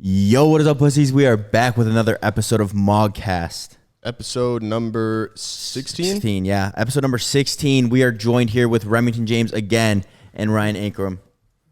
Yo, what is up, pussies? We are back with another episode of Mogcast. Episode number 16? 16, yeah. Episode number 16. We are joined here with Remington James again and Ryan Ankrom.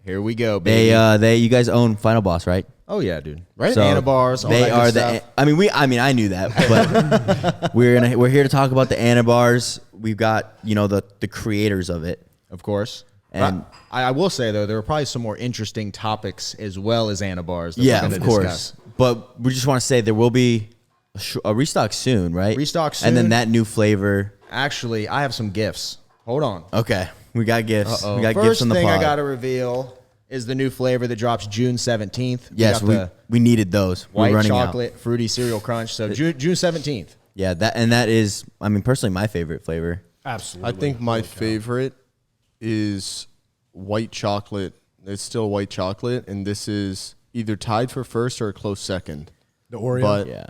Here we go, baby. You guys own Final Boss, right? Oh yeah, dude. Right? So Anabars. They are the. I knew that, but we're here to talk about the Anabars. We've got the creators of it, Of course. and I will say though, there are probably some more interesting topics as well as Anabars. That yeah, we're of gonna course. discuss. But we just want to say there will be a restock soon, right? Restock and then soon. that new flavor. Actually, I have some gifts. Hold on. Okay, we got gifts. Uh-oh. We got First gifts on the thing pod. I got to reveal is the new flavor that drops June 17th. Yes, we needed those. We're white running chocolate fruity cereal crunch. So June 17th. Yeah, that is, personally my favorite flavor. Absolutely. I think my favorite is white chocolate. It's still white chocolate, and this is either tied for first or a close second. The Oreo. But Yeah.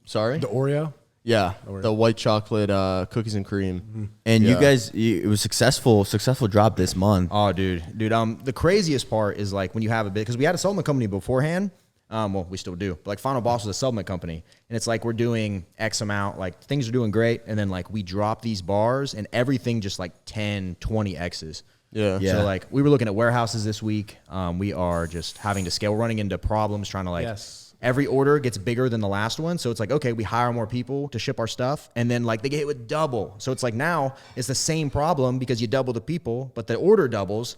sorry? The Oreo. Yeah, the white chocolate cookies and cream. And you Yeah. guys, it was successful drop this month. Oh, dude. The craziest part is like when you have a bit, because we had a supplement company beforehand. Well, we still do. But like Final Boss was a supplement company. And it's like we're doing X amount, like things are doing great. And then like we drop these bars and everything just like 10, 20 X's. Yeah. Yeah. So like we were looking at warehouses this week. We are just having to scale. We're running into problems trying to like every order gets bigger than the last one. So it's like, okay, we hire more people to ship our stuff. And then like they get hit with double. So it's like now it's the same problem because you double the people, but the order doubles.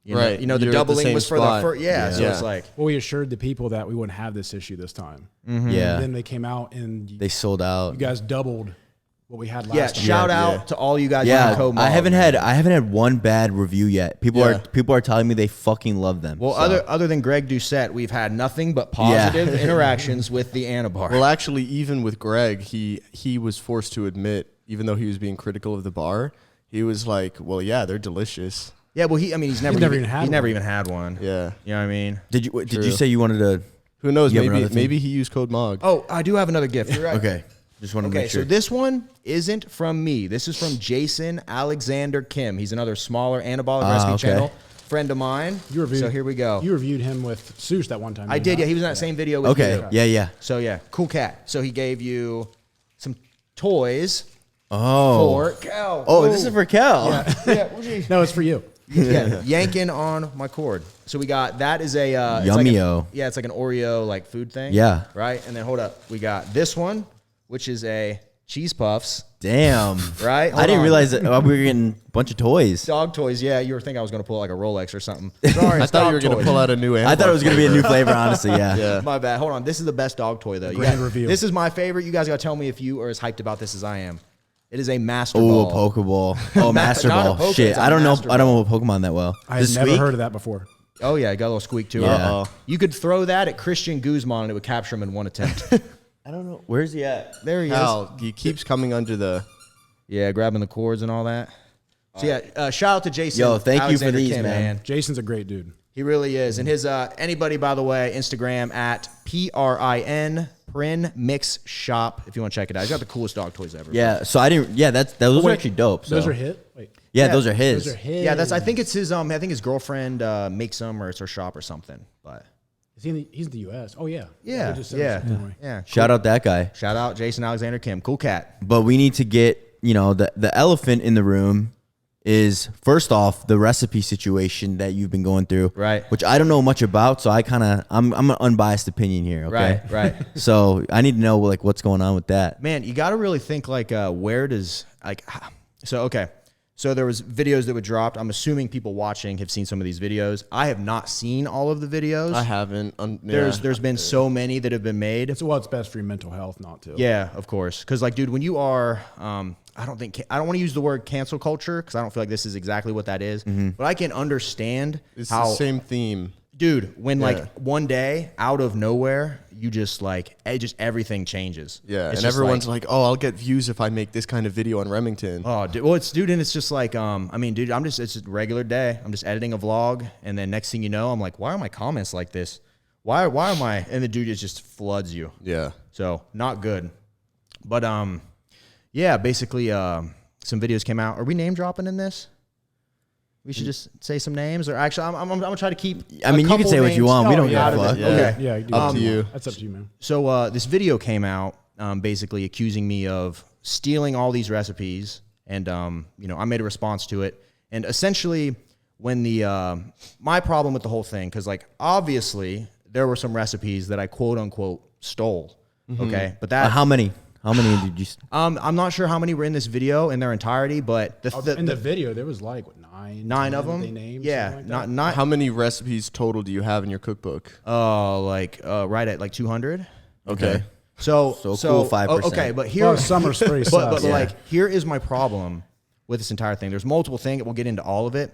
Right. The You're at the doubling same was for spot. the first. Yeah. So it's like. Well, we assured the people that we wouldn't have this issue this time. Yeah. And then they came out and They sold out. you guys doubled what we had last Yeah, time. shout out to all you guys. Yeah, using code I MOG, haven't man. had one bad review yet. People are telling me they fucking love them. Well, so. other than Greg Doucette, we've had nothing but positive interactions with the Anabar. Well, actually, even with Greg, he was forced to admit, even though he was being critical of the bar, he was like, well, yeah, they're delicious. yeah, well, he's never even had one. Yeah. You know what I mean? Did you say you wanted to? Who knows? You have another Maybe thing? he used code MOG. Oh, I do have another gift. You're right. Okay, just want to Okay, make sure. so this one isn't from me. This is from Jason Alexander Kim. He's another smaller anabolic recipe okay. channel. Friend of mine. You reviewed, so here we go. You reviewed him with Seuss that one time. I did, yeah. He was in that same video with Okay, you. yeah. So yeah, cool cat. So he gave you some toys Oh, for Cal. oh, this is for Kel. Yeah, where's he? No, it's for you. Yeah, yanking on my cord. So we got that is a it's like Yummy-o. it's like an Oreo like food thing. Yeah. Right. And then hold up, we got this one, which is a cheese puffs. Damn. Right. I didn't realize that we were getting a bunch of toys. Dog toys. Yeah, you were thinking I was gonna pull out like a Rolex or something. Sorry, I thought you were going to pull out a new I thought it was gonna be a new flavor. Honestly, yeah. Yeah. My bad. Hold on. This is the best dog toy though. Grand review. This is my favorite. You guys gotta tell me if you are as hyped about this as I am. It is a master Oh, ball. a Pokeball. Oh, Master Not a Ball. Poke, Shit, it's a I don't know. Master I don't know Pokemon that well. I Does had it never squeak? heard of that before. Oh yeah, it got a little squeak too. Yeah. You could throw that at Christian Guzman and it would capture him in one attempt. I don't know. Where's he at? There he is. Cal, he keeps coming under the... Yeah, grabbing the cords and all that. So yeah, shout out to Jason. Yo, thank you for Alexander these, Kim, man. Jason's a great dude. He really is. And his anybody, by the way, Instagram at PRIN Mix Shop if you want to check it out. He's got the coolest dog toys ever. Yeah. So I didn't. Yeah, those are Wait, actually dope. So. Those are hit? Wait. Yeah, those are his. Those are his. Yeah, I think it's his I think his girlfriend makes them or it's her shop or something. But Is he he's in the U.S. Oh, yeah. yeah, we just said yeah. something, right? Yeah. Shout out that guy. Shout out Jason Alexander Kim. Cool cat. But we need to get the elephant in the room is first off the recipe situation that you've been going through, Right. Which I don't know much about, so I'm an unbiased opinion here. Okay, Right. So I need to know like what's going on with that. Man, you got to really think like where does like so there was videos that were dropped. I'm assuming people watching have seen some of these videos. I have not seen all of the videos. I haven't. There's been so many that have been made. It's best for your mental health not to. Yeah, of course. Because like, dude, when you are, I don't want to use the word cancel culture because I don't feel like this is exactly what that is. But I can understand It's how the same theme. dude, when like one day out of nowhere, you just like everything changes. Yeah, It's and just everyone's like, "Oh, I'll get views if I make this kind of video on Remington." oh, dude, well, and it's just like, I mean, dude, it's a regular day. I'm just editing a vlog, and then next thing you know, I'm like, why are my comments like this? Why am I? And the dude just floods you. Yeah. So not good. But yeah, basically, some videos came out. Are we name dropping in this? We should just say some names, or actually, I'm gonna try to keep. I mean, you can say what you want. We don't give a fuck. Okay. Yeah, Up to you. That's up to you, man. So this video came out, basically accusing me of stealing all these recipes, and I made a response to it. And essentially, when my problem with the whole thing, because like obviously there were some recipes that I quote unquote stole. Okay, but that How many? How many did you? I'm not sure how many were in this video in their entirety, but In the video, there was like what, nine of them. they named, Yeah, like not How many recipes total do you have in your cookbook? right at like 200. Okay. So cool 5%. Okay, but here Well, summer spray but sus. like here is my problem with this entire thing. There's multiple things. We'll get into all of it.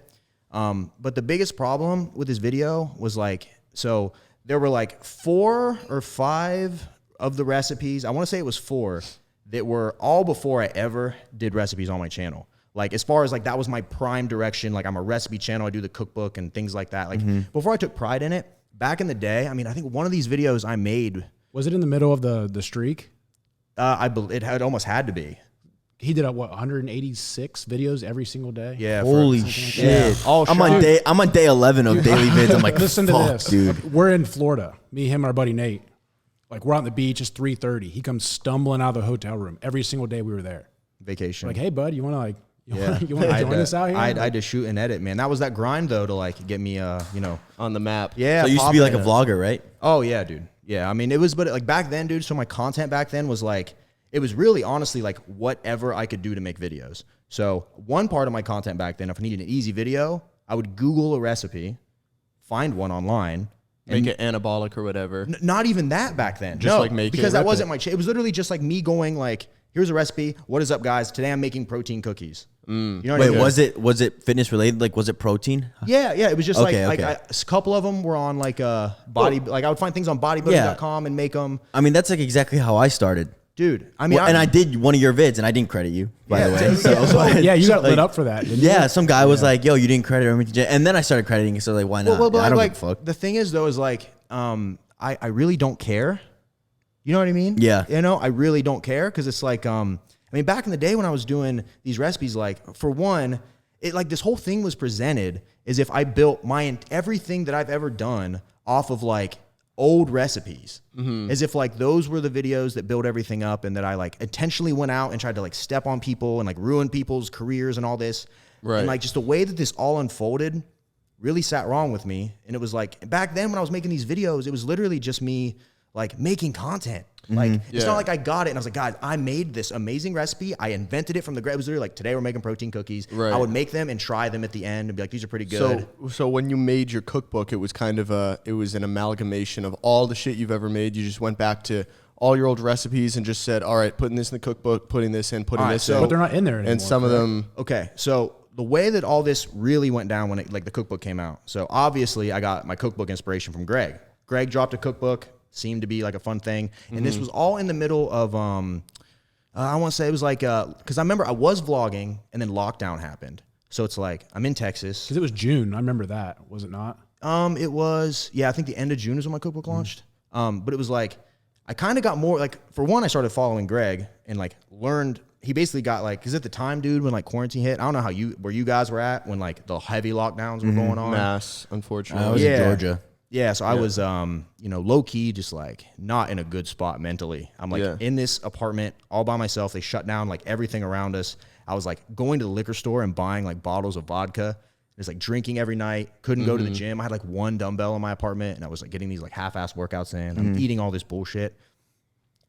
But the biggest problem with this video was like, so there were like 4 or 5 of the recipes. I want to say it was 4 that were all before I ever did recipes on my channel. Like as far as like that was my prime direction. Like I'm a recipe channel. I do the cookbook and things like that. Like before I took pride in it, back in the day, I mean, I think one of these videos I made. Was it in the middle of the streak? It almost had to be. He did 186 videos every single day. Yeah. Holy shit! All I'm on day 11 of daily vids. I'm like, Listen to fuck, this, dude. We're in Florida. Me, him, and our buddy Nate. Like we're on the beach. It's 3:30. He comes stumbling out of the hotel room every single day we were there. vacation. Like, hey, bud, you want to like, you Yeah. want to join us out here? I had to shoot and edit, man. That was that grind though to like get me, On the map. yeah. So you used to be like a vlogger, right? Oh yeah, dude. Yeah, I mean it was, but like back then, dude. So my content back then was like, it was really honestly like whatever I could do to make videos. So one part of my content back then, if I needed an easy video, I would Google a recipe, find one online. Make it anabolic or whatever. Not even that back then. Just like make it, because that rip wasn't it. my. It was literally just like me going like, here's a recipe. What is up, guys? Today I'm making protein cookies. You know what I Wait, mean? was it fitness related? Like, was it protein? Yeah. It was just Okay, like okay. a couple of them were on like body. Like I would find things on bodybuilding.com and make them. I mean, that's like exactly how I started. Dude, I mean, Well, and I did one of your vids, and I didn't credit you, by the way. yeah, So, yeah, you got like, lit up for that. Didn't you? Yeah, some guy was like, "Yo, you didn't credit Remington," and then I started crediting. So like, why not? Well, I don't like give a fuck. the thing is though is like, I really don't care. You know what I mean? Yeah. You know, I really don't care because it's like, I mean, back in the day when I was doing these recipes, like for one, it like this whole thing was presented as if I built everything that I've ever done off of like old recipes, as if like those were the videos that built everything up, and that I like intentionally went out and tried to like step on people and like ruin people's careers and all this. Right. And like just the way that this all unfolded really sat wrong with me. And it was like back then when I was making these videos, it was literally just me like making content. Like it's not like I got it and I was like, God, I made this amazing recipe. I invented it from the ground. It was literally like, today we're making protein cookies. Right. I would make them and try them at the end and be like, these are pretty good. So when you made your cookbook, it was kind of it was an amalgamation of all the shit you've ever made. You just went back to all your old recipes and just said, all right, putting this in the cookbook, putting this in, putting this in. But they're not in there anymore. And some of them, Okay, so the way that all this really went down when the cookbook came out. So obviously I got my cookbook inspiration from Greg. Greg dropped a cookbook, seemed to be like a fun thing. And this was all in the middle of, I want to say it was like, because I remember I was vlogging and then lockdown happened. So it's like, I'm in Texas. Because it was June. I remember that. Was it not? It was, yeah, I think the end of June is when my cookbook launched. But it was like, I kind of got more, like, for one, I started following Greg and like learned, he basically got like, because at the time, dude, when like quarantine hit, I don't know where you guys were at when like the heavy lockdowns were going on. Mass, unfortunately. I was in Georgia. Yeah, so I was, low key, just like not in a good spot mentally. I'm like in this apartment all by myself. They shut down like everything around us. I was like going to the liquor store and buying like bottles of vodka. Just like drinking every night. Couldn't go to the gym. I had like one dumbbell in my apartment, and I was like getting these like half-ass workouts in. I'm eating all this bullshit,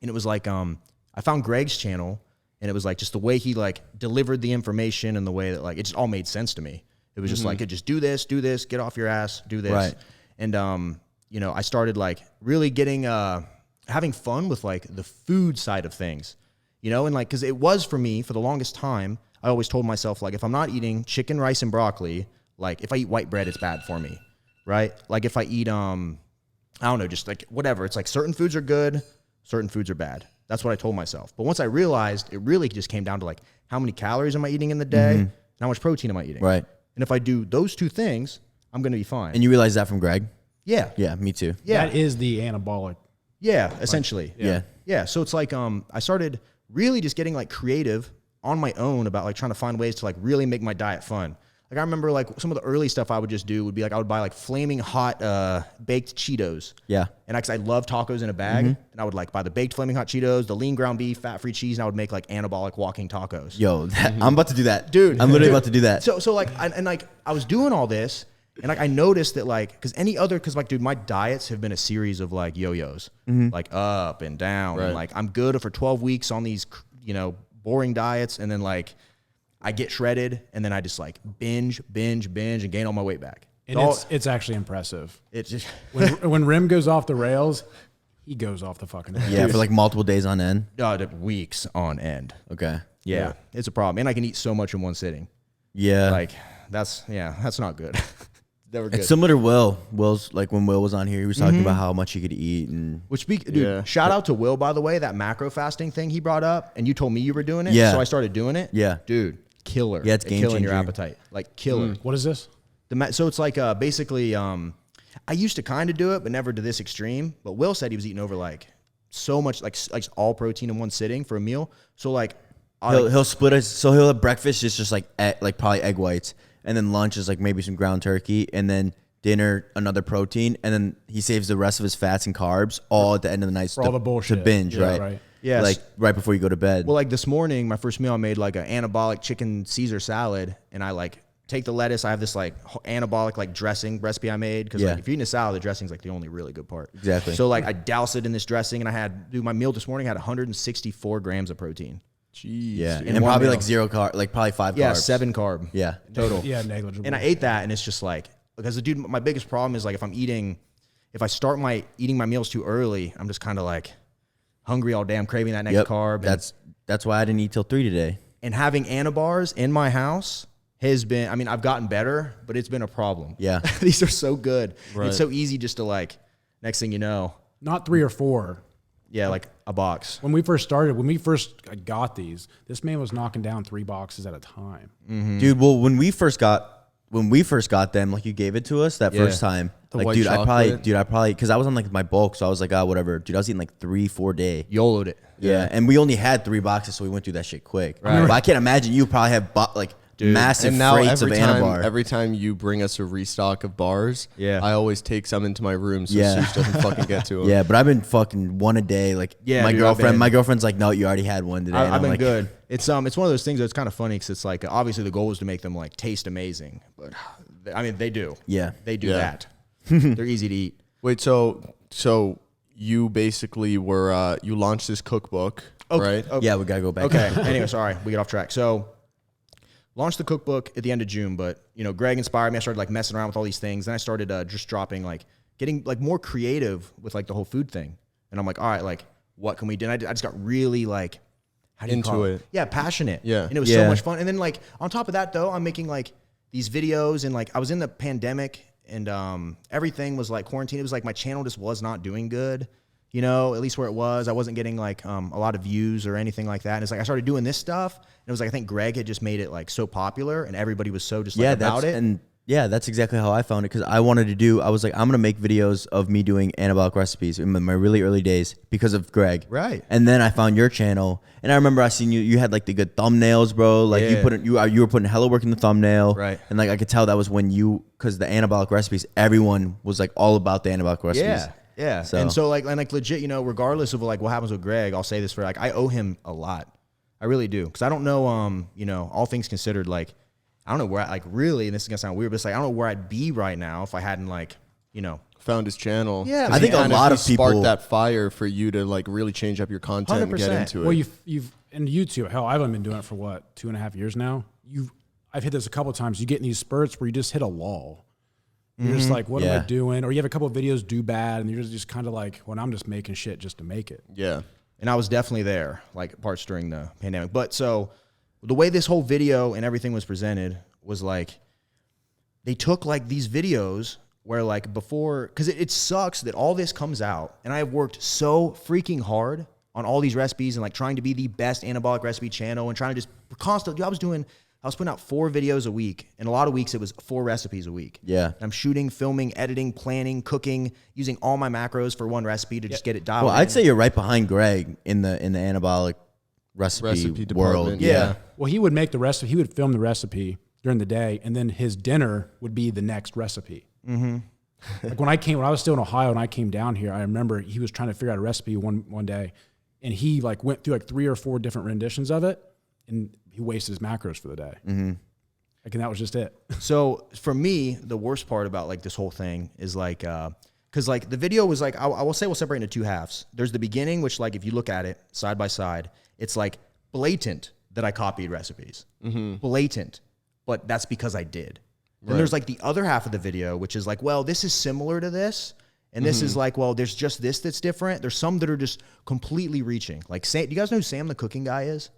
and it was like I found Greg's channel, and it was like just the way he like delivered the information and the way that like it just all made sense to me. It was just like, just do this, get off your ass, do this. Right. And, I started like really getting, having fun with like the food side of things, and like, cause it was for me for the longest time, I always told myself like, if I'm not eating chicken, rice, and broccoli, like if I eat white bread, it's bad for me. Right. Like if I eat, I don't know, just like whatever. It's like certain foods are good, certain foods are bad. That's what I told myself. But once I realized it really just came down to like, how many calories am I eating in the day? And how much protein am I eating? Right. And if I do those two things, I'm going to be fine. And you realized that from Greg? Yeah. Yeah, me too. Yeah. That is the anabolic. Yeah, essentially. Yeah. Yeah. So it's like I started really just getting like creative on my own about like trying to find ways to like really make my diet fun. Like I remember like some of the early stuff I would just do would be like I would buy like flaming hot baked Cheetos. Yeah. And I love tacos in a bag, and I would like buy the baked flaming hot Cheetos, the lean ground beef, fat-free cheese, and I would make like anabolic walking tacos. Yo, I'm about to do that, Dude, I'm literally about to do that. So like, and like I was doing all this, and like I noticed that like, because like, dude, my diets have been a series of like yo-yos, like up and down. Right. And like I'm good for 12 weeks on these, boring diets, and then like I get shredded, and then I just like binge, and gain all my weight back. And it's actually impressive. It's just When Rim goes off the rails, he goes off the fucking rails. Yeah, for like multiple days on end. weeks on end. Okay. Yeah, it's a problem, and I can eat so much in one sitting. Yeah. Like that's not good. Never good. It's similar to Will. Will's like when Will was on here, he was talking about how much he could eat and Dude, shout out to Will, by the way, that macro fasting thing he brought up, and you told me you were doing it. Yeah. So I started doing it. Yeah. Dude, killer. Yeah, it's game killing your changer. appetite. Like killer. What is this? So it's like basically, I used to kind of do it, but never to this extreme. But Will said he was eating over like so much, like all protein in one sitting for a meal. So like, he'll split us. So he'll have breakfast. It's just like probably egg whites, and then lunch is like maybe some ground turkey, and then dinner another protein, and then he saves the rest of his fats and carbs all at the end of the night For all the bullshit. to binge, Yeah, right? right. Yes. Like right before you go to bed. well, like this morning, my first meal, I made like an anabolic chicken Caesar salad, and I like take the lettuce. I have this like anabolic like dressing recipe I made because Yeah. like if you're eating a salad, the dressing's like the only really good part. Exactly. So like I douse it in this dressing, and I had my meal this morning had 164 grams of protein. Jeez. Yeah, in and one probably meal. like 0 carb, like probably 5 Yeah, carbs. 7 carb. Yeah. total. Yeah, negligible. And I ate that, and it's just like because the dude, my biggest problem is like if I start eating my meals too early, I'm just kind of like hungry all day. I'm craving that next Yep. carb. That's why I didn't eat till 3 today. And having Anabars in my house has been, I mean, I've gotten better, but it's been a problem. Yeah. These are so good. Right. It's so easy just to like, next thing you know, Not 3 or 4. yeah, like a box. When we first got these, this man was knocking down 3 boxes at a time. Dude, well, when we first got them, like you gave it to us that first time, The like white dude, chocolate. I probably because I was on like my bulk, so I was like, whatever, dude. I was eating like 3-4 day. YOLO'd it. Yeah, and we only had 3 boxes, so we went through that shit quick. Right. But I can't imagine you probably have massive And now freights of Anabar. every time you bring us a restock of bars, Yeah. I always take some into my room so Yeah. Sush doesn't fucking get to them. Yeah, but I've been fucking one a day. Like Yeah, my dude, I've been- girlfriend's like, no, you already had one today. And I've I'm been like, good. It's one of those things that's kind of funny because it's like obviously the goal is to make them like taste amazing, but I mean they do. Yeah. They do Yeah. that. They're easy to eat. Wait, so you basically were you launched this cookbook, right? Yeah, we gotta go back. Okay. Anyway, sorry, we get off track. So, launched the cookbook at the end of June, but Greg inspired me. I started like messing around with all these things. Then I started just dropping getting more creative with like the whole food thing. And I'm like, all right, like what can we do? And I just got really like how do you Into call it. Yeah, passionate. Yeah. And it was so much fun. And then like on top of that though, I'm making like these videos and like I was in the pandemic and everything was like quarantine. It was like my channel just was not doing good. At least where it was, I wasn't getting like a lot of views or anything like that. And it's like I started doing this stuff, and it was like I think Greg had just made it like so popular, and everybody was so just like about it. And yeah, that's exactly how I found it because I was like, I'm gonna make videos of me doing anabolic recipes in my really early days because of Greg. Right. And then I found your channel, and I remember I seen you had like the good thumbnails, bro. Like you were putting hella work in the thumbnail. Right. And like I could tell that was when because the anabolic recipes, everyone was like all about the anabolic recipes. Yeah. Yeah. So- And so like legit, regardless of like what happens with Greg, I'll say this for like I owe him a lot. I really do. Cause I don't know, all things considered, like I don't know where really, and this is gonna sound weird, but it's like I don't know where I'd be right now if I hadn't Found his channel. Yeah, 'Cause I think he a kind lot of he sparked people- that fire for you to like really change up your content and get 100%. into it. Well, you've and YouTube. Hell, I've only been doing it for what 2.5 years now. I've hit this a couple of times. You get in these spurts where you just hit a lull. You're just like, what am I Yeah. doing? Or you have a couple of videos do bad, and you're just kind of like, well, I'm just making shit just to make it. Yeah. And I was definitely there, like parts during the pandemic. But so the way this whole video and everything was presented was like they took like these videos where like before, because it sucks that all this comes out, and I have worked so freaking hard on all these recipes and like trying to be the best anabolic recipe channel and trying to just constantly. I was putting out 4 videos a week, and a lot of weeks it was 4 recipes a week. Yeah. And I'm shooting, filming, editing, planning, cooking, using all my macros for one recipe to just get it dialed Well, in. I'd say you're right behind Greg in the anabolic recipe Recipe world. department. Yeah. Well, he would make the recipe. He would film the recipe, during the day, and then his dinner would be the next recipe. Like when I was still in Ohio and I came down here, I remember he was trying to figure out a recipe one day, and he like went through like 3 or 4 different renditions of it, and he wasted his macros for the day. Like, and that was just it. So for me, the worst part about like this whole thing is like, because like the video was like, I will say we'll separate into 2 halves. There's the beginning, which like if you look at it side by side, it's like blatant that I copied recipes, blatant, but that's because I did. Then there's like the other half of the video, which is like, well, this is similar to this. And this is like, well, there's just this that's different. There's some that are just completely reaching. Like, do you guys know who Sam the Cooking Guy is?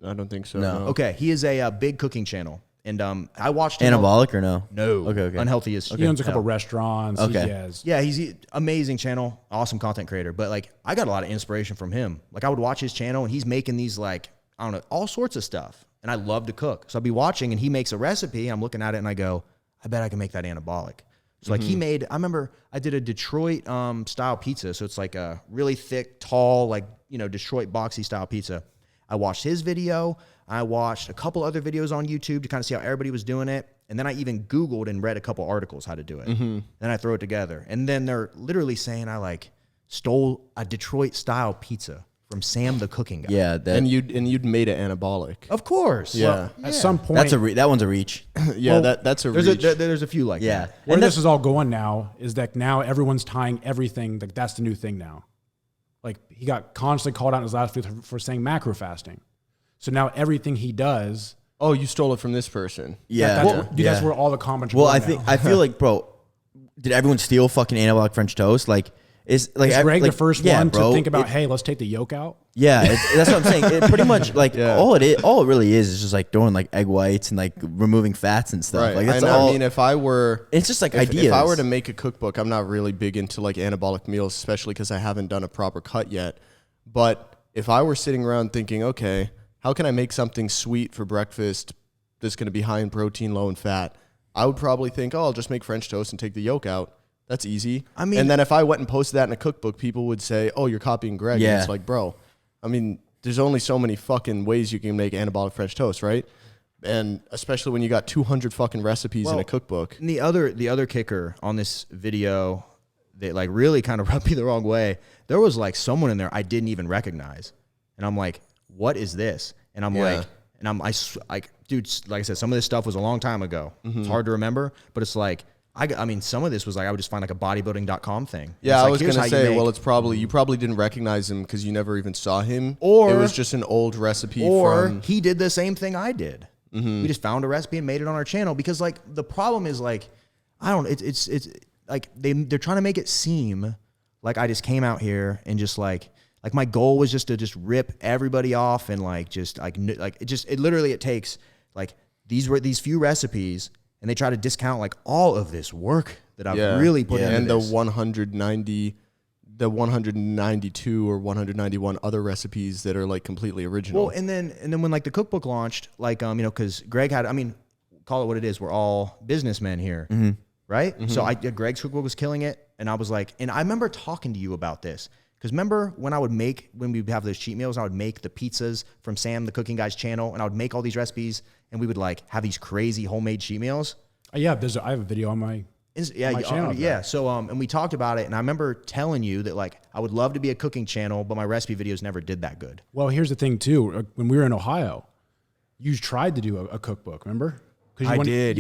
I don't think so. No. Okay, he is a big cooking channel. And I watched him. Anabolic or no? No. Okay. Unhealthy as He owns a couple restaurants. Okay. he's amazing channel, awesome content creator. But like, I got a lot of inspiration from him. Like, I would watch his channel, and he's making these like, I don't know, all sorts of stuff. And I love to cook. So I'd be watching, and he makes a recipe. I'm looking at it, and I go, I bet I can make that anabolic. So like he made, I remember I did a Detroit style pizza. So it's like a really thick, tall, like, you know, Detroit boxy style pizza. I watched his video. I watched a couple other videos on YouTube to kind of see how everybody was doing it. And then I even Googled and read a couple articles how to do it. Then I throw it together. And then they're literally saying I like stole a Detroit style pizza from Sam the Cooking Guy. Yeah, And you'd made it anabolic. Of course. Yeah. Well, At some point, that one's a reach. Yeah, that's a reach. there's a few like Yeah. that. where this is all going now is that now everyone's tying everything. Like that's the new thing now. Like he got constantly called out in his last video for saying macro fasting. So now everything he does. Oh, you stole it from this person. Yeah. That's where all the comments are Well, going I feel like, bro, did everyone steal fucking anabolic French toast? Like, is Greg the first one bro, to think about, hey, let's take the yolk out? Yeah, that's what I'm saying. It pretty much like all it really is just like throwing like egg whites and like removing fats and stuff. Right. Like that's I know. all. I mean, if I were, it's just like if ideas. If I were to make a cookbook, I'm not really big into like anabolic meals, especially because I haven't done a proper cut yet. But if I were sitting around thinking, okay, how can I make something sweet for breakfast that's going to be high in protein, low in fat? I would probably think, oh, I'll just make French toast and take the yolk out. That's easy. I mean, and then if I went and posted that in a cookbook, people would say, oh, you're copying Greg. Yeah. And it's like, bro, I mean, there's only so many fucking ways you can make anabolic French toast, right? And especially when you got 200 fucking recipes in a cookbook. And the other kicker on this video that like really kind of rubbed me the wrong way, there was like someone in there I didn't even recognize. And I'm like, what is this? And I'm like, dude, like I said, some of this stuff was a long time ago. It's hard to remember, but it's like, I mean, some of this was like, I would just find like a bodybuilding.com thing. Yeah, I was going to say, well, it's probably, you probably didn't recognize him because you never even saw him. Or it was just an old recipe from. He did the same thing I did. We just found a recipe and made it on our channel because like the problem is like, I don't, it's like they're trying to make it seem like I just came out here and just like my goal was just to just rip everybody off and like, just like it literally, it takes like these few recipes and they try to discount like all of this work that I've really put into and this. The 192 or 191 other recipes that are like completely original. Well, and then when like the cookbook launched, like you know, because Greg had, I mean, call it what it is. We're all businessmen here, right? So Greg's cookbook was killing it, and I was like, and I remember talking to you about this because remember when we would have those cheat meals, I would make the pizzas from Sam the Cooking Guy's channel, and I would make all these recipes, and we would like have these crazy homemade cheat meals. Yeah, I have a video on my channel. Yeah. So and we talked about it, and I remember telling you that like I would love to be a cooking channel, but my recipe videos never did that good. Well, here's the thing too. When we were in Ohio, you tried to do a cookbook. Remember? I did.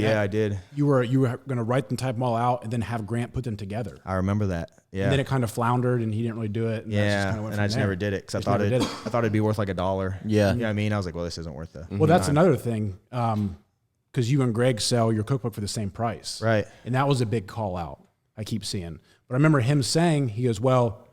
You were going to write them, type them all out, and then have Grant put them together. I remember that. Yeah. And then it kind of floundered, and he didn't really do it. And I just never did it because I thought it'd be worth like $1. Yeah. You know what I mean? I was like, well, this isn't worth it. Well, that's another thing. Because you and Greg sell your cookbook for the same price. Right. And that was a big call out I keep seeing. But I remember him saying, he goes, well,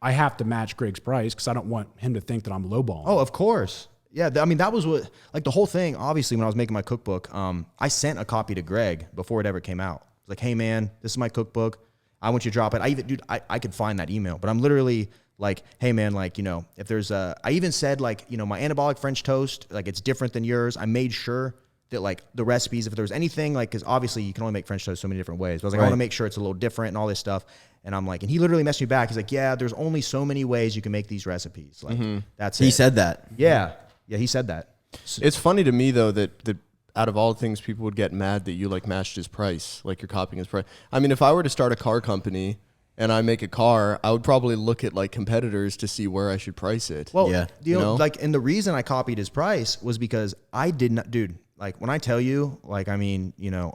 I have to match Greg's price because I don't want him to think that I'm lowballing. Oh, of course. Yeah. I mean, that was what, like the whole thing, obviously, when I was making my cookbook, I sent a copy to Greg before it ever came out. Like, hey, man, this is my cookbook. I want you to drop it. I could find that email, but I'm literally like, hey, man, like, you know, if there's I even said, like, you know, my anabolic French toast, like, it's different than yours. I made sure that like the recipes, if there was anything, like, because obviously you can only make French toast so many different ways. But I was like, I want to make sure it's a little different and all this stuff. And I'm like, and he literally messaged me back. He's like, yeah, there's only so many ways you can make these recipes. Like, that's it. He said that. Yeah. Yeah, he said that. It's funny to me though that out of all things, people would get mad that you like matched his price, like you're copying his price. I mean, if I were to start a car company and I make a car, I would probably look at like competitors to see where I should price it. Well, Yeah. you know, like, and the reason I copied his price was because I did not, dude. Like when I tell you, like, I mean, you know,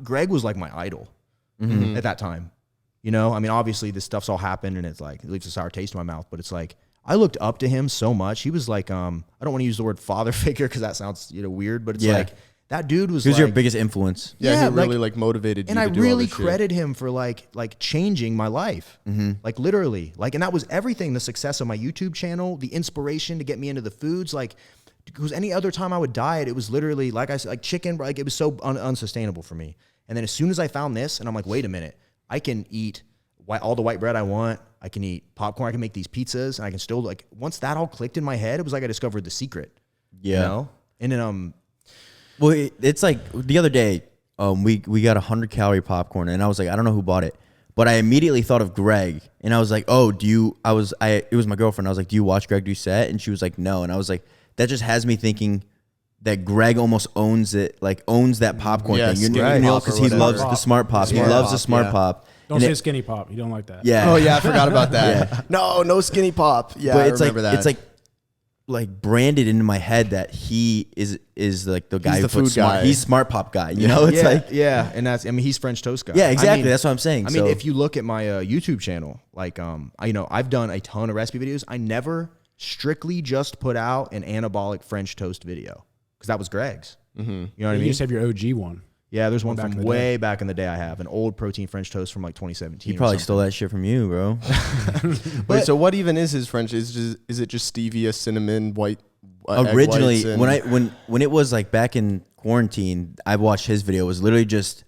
Greg was like my idol at that time. You know, I mean, obviously this stuff's all happened and it's like, it leaves a sour taste in my mouth, but it's like, I looked up to him so much. He was like, I don't want to use the word father figure because that sounds, you know, weird, but it's like, that dude was Who's like, your biggest influence? Yeah, he really like motivated you and to I do all really this shit. credit him for like changing my life, like literally, like, and that was everything. The success of my YouTube channel, the inspiration to get me into the foods, like, because any other time I would diet, it was literally like I said, like chicken, like it was so unsustainable for me. And then as soon as I found this, and I'm like, wait a minute, I can eat all the white bread I want. I can eat popcorn. I can make these pizzas, and I can still like. Once that all clicked in my head, it was like I discovered the secret. Yeah. You know? And then Well, it's like the other day, we got 100-calorie popcorn, and I was like, I don't know who bought it, but I immediately thought of Greg, and I was like, oh, it was my girlfriend. I was like, do you watch Greg Doucette? And she was like, no, and I was like, that just has me thinking that Greg almost owns it, like owns that popcorn thing. You know, because he loves the Smart Pop. He loves the Smart Pop. Don't say skinny pop. You don't like that. Yeah. Oh yeah, I forgot about that. No skinny pop. Yeah, But I it's like remember that. it's like branded into my head that he is like the guy He's who the puts food smart. guy. He's Smart Pop guy. You know, it's like and that's, I mean, he's French toast guy. yeah, exactly. I mean, That's what I'm saying. I mean, if you look at my YouTube channel, like, you know, I've done a ton of recipe videos. I never strictly just put out an anabolic French toast video because that was Greg's. You know what I You mean? just have your OG one. Yeah, there's one back from in the way back in the day. I have an old protein French toast from like 2017. he probably stole that shit from you, bro. Wait, so what even is his French? Is it just stevia, cinnamon, white? Egg Originally, whites and- when it was like back in quarantine, I watched his video. It was literally just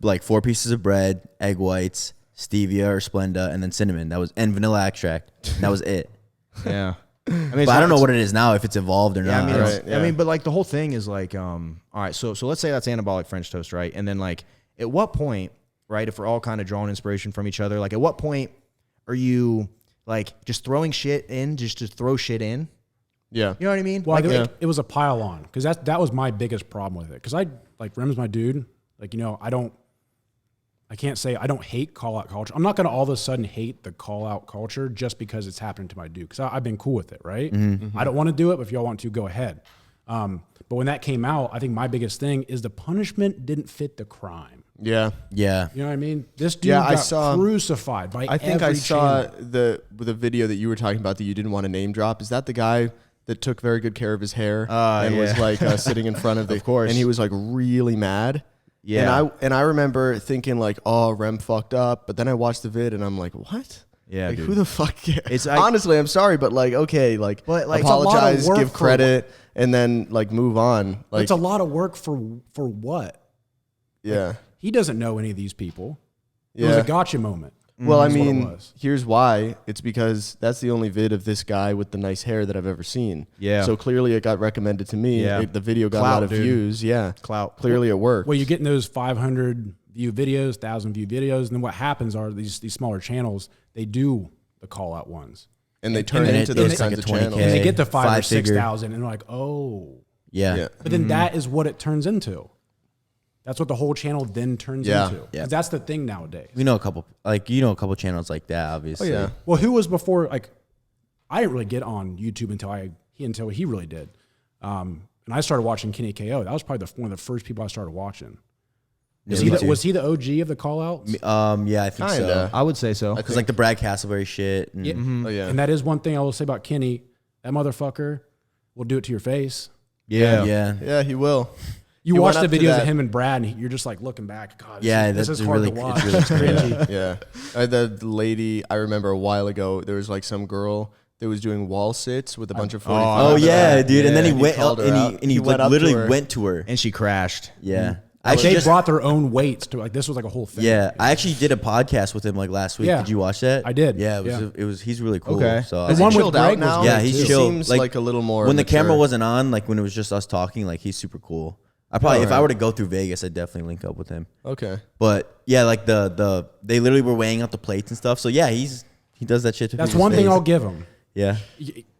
like 4 pieces of bread, egg whites, stevia or Splenda, and then cinnamon. And vanilla extract. That was it. Yeah. I mean, But I don't know what it is now, if it's evolved or Yeah, not. I mean, Right, it's- yeah. I mean, but like the whole thing is like, all right, so let's say that's anabolic French toast, right? And then like, at what point, right? If we're all kind of drawing inspiration from each other, like at what point are you like just throwing shit in, just to throw shit in? Yeah. You know what I mean? Well, Like, I think it was a pile on because that was my biggest problem with it. Because I like Rem's my dude. Like, you know, I can't say I don't hate call out culture. I'm not going to all of a sudden hate the call out culture just because it's happening to my dude. Because I've been cool with it, right? I don't want to do it, but if y'all want to, go ahead. But when that came out, I think my biggest thing is the punishment didn't fit the crime. Yeah. Yeah. You know what I mean? This dude Yeah, I got saw- crucified by I think I every saw channel. the video that you were talking about that you didn't want to name drop. Is that the guy that took very good care of his hair and was like sitting in front of the, Of course. and he was like really mad. Yeah. And I remember thinking like, oh, Rem fucked up. But then I watched the vid and I'm like, what? Yeah, Like, dude. who the fuck cares? It's like- honestly, I'm sorry, but like, okay, like, But, like, it's a lot of apologize, work give for- credit, and then like move on. Like, It's a lot of work for what? yeah, He doesn't know any of these people. It was yeah. a gotcha moment. Well, I That's what it mean, was. here's why. It's because that's the only vid of this guy with the nice hair that I've ever seen. Yeah. So clearly it got recommended to me. Yeah. The video got a Clout, lot of dude. views. Yeah. Clout. Clearly it worked. Well, you're getting those 500 view videos, 1,000 view videos, and then what happens are these smaller channels, they do the call out ones. and they turn and into it- those it's like kinds a of 20K. channels. And they get to 5 or Five-figure. 6,000 and they're like, oh. Yeah. Yeah. But then that is what it turns into. That's what the whole channel then turns Yeah. into. 'Cause Yeah. that's the thing nowadays. We know a couple, channels like that, obviously. Oh, yeah. Well, who was before? Like, I didn't really get on YouTube until he really did. And I started watching Kenny KO. That was probably one of the first people I started watching. Was, me he, too. was he the OG of the call outs? Yeah, I think so. Kinda. I would say so. Because like the Brad Castleberry shit. And Oh, yeah. And that is one thing I will say about Kenny. That motherfucker will do it to your face. yeah. Yeah, he will. You He watch went the up to videos of that- him and Brad, and you're just like looking back. God, Yeah, this that's is hard really- to watch. it's really cringy. Yeah. The lady, I remember a while ago, there was like some girl that was doing wall sits with a bunch of 45. Oh yeah, dude. And then he Yeah, went called her and out. he went like up to literally her. went to her. And she crashed. Yeah. I Like, actually they just, brought their own weights to like this was like a whole thing. yeah, I actually did a podcast with him like last week. Yeah. Did you watch that? I did. Yeah, Yeah. it was he's really cool. Okay. So Has The one he with chilled Greg out was now? great, yeah, he's He chill. seems like a little more when the camera mature. wasn't on, like when it was just us talking, like he's super cool. I probably if I were to go through Vegas, I'd definitely link up with him. Okay. But yeah, like they literally were weighing out the plates and stuff. So yeah, he does that shit to That's people's one thing face. I'll give him. Yeah.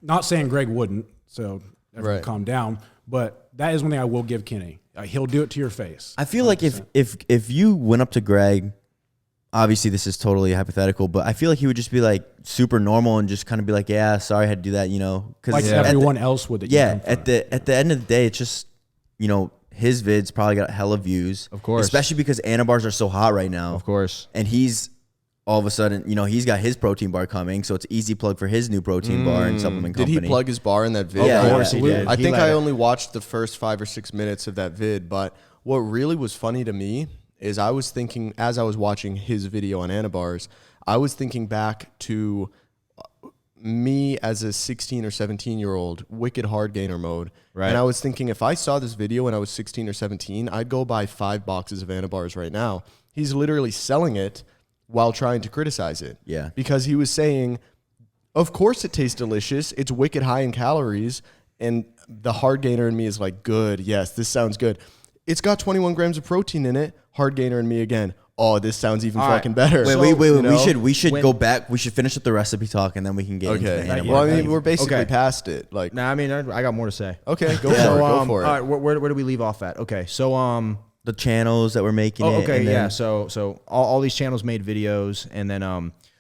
Not saying Greg wouldn't, so everyone Right. calm down. But that is one thing I will give Kenny. He'll do it to your face. I feel 100%. Like if you went up to Greg, obviously this is totally hypothetical, but I feel like he would just be like super normal and just kind of be like, yeah, sorry I had to do that, you know, because like everyone else would. At the end of the day, it's just, you know, his vids probably got hella views, of course, especially because Anabars are so hot right now, of course, and he's all of a sudden, you know, he's got his protein bar coming, so it's easy plug for his new protein bar and supplement company. Did he plug his bar in that vid? Yeah, of course he did. I think I only watched the first 5 or 6 minutes of that vid, but what really was funny to me is I was thinking, as I was watching his video on Anabars, I was thinking back to me as a 16 or 17-year-old, wicked hard gainer mode. Right. And I was thinking, if I saw this video when I was 16 or 17, I'd go buy 5 boxes of Anabars right now. He's literally selling it while trying to criticize it. Yeah. Because he was saying, of course it tastes delicious. It's wicked high in calories. And the hard gainer in me is like, good. Yes, this sounds good. It's got 21 grams of protein in it. Hard gainer in me again. Oh, this sounds even fucking better. Wait. You know? We should go back. We should finish up the recipe talk and then we can get into the Anabar. Well, I mean, we're basically past it. Like, nah, I mean, I got more to say. Okay, go for it. Go for it. All right, where do we leave off at? Okay, so the channels that we're making. Okay, yeah. So all these channels made videos, and then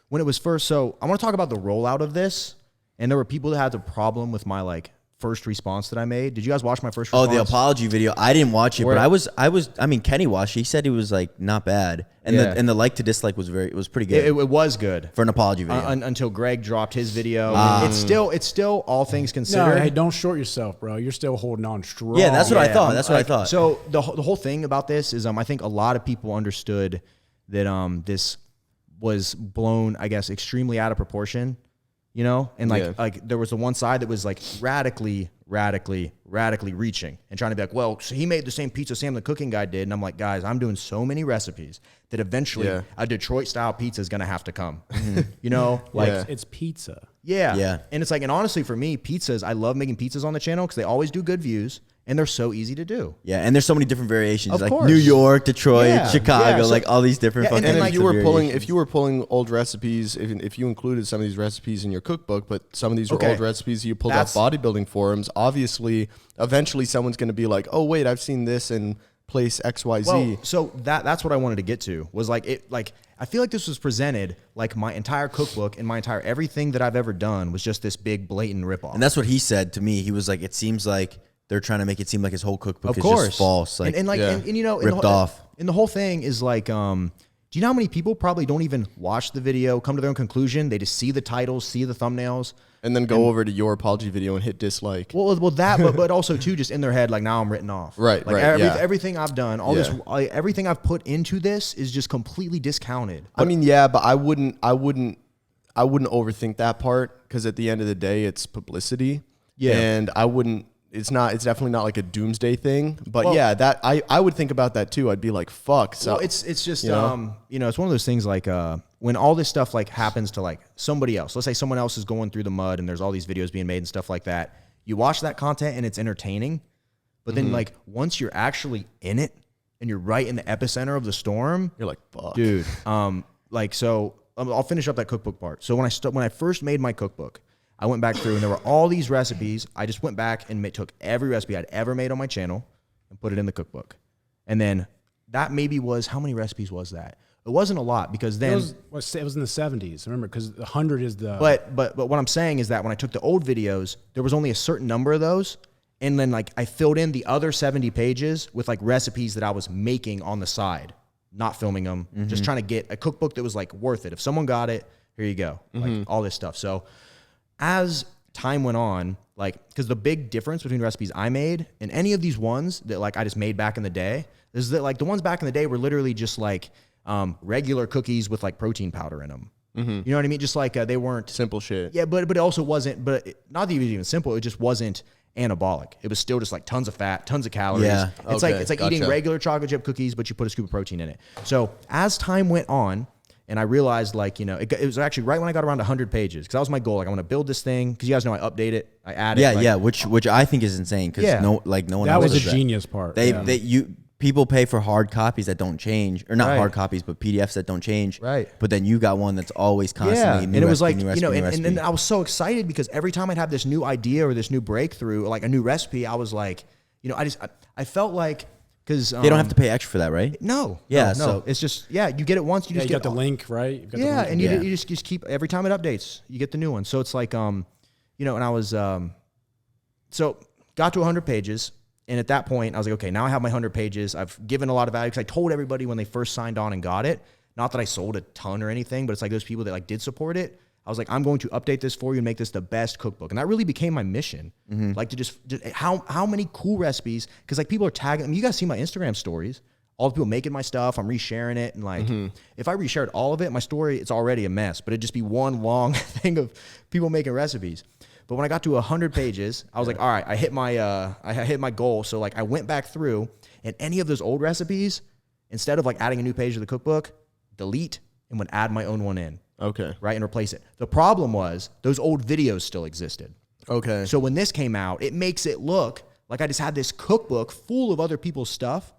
when it was first, so I want to talk about the rollout of this, and there were people that had the problem with my like first response that I made. Did you guys watch my first response? Oh, the apology video. I didn't watch it, but I mean, Kenny watched it. He said it was like not bad. And the like to dislike was pretty good. It was good for an apology video. Until Greg dropped his video. It's still all things considered. No, hey, don't short yourself, bro. You're still holding on strong. Yeah, that's what I thought. That's what I thought. So the whole thing about this is I think a lot of people understood that this was blown, I guess, extremely out of proportion. You know, and like there was the one side that was like radically reaching and trying to be like, well, so he made the same pizza Sam the cooking guy did, and I'm like, guys, I'm doing so many recipes that eventually a Detroit style pizza is gonna have to come. You know, like it's pizza. Yeah, and it's like, and honestly, for me, pizzas, I love making pizzas on the channel because they always do good views. And they're so easy to do. Yeah, and there's so many different variations, of like course. New York, Detroit, Chicago, so, like all these different. And fucking if you were pulling old recipes, if you included some of these recipes in your cookbook, but some of these were old recipes you pulled off bodybuilding forums, obviously, eventually someone's going to be like, oh wait, I've seen this in place XYZ. Well, so that's what I wanted to get to was like it like. I feel like this was presented like my entire cookbook and my entire everything that I've ever done was just this big blatant ripoff. And that's what he said to me. He was like, it seems like they're trying to make it seem like his whole cookbook is just false. Like, and you know, ripped off. And the whole thing is like, do you know how many people probably don't even watch the video, come to their own conclusion? They just see the titles, see the thumbnails. And then go over to your apology video and hit dislike. Well, that, but also too, just in their head, like now I'm written off. Right, like everything I've done, everything I've put into this is just completely discounted. I mean, yeah, but I wouldn't overthink that part because at the end of the day, it's publicity. Yeah, and I wouldn't. It's definitely not like a doomsday thing, but that I would think about that too. I'd be like, fuck. So well, it's just you know, it's one of those things like when all this stuff like happens to like somebody else. Let's say someone else is going through the mud and there's all these videos being made and stuff like that. You watch that content and it's entertaining, but then like once you're actually in it and you're right in the epicenter of the storm, you're like, fuck, dude. Like so, I'll finish up that cookbook part. So when I first made my cookbook, I went back through and there were all these recipes. I just went back and took every recipe I'd ever made on my channel and put it in the cookbook. And then that maybe was, how many recipes was that? It wasn't a lot because then it was in the 70s. Remember, because 100 is the. But what I'm saying is that when I took the old videos, there was only a certain number of those, and then like I filled in the other 70 pages with like recipes that I was making on the side, not filming them, just trying to get a cookbook that was like worth it. If someone got it, here you go, like all this stuff. So as time went on, like, because the big difference between recipes I made and any of these ones that like I just made back in the day is that like the ones back in the day were literally just like regular cookies with like protein powder in them. You know what I mean? Just like they weren't simple shit. Yeah, but it also wasn't. Not that it was even simple. It just wasn't anabolic. It was still just like tons of fat, tons of calories. Yeah. It's like eating regular chocolate chip cookies, but you put a scoop of protein in it. So as time went on, and I realized, like, you know, it was actually right when I got around 100 pages, because that was my goal. Like, I want to build this thing, because you guys know I update it, I add it. Yeah, which I think is insane, because no one. That was a genius part. People pay for hard copies that don't change, or not hard copies, but PDFs that don't change. Right. But then you got one that's always constantly new. And it was like, new you know, recipe. and I was so excited because every time I'd have this new idea or this new breakthrough, or like a new recipe, I was like, I felt like, because They don't have to pay extra for that, right? No. Yeah, no. so- it's just, you get it once. You Yeah, just you get got the link, right? You've got the yeah, link. and you just keep, every time it updates, you get the new one. So it's like, and I was, so got to 100 pages. And at that point, I was like, okay, now I have my 100 pages. I've given a lot of value because I told everybody when they first signed on and got it, not that I sold a ton or anything, but it's like those people that like did support it. I was like, I'm going to update this for you and make this the best cookbook. And that really became my mission. Like to just how many cool recipes, because like people are tagging, I mean, you guys see my Instagram stories, all the people making my stuff, I'm resharing it. And like, if I reshared all of it, my story, it's already a mess, but it'd just be one long thing of people making recipes. But when I got to 100 pages, I was like, all right, I hit my goal. So like I went back through, and any of those old recipes, instead of like adding a new page to the cookbook, delete and would add my own one in. Okay. Right, and replace it. The problem was those old videos still existed. Okay. So when this came out, it makes it look like I just had this cookbook full of other people's stuff.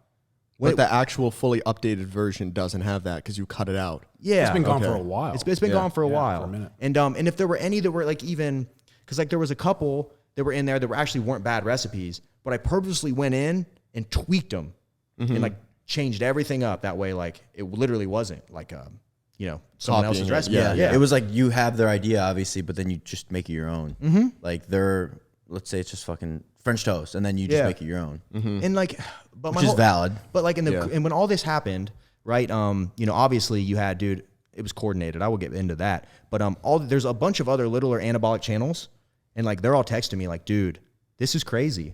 But the actual fully updated version doesn't have that because you cut it out. Yeah, It's been gone for a while. It's been gone for a while. for a minute. And if there were any that were like even, because like there was a couple that were in there that actually weren't bad recipes, but I purposely went in and tweaked them and like changed everything up that way. Like it literally wasn't like someone Copying else's it. recipe. Yeah. It was like you have their idea, obviously, but then you just make it your own. Like let's say it's just fucking French toast, and then you just make it your own. And like, but Which is valid. But like and when all this happened, right? Obviously you had, dude, it was coordinated. I will get into that. But there's a bunch of other littler anabolic channels, and like they're all texting me like, dude, this is crazy.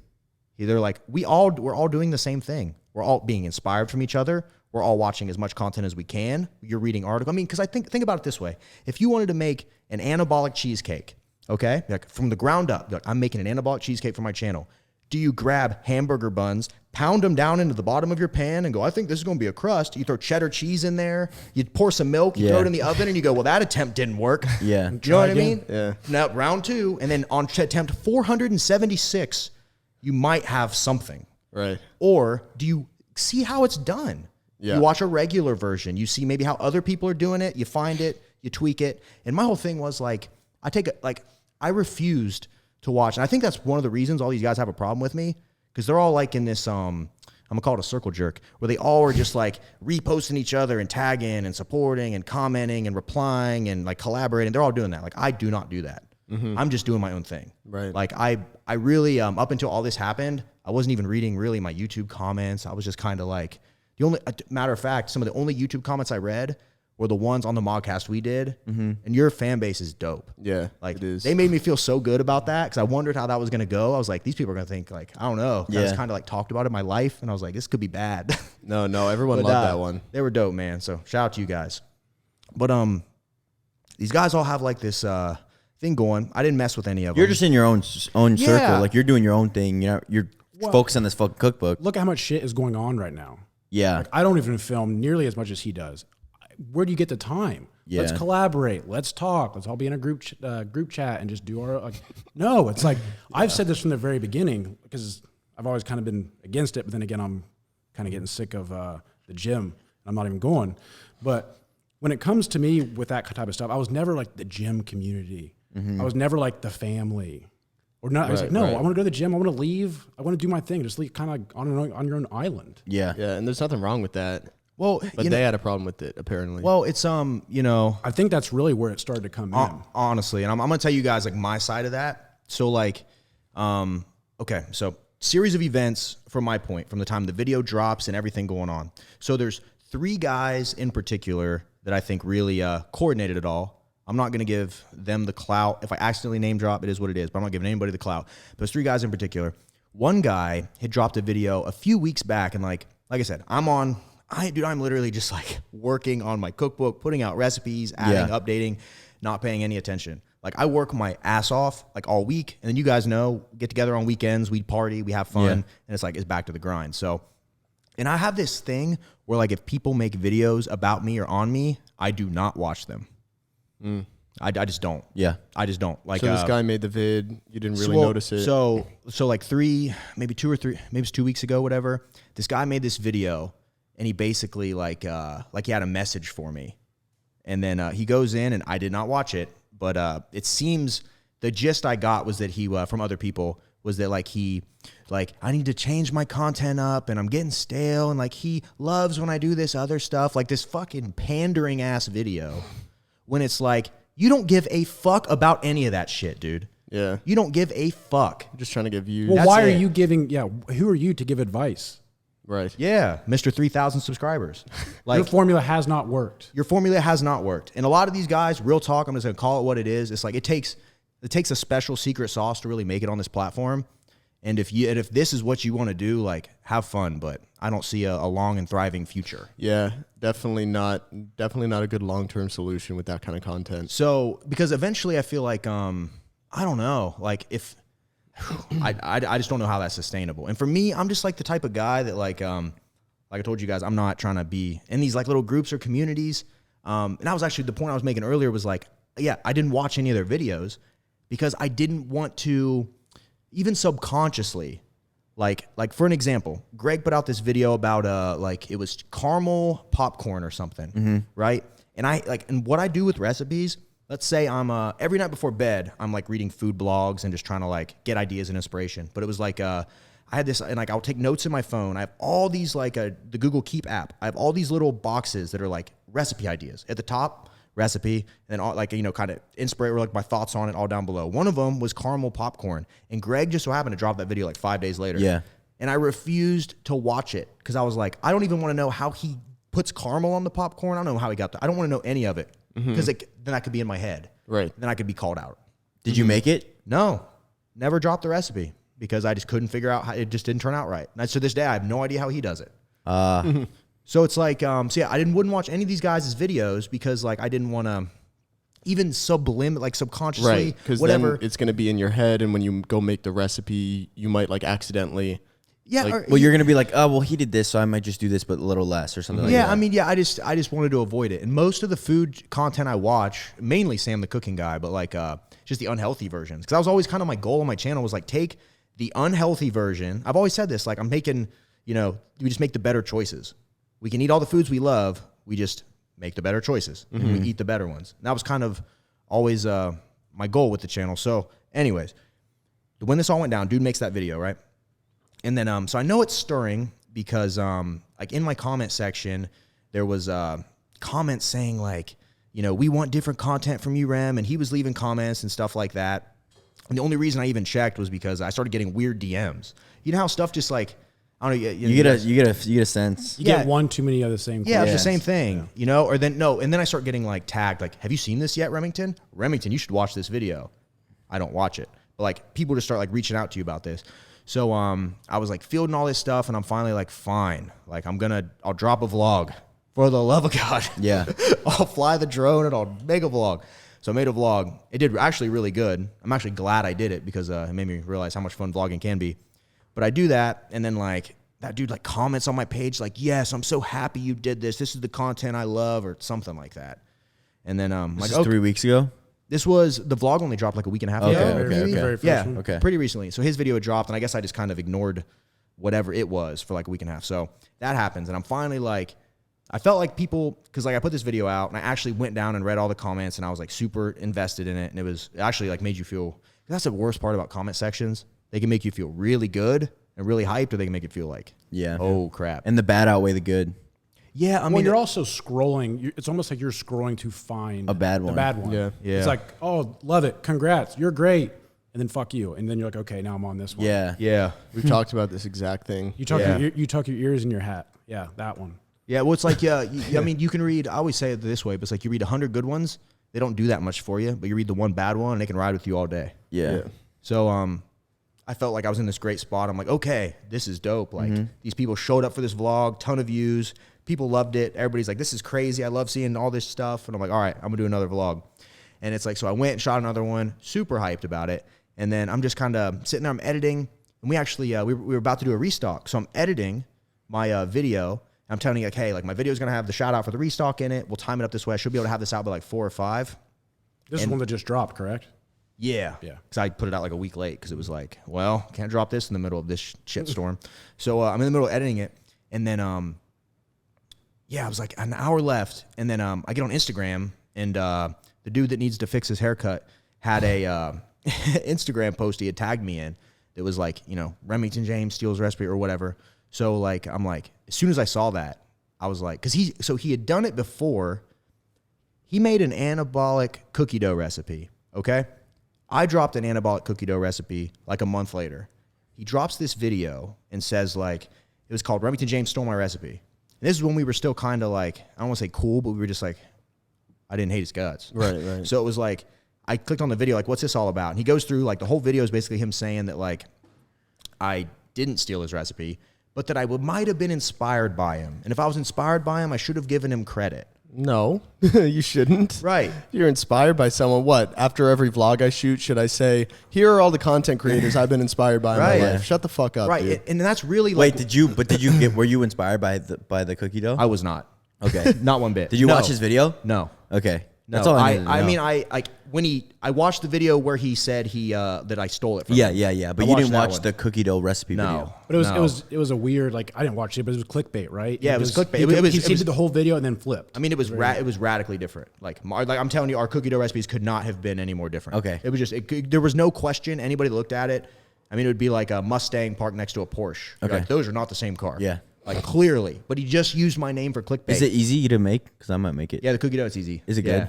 They're like, we're all doing the same thing. We're all being inspired from each other. We're all watching as much content as we can. You're reading articles. I mean, because I think about it this way: if you wanted to make an anabolic cheesecake, okay, like from the ground up, like I'm making an anabolic cheesecake for my channel. Do you grab hamburger buns, pound them down into the bottom of your pan, and go, I think this is going to be a crust? You throw cheddar cheese in there. You pour some milk. You throw it in the oven, and you go, well, that attempt didn't work. Yeah. You know what I mean? Yeah. Now round 2, and then on attempt 476, you might have something. Right. Or do you see how it's done? Yeah. You watch a regular version. You see maybe how other people are doing it. You find it. You tweak it. And my whole thing was like, I refused to watch. And I think that's one of the reasons all these guys have a problem with me, because they're all like in this, I'm going to call it a circle jerk, where they all are just like reposting each other and tagging and supporting and commenting and replying and like collaborating. They're all doing that. Like I do not do that. I'm just doing my own thing. Right. Like I really, up until all this happened, I wasn't even reading really my YouTube comments. I was just kind of like, matter of fact, some of the only YouTube comments I read were the ones on the Mogcast we did. And your fan base is dope. Yeah, like it is. They made me feel so good about that, because I wondered how that was going to go. I was like, these people are going to think like, I don't know. I just kind of like talked about it in my life, and I was like, this could be bad. No, everyone But, loved that one. They were dope, man. So shout out to you guys. But these guys all have like this thing going. I didn't mess with any of them. You're just in your own Yeah. circle. Like you're doing your own thing. You're focused on this fucking cookbook. Look at how much shit is going on right now. Yeah. Like, I don't even film nearly as much as he does. Where do you get the time? Let's Yeah. collaborate. Let's talk. Let's all be in a group chat and just do our. No, it's like I've said this from the very beginning, because I've always kind of been against it. But then again, I'm kind of getting sick of the gym. I'm not even going. But when it comes to me with that type of stuff, I was never like the gym community. I was never like the family. Or not. I was like, no, I want to go to the gym. I want to leave. I want to do my thing. Just leave kind of on your own island. Yeah. Yeah, and there's nothing wrong with that. well, But they had a problem with it, apparently. well, it's I think that's really where it started to come in. honestly, and I'm gonna tell you guys like my side of that. So like, okay, so series of events from my point, from the time the video drops and everything going on. So there's 3 guys in particular that I think really coordinated it all. I'm not going to give them the clout. If I accidentally name drop, it is what it is, but I'm not giving anybody the clout. But there's 3 guys in particular. One guy had dropped a video a few weeks back, and like I said, I'm literally just like working on my cookbook, putting out recipes, adding, updating, not paying any attention. Like I work my ass off like all week, and then you guys know, get together on weekends, we party, we have fun, and it's back to the grind. So, and I have this thing where like if people make videos about me or on me, I do not watch them. I just don't. Yeah. I just don't. Like so this guy made the vid. You didn't really notice it. So like 2 weeks ago, whatever. This guy made this video, and he basically he had a message for me, and then he goes in, and I did not watch it, but it seems the gist I got was that he from other people was that like I need to change my content up and I'm getting stale, and like he loves when I do this other stuff, like this fucking pandering ass video, when it's like you don't give a fuck about any of that shit, dude. Yeah. You don't give a fuck. Just trying to give views. Well, That's why it. are you giving? Yeah, who are you to give advice? Right. Yeah, Mr. 3,000 subscribers. Your Like formula has not worked. your formula has not worked. And a lot of these guys, real talk, I'm just gonna call it what it is. It's like it takes a special secret sauce to really make it on this platform. And if this is what you want to do, like have fun, but I don't see a long and thriving future. Yeah, definitely not a good long-term solution with that kind of content. So because eventually I feel like I don't know, like if I just don't know how that's sustainable. And for me, I'm just like the type of guy that like I told you guys, I'm not trying to be in these like little groups or communities. And that was actually the point I was making earlier was like, yeah, I didn't watch any of their videos because I didn't want to, even subconsciously, like for an example, Greg put out this video about like it was caramel popcorn or something, right? And and what I do with recipes, let's say I'm every night before bed, I'm like reading food blogs and just trying to like get ideas and inspiration. But it was like I had this, and like I'll take notes in my phone. I have all these like the Google Keep app. I have all these little boxes that are like recipe ideas at the top. Recipe, and then all, like, you know, kind of inspire or like my thoughts on it all down below. One of them was caramel popcorn, and Greg just so happened to drop that video like 5 days later. Yeah. And I refused to watch it because I was like, I don't even want to know how he puts caramel on the popcorn. I don't know how he got that. I don't want to know any of it because then that could be in my head. Right. Then I could be called out. Did you make it? No, never dropped the recipe because I just couldn't figure out how it just didn't turn out right. And to this day, I have no idea how he does it. So it's like, so yeah, I wouldn't watch any of these guys' videos because like I didn't want to even subconsciously, Right. Because whatever. then it's going to be in your head, and when you go make the recipe, you might like accidentally. Yeah. like- or- Well, you're gonna be like, oh, well, he did this, so I might just do this, but a little less or something like yeah, that. I mean, yeah, I just wanted to avoid it. And most of the food content I watch, mainly Sam the cooking guy, but like just the unhealthy versions. Because I was always kind of my goal on my channel was like take the unhealthy version. I've always said this, like I'm making, you know, we just make the better choices. We can eat all the foods we love. We just make the better choices. And we eat the better ones. And that was kind of always my goal with the channel. So anyways, when this all went down, dude makes that video, right? And then, so I know it's stirring because, like in my comment section, there was comments saying like, you know, we want different content from you, Rem, and he was leaving comments and stuff like that. And the only reason I even checked was because I started getting weird DMs. You know how stuff just like, I don't know. You get a sense. You Yeah. get one too many of the same. Yeah, it's the Yes. same thing, you know? Or then, no, and then I start getting like tagged, like, have you seen this yet, Remington? Remington, you should watch this video. I don't watch it. But like, people just start like reaching out to you about this. So I was like fielding all this stuff, and I'm finally like, fine. Like, I'll drop a vlog. For the love of God. Yeah. I'll fly the drone and I'll make a vlog. So I made a vlog. It did actually really good. I'm actually glad I did it because it made me realize how much fun vlogging can be. But I do that, and then like, that dude like comments on my page like, yes, I'm so happy you did this. This is the content I love, or something like that. And then This like, is 3 weeks ago. this was, the vlog only dropped like a week and a half Okay, ago. okay, maybe? okay. Very first Yeah, one. Okay. pretty recently. So his video had dropped, and I guess I just kind of ignored whatever it was for like a week and a half. So that happens, and I'm finally like, I felt like people, because like I put this video out, and I actually went down and read all the comments, and I was like super invested in it, and it actually like made you feel, that's the worst part about comment sections. They can make you feel really good and really hyped, or they can make it feel like, Yeah. oh crap. And the bad outweigh the good. Yeah, I Well, mean, you're also scrolling. It's almost like you're scrolling to find A bad The one. bad one. Yeah. Yeah. It's like, oh, love it. Congrats. You're great. And then fuck you. And then you're like, okay, now I'm on this one. Yeah. yeah. We've talked about this exact thing. You tuck Yeah. you tuck your ears in your hat. Yeah, that one. Yeah, well, it's like, I mean, you can read, I always say it this way, but it's like you read 100 good ones, they don't do that much for you, but you read the one bad one, and they can ride with you all day. Yeah. So I felt like I was in this great spot. I'm like, okay, this is dope. Like, these people showed up for this vlog, ton of views. People loved it. Everybody's like, this is crazy. I love seeing all this stuff. And I'm like, all right, I'm going to do another vlog. And it's like, so I went and shot another one, super hyped about it. And then I'm just kind of sitting there, I'm editing. And we actually, we were about to do a restock. So I'm editing my video. I'm telling you, like, hey, like my video is going to have the shout out for the restock in it. We'll time it up this way. I should be able to have this out by like 4 or 5. This is one that just dropped, correct? Yeah. Yeah. Because I put it out like a week late because it was like, well, can't drop this in the middle of this shit storm. So I'm in the middle of editing it. And then, yeah, I was like an hour left. And then I get on Instagram, and the dude that needs to fix his haircut had a Instagram post he had tagged me in. that was like, you know, Remington James steals recipe or whatever. So like, I'm like, as soon as I saw that, I was like, because he had done it before. He made an anabolic cookie dough recipe. Okay, I dropped an anabolic cookie dough recipe like a month later. He drops this video and says like, it was called Remington James Stole My Recipe. And this is when we were still kind of like, I don't want to say cool, but we were just like, I didn't hate his guts. Right. So it was like, I clicked on the video, like, what's this all about? And he goes through, like, the whole video is basically him saying that, like, I didn't steal his recipe, but that I might have been inspired by him. And if I was inspired by him, I should have given him credit. No, you shouldn't. Right. You're inspired by someone. What? After every vlog I shoot, should I say, here are all the content creators I've been inspired by in my Right. life? Shut the fuck up, Right. dude. And that's really, like... Wait, did you were you inspired by the cookie dough? I was not. Okay. Not one bit. Did you No. watch his video? No. Okay. No. That's all I needed to know. mean, I watched the video where he said that I stole it from him. Yeah. But I you didn't watched that watch one. the cookie dough recipe No. video. But it was a weird, like, I didn't watch it, but it was clickbait, right? Yeah, it was clickbait. He It was did the whole video and then flipped. I mean, it was radically different. Like I'm telling you, our cookie dough recipes could not have been any more different. Okay. It was just there was no question. Anybody that looked at it, I mean, it would be like a Mustang parked next to a Porsche. You're Okay. like, those are not the same car. Yeah. Like clearly, but he just used my name for clickbait. Is it easy to make? Because I might make it. Yeah, the cookie dough, it's easy. Is it Yeah. good?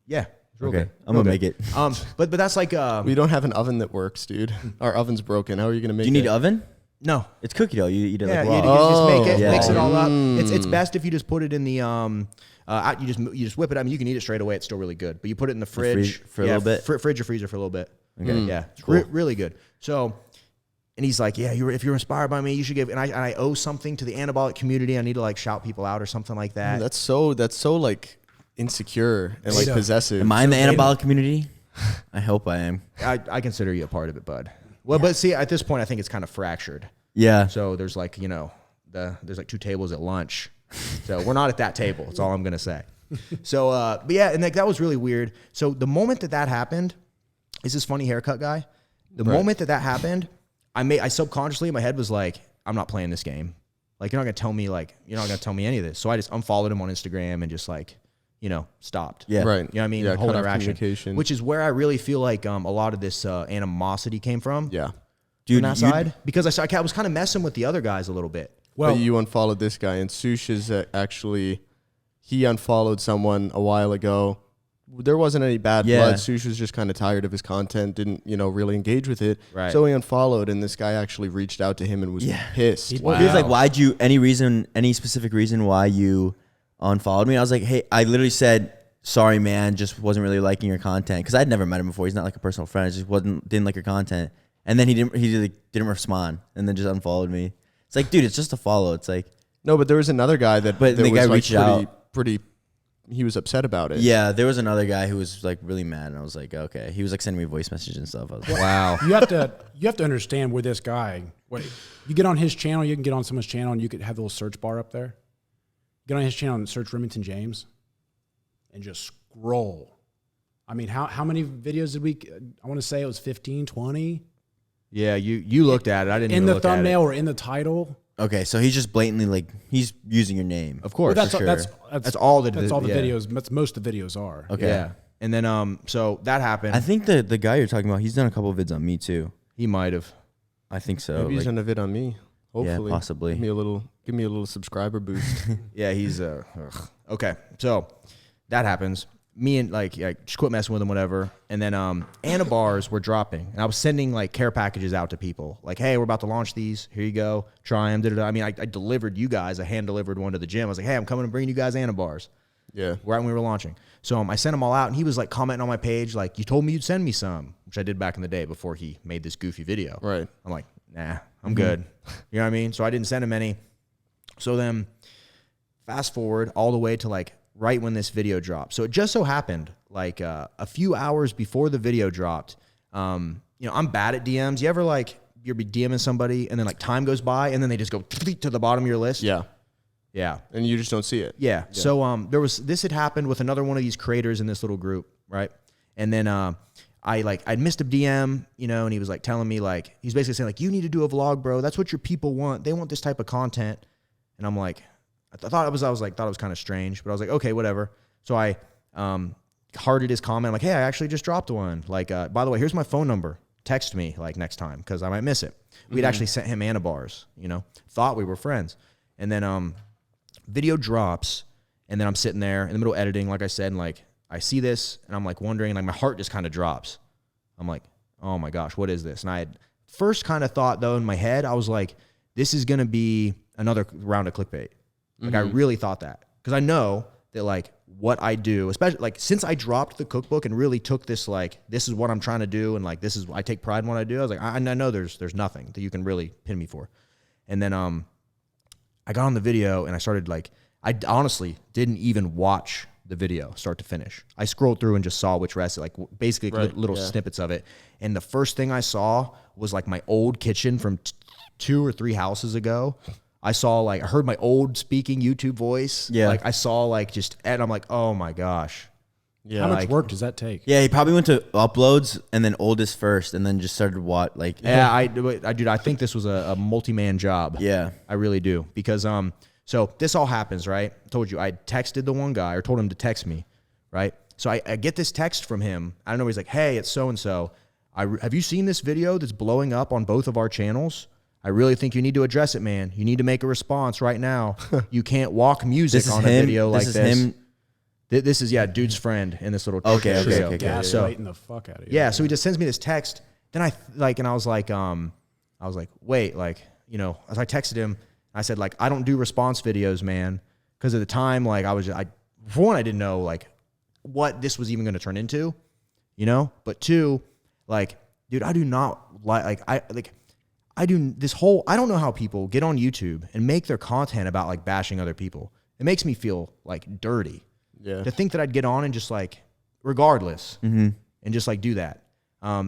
Yeah. It's real Okay. good. I'm gonna Real make good. it. But that's like We don't have an oven that works, dude. Our oven's broken. How are you going to make Do you need it? oven? no. It's cookie dough. You eat it Yeah, like you raw. just make it, Yeah. mix it all up. It's best if you just put it in the you just whip it. I mean, you can eat it straight away. It's still really good. But you put it in the fridge for a little bit? fridge or freezer for a little bit. Okay. Yeah, it's Cool. really good. So, and he's like, yeah, if you're inspired by me, you should give. And I owe something to the anabolic community. I need to like shout people out or something like that. That's so like insecure and like Data. possessive. Am I in the anabolic community? I hope I am. I consider you a part of it, bud. Well, but see, at this point, I think it's kind of fractured. Yeah. So there's like, you know, there's like 2 tables at lunch. So we're not at that table. That's all I'm going to say. So, but yeah, and like that was really weird. So the moment that happened, is this funny haircut guy? The moment that happened, I subconsciously in my head was like, I'm not playing this game. Like, you're not going to tell me any of this. So I just unfollowed him on Instagram and just like, you know, stopped. Yeah. Right. You know what I mean? Yeah, The whole cut off interaction. communication. Which is where I really feel like a lot of this animosity came from. Yeah. Dude, On that side. Because I was kind of messing with the other guys a little bit. Well, Well, but you unfollowed this guy, and Sush is actually, he unfollowed someone a while ago. There wasn't any bad Yeah. blood. Sush was just kind of tired of his content, didn't, really engage with it. Right. So he unfollowed, and this guy actually reached out to him and was pissed. He was like, why'd you, any specific reason why you unfollowed me? I was like, hey, I literally said, sorry, man, just wasn't really liking your content. Because I'd never met him before. He's not like a personal friend. I just didn't like your content. And then he didn't respond and then just unfollowed me. It's like, dude, it's just a follow. It's like, No, but there was another guy that, But that the was guy like reached out. pretty, he was upset about it. yeah, there was another guy who was like really mad. And I was like, okay. He was like sending me voice messages and stuff. I was like, Wow. you have to understand where this guy. You get on his channel, you can get on someone's channel, and you could have the little search bar up there. Get on his channel and search Remington James, and just scroll. I mean, how many videos did we? I want to say it was 15, 20. Yeah, you looked at it. I didn't In even the look at it. thumbnail or in the title. okay, so he's just blatantly like, he's using your name. Of course. Well, for sure. That's all the That's all the yeah. videos. That's most of the videos are. Okay. Yeah. And then so that happened. I think the guy you're talking about, he's done a couple of vids on me too. he might have. I think so. Maybe he's like- done a vid on me. Hopefully. possibly. Give me a little subscriber boost. Yeah, he's okay. So that happens. Me and like just quit messing with him, whatever. And then Anabars were dropping, and I was sending like care packages out to people, like, hey, we're about to launch these. Here you go, try them. I mean, I delivered you guys. I hand delivered one to the gym. I was like, hey, I'm coming to bring you guys Anabars. Yeah. Right when we were launching. So I sent them all out, and he was like commenting on my page, like, you told me you'd send me some, which I did back in the day before he made this goofy video. Right. I'm like, nah, I'm good. You know what I mean? So I didn't send him any. So then fast forward all the way to like right when this video dropped. So it just so happened like a few hours before the video dropped, I'm bad at DMs. You ever like, you'll be DMing somebody and then like time goes by and then they just go to the bottom of your list? Yeah. Yeah. And you just don't see it. Yeah. So this had happened with another one of these creators in this little group, right? And then I'd missed a DM, and he was like telling me like, he's basically saying like, you need to do a vlog, bro. That's what your people want. They want this type of content. And I'm like, I thought it was kind of strange, but I was like, okay, whatever. So I hearted his comment like, hey, I actually just dropped one. Like, by the way, here's my phone number. text me like next time because I might miss it. We'd actually sent him Anabars, thought we were friends. And then video drops, and then I'm sitting there in the middle of editing, like I said, and like I see this, and I'm like wondering, like my heart just kind of drops. I'm like, oh my gosh, what is this? And I had first kind of thought, though, in my head, I was like, this is going to be another round of clickbait. Like I really thought that because I know that like what I do, especially like since I dropped the cookbook and really took this, like, this is what I'm trying to do. And like, this is, I take pride in what I do. I was like, I know there's nothing that you can really pin me for. And then, I got on the video and I started like, I honestly didn't even watch the video start to finish. I scrolled through and just saw which recipe, like basically little snippets of it. And the first thing I saw was like my old kitchen from 2 or 3 houses ago. I heard my old speaking YouTube voice. Yeah. Like I saw like just, and I'm like, oh my gosh. Yeah. How much work does that take? Yeah, he probably went to uploads and then oldest first, and then just started like. Yeah, I think this was a multi-man job. Yeah, I really do because so this all happens, right? I told you I texted the one guy or told him to text me, right? So I get this text from him. I don't know. He's like, hey, it's so and so. Have you seen this video that's blowing up on both of our channels? I really think you need to address it, man. You need to make a response right now. You can't walk music on a video like this. This is him. This is, dude's friend in this little show. Okay. Gaslighting the fuck out of you. Yeah, so he just sends me this text. Then I was like, wait, like, as I texted him, I said, like, I don't do response videos, man. Because at the time, like, for one, I didn't know, like, what this was even going to turn into, But two, like, dude, I do not I don't know how people get on YouTube and make their content about, like, bashing other people. It makes me feel, like, dirty. Yeah. To think that I'd get on and just like, regardless, and just like do that.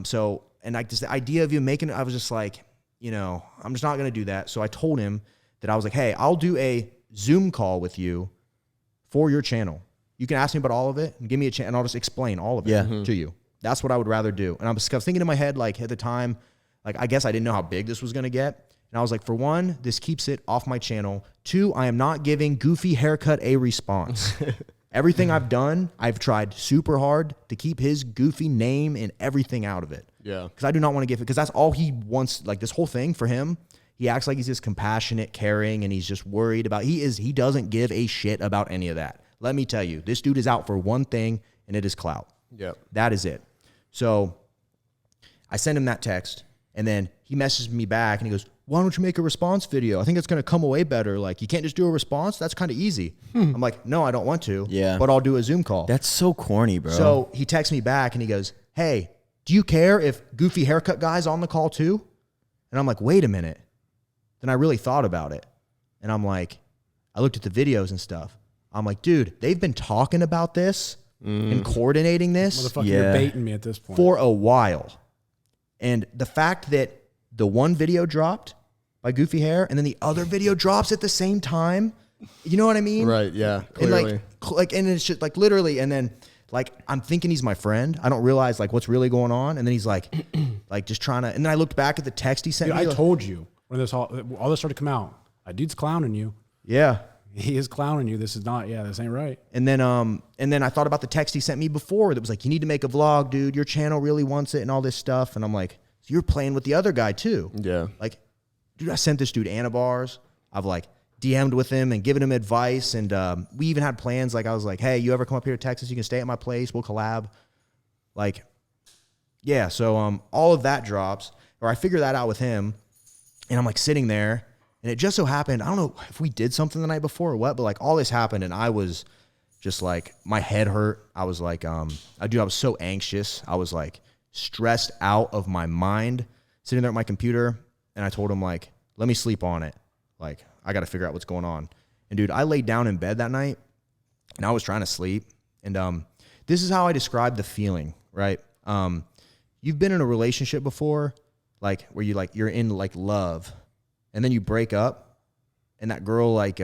So, and like just the idea of you making it, I was just like, I'm just not going to do that. So I told him that I was like, hey, I'll do a Zoom call with you for your channel. You can ask me about all of it and give me a chance and I'll just explain all of it to you. That's what I would rather do. And I was thinking in my head, like at the time, like, I guess I didn't know how big this was going to get. And I was like, for one, this keeps it off my channel. 2, I am not giving Goofy Haircut a response. Everything I've done, I've tried super hard to keep his goofy name and everything out of it. Yeah. Because I do not want to give it, because that's all he wants. Like this whole thing for him, he acts like he's just compassionate, caring, and he's just worried about, he doesn't give a shit about any of that. Let me tell you, this dude is out for one thing, and it is clout. Yeah. That is it. So I send him that text, and then he messages me back, and he goes, why don't you make a response video? I think it's going to come away better. Like, you can't just do a response? That's kind of easy. I'm like, no, I don't want to. Yeah. But I'll do a Zoom call. That's so corny, bro. So he texts me back, and he goes, hey, do you care if Goofy Haircut Guy's on the call too? And I'm like, wait a minute. Then I really thought about it. And I'm like, I looked at the videos and stuff. I'm like, dude, they've been talking about this and coordinating this. Motherfucker, you're baiting me at this point. For a while. And the fact that the one video dropped by Goofy Hair and then the other video drops at the same time, you know what I mean? Right, yeah, clearly. And it's just like literally, and then like I'm thinking he's my friend. I don't realize like what's really going on. And then he's like just trying to, and then I looked back at the text he sent me. I told you when all this started to come out, that dude's clowning you. Yeah. He is clowning you. This is not, this ain't right. And then I thought about the text he sent me before that was like, you need to make a vlog, dude. Your channel really wants it and all this stuff. And I'm like, so you're playing with the other guy too. Yeah. Like, dude, I sent this dude Anabars. I've like DM'd with him and given him advice. And we even had plans. Like I was like, hey, you ever come up here to Texas? You can stay at my place. We'll collab. Like, yeah. So all of that drops, or I figure that out with him. And I'm like sitting there. And it just so happened, I don't know if we did something the night before or what, but like all this happened and I was just like, my head hurt. I was like, I was so anxious. I was like stressed out of my mind sitting there at my computer. And I told him like, let me sleep on it. Like, I got to figure out what's going on. And dude, I laid down in bed that night and I was trying to sleep. And this is how I describe the feeling, right? You've been in a relationship before, like where you're in like love. And then you break up, and that girl, like,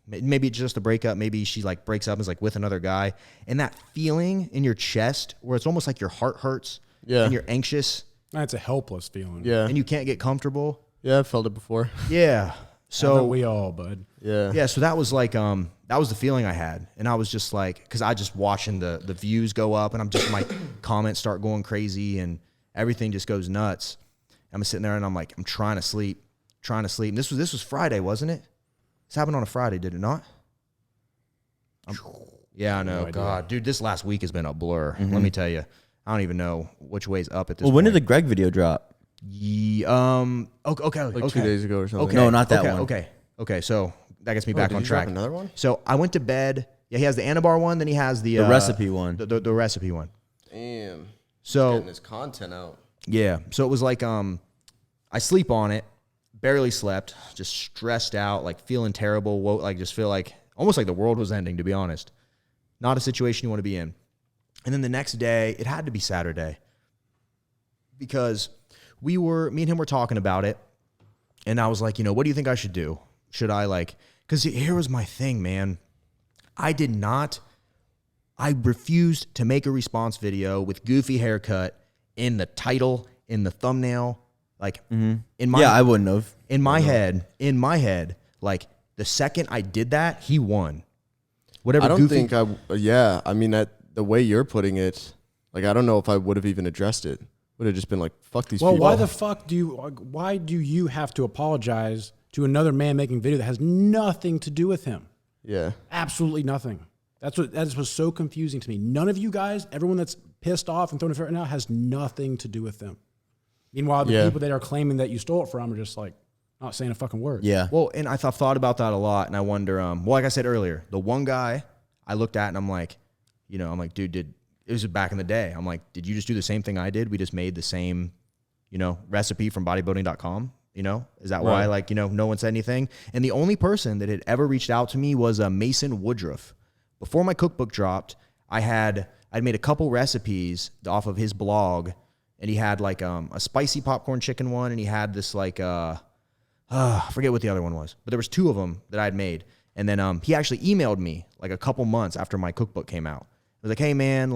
maybe it's just a breakup. Maybe she, like, breaks up and is, like, with another guy. And that feeling in your chest where it's almost like your heart hurts and you're anxious. That's a helpless feeling. Yeah. And you can't get comfortable. Yeah, I've felt it before. Yeah. So haven't we all, bud. Yeah. Yeah, so that was, like, that was the feeling I had. And I was just, like, because I just watching the views go up, and I'm just, my comments start going crazy, and everything just goes nuts. I'm sitting there and I'm like, I'm trying to sleep. And this was Friday, wasn't it? This happened on a Friday, did it not? Yeah, I know. God, dude, this last week has been a blur. Let me tell you. I don't even know which way's up at this point. When did the Greg video drop? Okay. Like 2 days ago or something. Okay. No, not that one. Okay. So that gets me back did on he track. drop another one? So I went to bed. Yeah, he has the Anabar one. Then he has the recipe one. The recipe one. Damn. So Getting his content out. yeah. So it was like I sleep on it. Barely slept. Just stressed out. Like feeling terrible. Woke. Like just feel like almost like the world was ending. To be honest, not a situation you want to be in. And then the next day, it had to be Saturday because me and him were talking about it. And I was like, what do you think I should do? Should I because here was my thing, man. I refused to make a response video with goofy haircut in the title, in the thumbnail. In my I wouldn't have. In my head, like the second I did that, he won. Whatever. I don't goofy, think I mean, the way you're putting it, like, I don't know if I would have even addressed it. Would have just been like, fuck these people. Why the fuck why do you have to apologize to another man making video that has nothing to do with him? Yeah. Absolutely nothing. That was so confusing to me. None of you guys, everyone that's pissed off and throwing a fit right now, has nothing to do with them. Meanwhile, the people that are claiming that you stole it from are just like not saying a fucking word. Yeah. Well, and I thought about that a lot, and I wonder. Like I said earlier, the one guy I looked at, and I'm like, dude, it was back in the day. I'm like, did you just do the same thing I did? We just made the same, recipe from bodybuilding.com. Is that why, no one said anything? And the only person that had ever reached out to me was Mason Woodruff. Before my cookbook dropped, I'd made a couple recipes off of his blog, and he had a spicy popcorn chicken one, and he had this I forget what the other one was, but there was two of them that I'd made. And then he actually emailed me a couple months after my cookbook came out. It was like, hey man,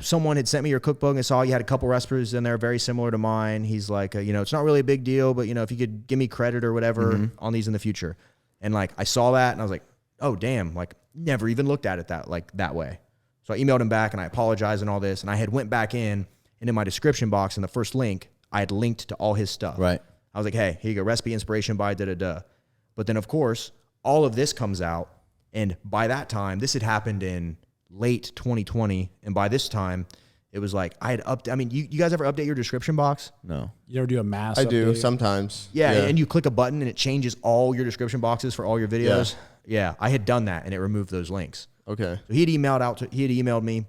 someone had sent me your cookbook and I saw you had a couple recipes in there very similar to mine. He's like, it's not really a big deal, but if you could give me credit or whatever on these in the future. And I saw that and I was like, oh damn, never even looked at it that way. So I emailed him back and I apologized and all this. And I had went back in and in my description box in the first link, I had linked to all his stuff. Right. I was like, hey, here you go, recipe inspiration by da-da-da. But then of course, all of this comes out. And by that time, this had happened in late 2020. And by this time, it was like I had you guys ever update your description box? No. You ever do a mass I do update? sometimes. Yeah, and you click a button and it changes all your description boxes for all your videos. Yeah, I had done that and it removed those links. Okay. So he had emailed me,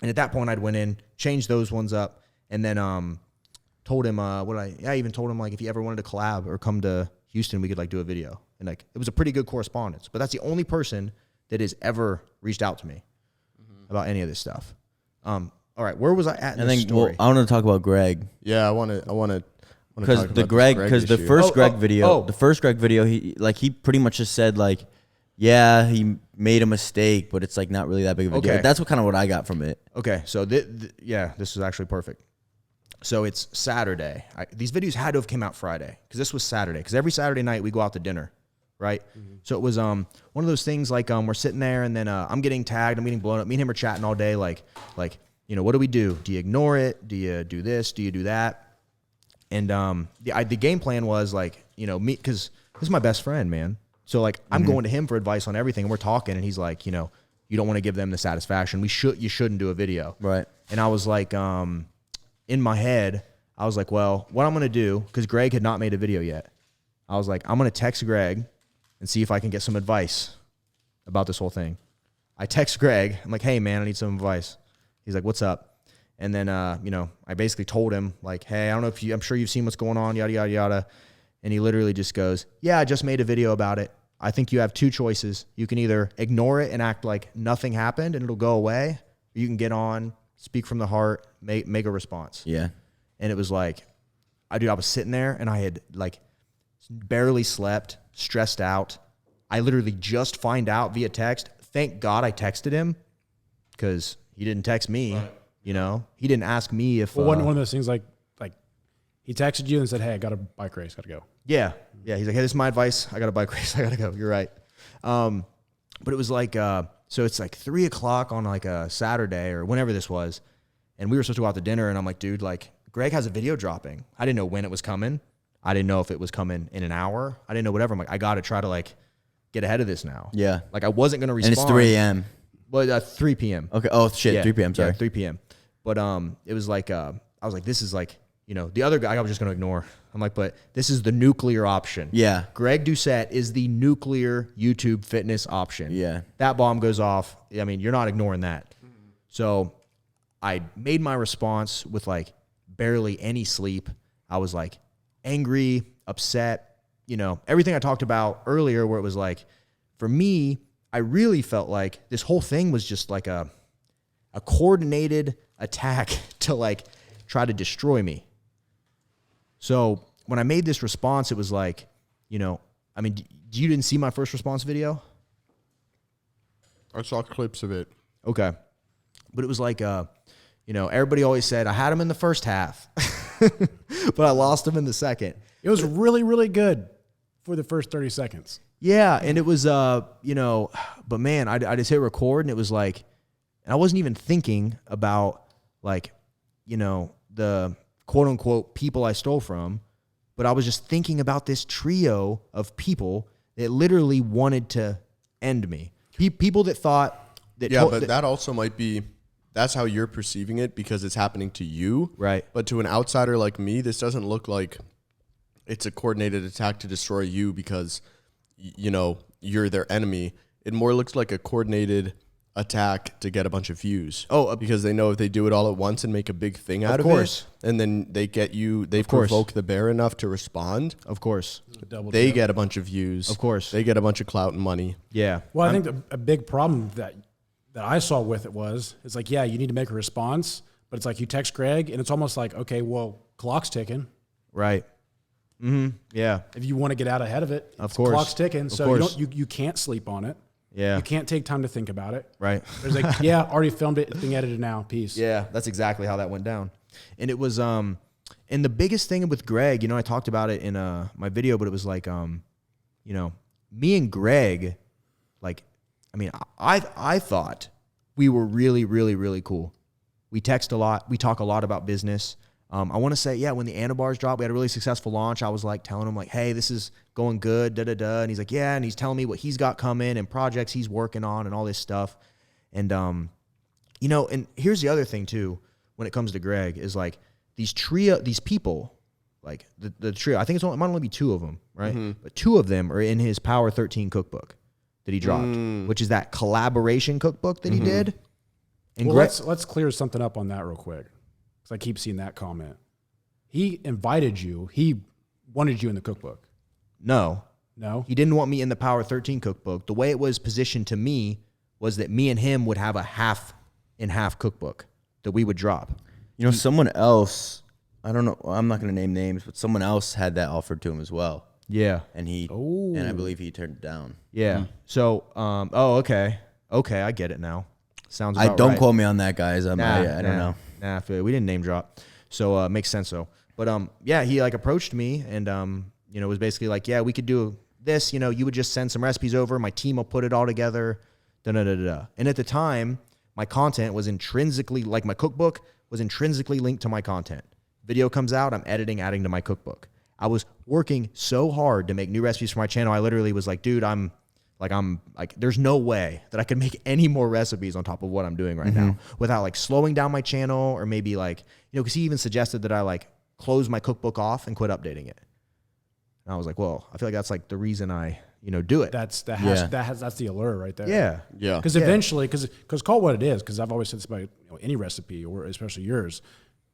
and at that point I'd went in, changed those ones up, and then told him I even told him if he ever wanted to collab or come to Houston, we could do a video. And it was a pretty good correspondence. But that's the only person that has ever reached out to me about any of this stuff. All right, where was I at in this story? I want to talk about Greg. Yeah, I want to Because the first Greg video, he pretty much just said yeah, he made a mistake, but it's not really that big of a deal. That's what I got from it. Okay, so this is actually perfect. So it's Saturday. These videos had to have came out Friday because this was Saturday. Because every Saturday night we go out to dinner, right? So it was one of those things we're sitting there and then I'm getting tagged, I'm getting blown up. Me and him are chatting all day, what do we do? Do you ignore it? Do you do this? Do you do that? And the game plan was me, because this is my best friend, man. So I'm going to him for advice on everything. And we're talking, and he's like, you don't want to give them the satisfaction. You shouldn't do a video, right? And I was like, in my head, I was like, well, what I'm gonna do, because Greg had not made a video yet. I was like, I'm gonna text Greg and see if I can get some advice about this whole thing. I text Greg. I'm like, hey man, I need some advice. He's like, what's up? And then, I basically told him hey, I don't know I'm sure you've seen what's going on, yada, yada, yada. And he literally just goes, yeah, I just made a video about it. I think you have two choices. You can either ignore it and act like nothing happened and it'll go away, or you can get on, speak from the heart, make a response. Yeah. And it was I was sitting there and I had barely slept, stressed out. I literally just find out via text. Thank God I texted him because he didn't text me. Right. He didn't ask me if. Well, one of those things he texted you and said, "Hey, I got a bike race, got to go." Yeah. He's like, "Hey, this is my advice. I got a bike race. I got to go." You're right. But it was so it's 3:00 on a Saturday or whenever this was, and we were supposed to go out to dinner, and I'm like, dude, like Greg has a video dropping. I didn't know when it was coming. I didn't know if it was coming in an hour. I didn't know whatever. I'm like, I got to try to like get ahead of this now. Yeah. Like I wasn't going to respond. And it's 3 a.m. Well, 3 p.m. Okay. Oh shit. Yeah, 3 p.m. Sorry. Yeah, 3 p.m. But it was like I was like, this is like, you know, the other guy I was just going to ignore. I'm like, but this is the nuclear option. Yeah. Greg Doucette is the nuclear YouTube fitness option. Yeah. That bomb goes off. I mean, you're not ignoring that. So I made my response with like barely any sleep. I was like angry, upset, you know, everything I talked about earlier where it was like, for me, I really felt like this whole thing was just like a coordinated attack to like try to destroy me. So when I made this response, it was like, you know, I mean, you didn't see my first response video? I saw clips of it. Okay. But it was like, you know, everybody always said I had him in the first half, but I lost him in the second. It was really, really good for the first 30 seconds. Yeah, and it was, you know, but man, I just hit record, and it was like, and I wasn't even thinking about, like, you know, the quote-unquote people I stole from, but I was just thinking about this trio of people that literally wanted to end me. People that thought that... Yeah, but that also might be... That's how you're perceiving it because it's happening to you. Right. But to an outsider like me, this doesn't look like it's a coordinated attack to destroy you because, you know, you're their enemy. It more looks like a coordinated attack to get a bunch of views. Oh, because they know if they do it all at once and make a big thing out of it, and then they get you, they provoke the bear enough to respond. Of course. They get a bunch of views. Of course. They get a bunch of clout and money. Yeah. Well, I think a big problem that I saw with it was, it's like, yeah, you need to make a response, but it's like you text Greg, and it's almost like, okay, well, clock's ticking. Right. Mm-hmm. Yeah. If you want to get out ahead of it, of course, clock's ticking, so you can't sleep on it. Yeah. You can't take time to think about it. Right. There's like, yeah, already filmed it, it's being edited now, peace. Yeah, that's exactly how that went down. And it was, and the biggest thing with Greg, you know, I talked about it in my video, but it was like, you know, me and Greg, like, I mean, I thought we were really, really, really cool. We text a lot. We talk a lot about business. I want to say, yeah, when the Anabars dropped, we had a really successful launch. I was like telling him like, hey, this is going good, da-da-da. And he's like, yeah. And he's telling me what he's got coming and projects he's working on and all this stuff. And, you know, and here's the other thing too, when it comes to Greg is like these people, like the trio, I think it might only be 2 of them, right? Mm-hmm. But 2 of them are in his Power 13 cookbook that he dropped, which is that collaboration cookbook that he did. And well, let's clear something up on that real quick, because I keep seeing that comment. He invited you. He wanted you in the cookbook. No. He didn't want me in the Power 13 cookbook. The way it was positioned to me was that me and him would have a half and half cookbook that we would drop. You know, someone else, I don't know, I'm not going to name names, but someone else had that offered to him as well. Yeah. And and I believe he turned it down. Yeah. So, okay. Okay, I get it now. Sounds about don't right. quote me on that, guys. I don't know. Nah, we didn't name drop. So, makes sense though. But, yeah, he like approached me and, you know, was basically like, yeah, we could do this, you know, you would just send some recipes over. My team will put it all together. Da-da-da-da. And at the time, my content was intrinsically, like my cookbook was intrinsically linked to my content. Video comes out, I'm editing, adding to my cookbook. I was working so hard to make new recipes for my channel. I literally was like, dude, I'm like, there's no way that I could make any more recipes on top of what I'm doing right now without like slowing down my channel or maybe like, you know, because he even suggested that I like close my cookbook off and quit updating it. And I was like, well, I feel like that's like the reason I, you know, do it. That's the allure right there. Yeah. Because eventually, because call it what it is, because I've always said this about any recipe or especially yours,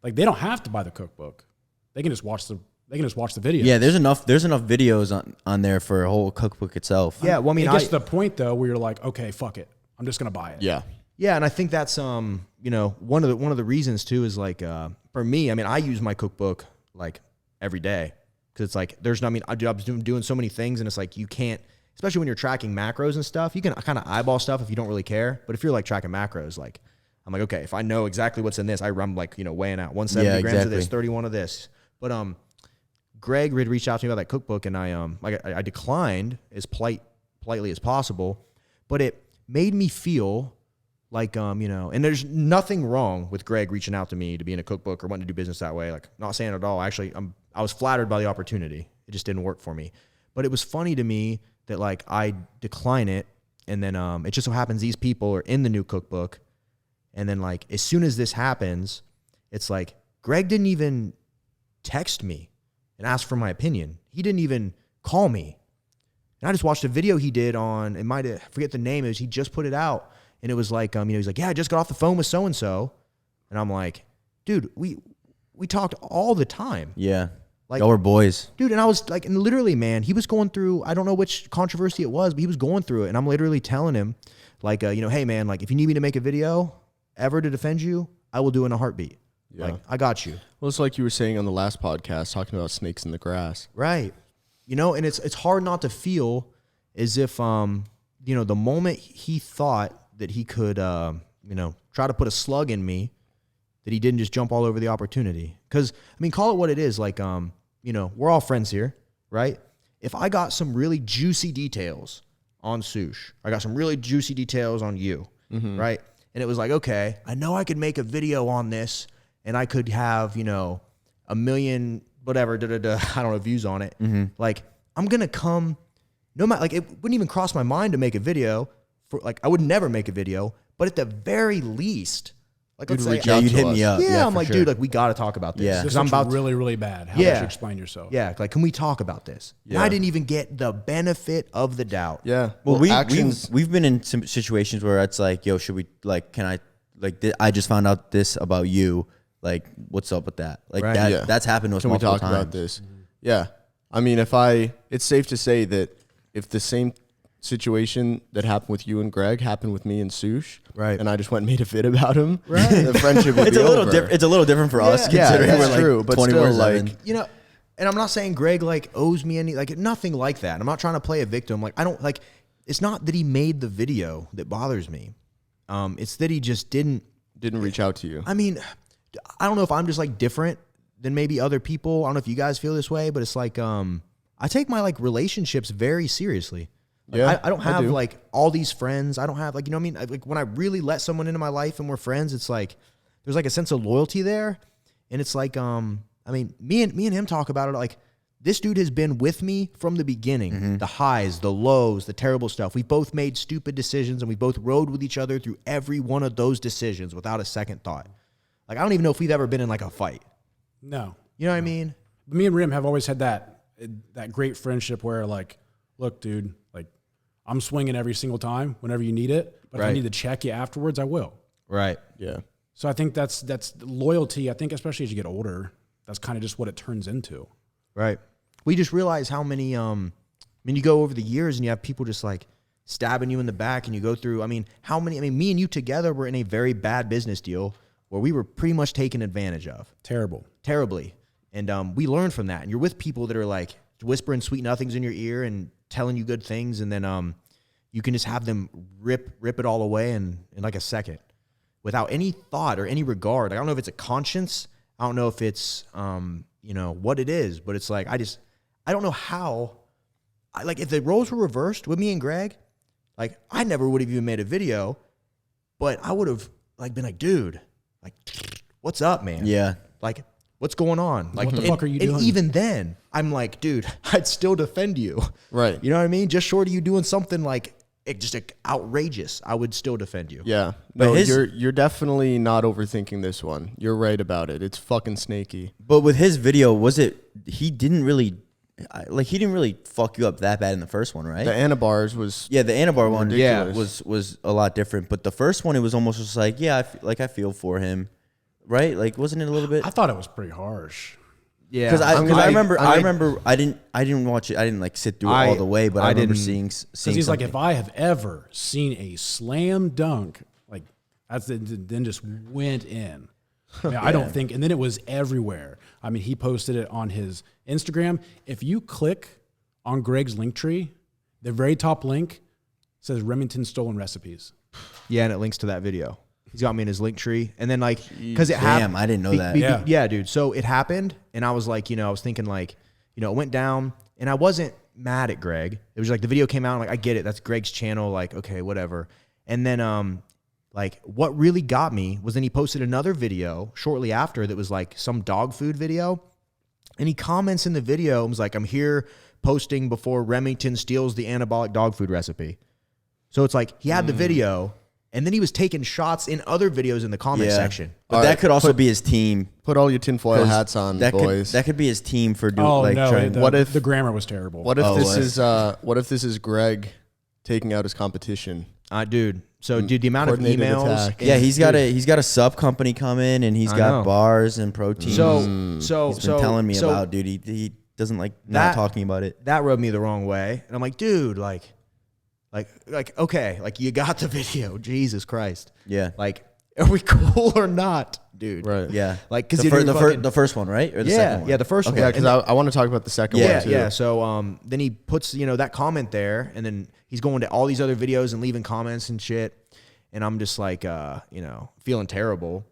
like they don't have to buy the cookbook. They can just watch the video. Yeah, there's enough videos on there for a whole cookbook itself. Yeah, well, I mean, it gets to the point though where you're like, okay, fuck it, I'm just gonna buy it. Yeah. Yeah, and I think that's you know, one of the reasons too is like for me, I mean, I use my cookbook like every day because it's like I'm doing so many things and it's like you can't, especially when you're tracking macros and stuff, you can kind of eyeball stuff if you don't really care. But if you're like tracking macros, like I'm like, okay, if I know exactly what's in this, I'm like, you know, weighing out 170 grams of this, 31 of this. But Greg had reached out to me about that cookbook, and I declined as politely as possible, but it made me feel Like, and there's nothing wrong with Greg reaching out to me to be in a cookbook or wanting to do business that way. Like, not saying at all. Actually, I was flattered by the opportunity. It just didn't work for me. But it was funny to me that like I decline it, and then it just so happens these people are in the new cookbook, and then like as soon as this happens, it's like Greg didn't even text me and ask for my opinion. He didn't even call me. And I just watched a video he did on, I forget the name, he just put it out. And it was like, he's like, yeah, I just got off the phone with so-and-so. And I'm like, dude, we talked all the time. Yeah. Like, y'all were boys. Dude, and I was like, and literally, man, he was going through, I don't know which controversy it was, but he was going through it. And I'm literally telling him, like, hey, man, like, if you need me to make a video ever to defend you, I will do it in a heartbeat. Yeah. Like, I got you. Well, it's like you were saying on the last podcast, talking about snakes in the grass. Right. And it's hard not to feel as if, the moment he thought that he could, try to put a slug in me, that he didn't just jump all over the opportunity. Because, call it what it is. Like, we're all friends here, right? If I got some really juicy details on Sush, I got some really juicy details on you, right? And it was like, okay, I know I could make a video on this, and I could have, 1 million, whatever, I don't know, views on it. Like, I'm going to come, no matter, like, it wouldn't even cross my mind to make a video. I would never make a video, but at the very least, like, let's say, you'd hit me up. Yeah, I'm like, dude, like, we got to talk about this. Yeah. This I'm looks about really, really bad. How would you explain yourself? Yeah, like, can we talk about this? Yeah. And I didn't even get the benefit of the doubt. Yeah. Well, we've been in some situations where it's like, yo, should we, like, can I, like, I just found out this about you. Like, what's up with that? Like, right. that's happened to us Can we multiple talk times. about this? Yeah. It's safe to say that if the same situation that happened with you and Greg happened with me and Sush, right, and I just went and made a vid about him, right, the friendship would it's be a little over. It's a little different for us, considering that's we're like true, but 24/7. still, like, and I'm not saying Greg like owes me any, like, nothing like that. I'm not trying to play a victim. Like, I don't, like, it's not that he made the video that bothers me. It's that he just didn't reach out to you. I don't know if I'm just like different than maybe other people. I don't know if you guys feel this way, but it's like, I take my like relationships very seriously. Like, I don't have like all these friends. I don't have like, like when I really let someone into my life and we're friends, it's like, there's like a sense of loyalty there. And it's like, me and him talk about it. Like, this dude has been with me from the beginning, the highs, the lows, the terrible stuff. We both made stupid decisions, and we both rode with each other through every one of those decisions without a second thought. Like, I don't even know if we've ever been in like a fight. No. You know what I mean? But me and Rim have always had that great friendship where, like, look, dude, like, I'm swinging every single time whenever you need it. But if I need to check you afterwards, I will. Right. Yeah. So I think that's loyalty. I think especially as you get older, that's kind of just what it turns into. Right. We just realize how many, you go over the years and you have people just like stabbing you in the back, and you go through, me and you together were in a very bad business deal where we were pretty much taken advantage of. Terribly. And we learned from that. And you're with people that are like whispering sweet nothings in your ear and telling you good things. And then you can just have them rip it all away in like a second without any thought or any regard. Like, I don't know if it's a conscience. I don't know if it's, what it is. But it's like, I don't know how. Like, if the roles were reversed with me and Greg, like, I never would have even made a video. But I would have like been like, dude, like, what's up, man? Yeah. Like, what's going on? Like, what the fuck are you doing? And even then, I'm like, dude, I'd still defend you. Right. You know what I mean? Just short of you doing something like just outrageous, I would still defend you. Yeah. No, you're definitely not overthinking this one. You're right about it. It's fucking snaky. But with his video, he didn't really fuck you up that bad in the first one, right? The Anabars was the Anabar one ridiculous. was a lot different. But the first one, it was almost just like, I feel for him, right? Like, wasn't it a little bit? I thought it was pretty harsh. Yeah, because I remember I didn't watch it. I didn't like sit through it all the way, but I remember seeing because he's something. like, if I have ever seen a slam dunk, like, then just went in. I don't think, and then it was everywhere. He posted it on his Instagram. If you click on Greg's link tree, the very top link says Remington stolen recipes. Yeah, and it links to that video. He's got me in his link tree. And then like, because it happened. Damn, I didn't know that. Yeah, dude. So it happened. And I was like, I was thinking like, it went down, and I wasn't mad at Greg. It was like the video came out. I'm like, I get it. That's Greg's channel. Like, okay, whatever. And then like what really got me was then he posted another video shortly after that was like some dog food video. And he comments in the video and was like, I'm here posting before Remington steals the anabolic dog food recipe. So it's like he had the video and then he was taking shots in other videos in the comment section. But that could also be his team. Put all your tinfoil hats on, boys. That could be his team for doing Oh like no! trying. What if the grammar was terrible? What if this is Greg taking out his competition? Dude. So, dude, the amount of Coordinated emails. attack. Yeah, he's got a sub company coming, and he's got know. bars and protein. So he's been telling me about, dude. He doesn't like not talking about it. That rubbed me the wrong way, and I'm like, dude, like, okay, like you got the video, Jesus Christ. Yeah. Like, are we cool or not, dude? Right. Yeah. Like, because the first one, right? Or the second one? Yeah, the first one. Yeah, because I want to talk about the second one too. Yeah. So then he puts, that comment there, and then he's going to all these other videos and leaving comments and shit. And I'm just like, feeling terrible.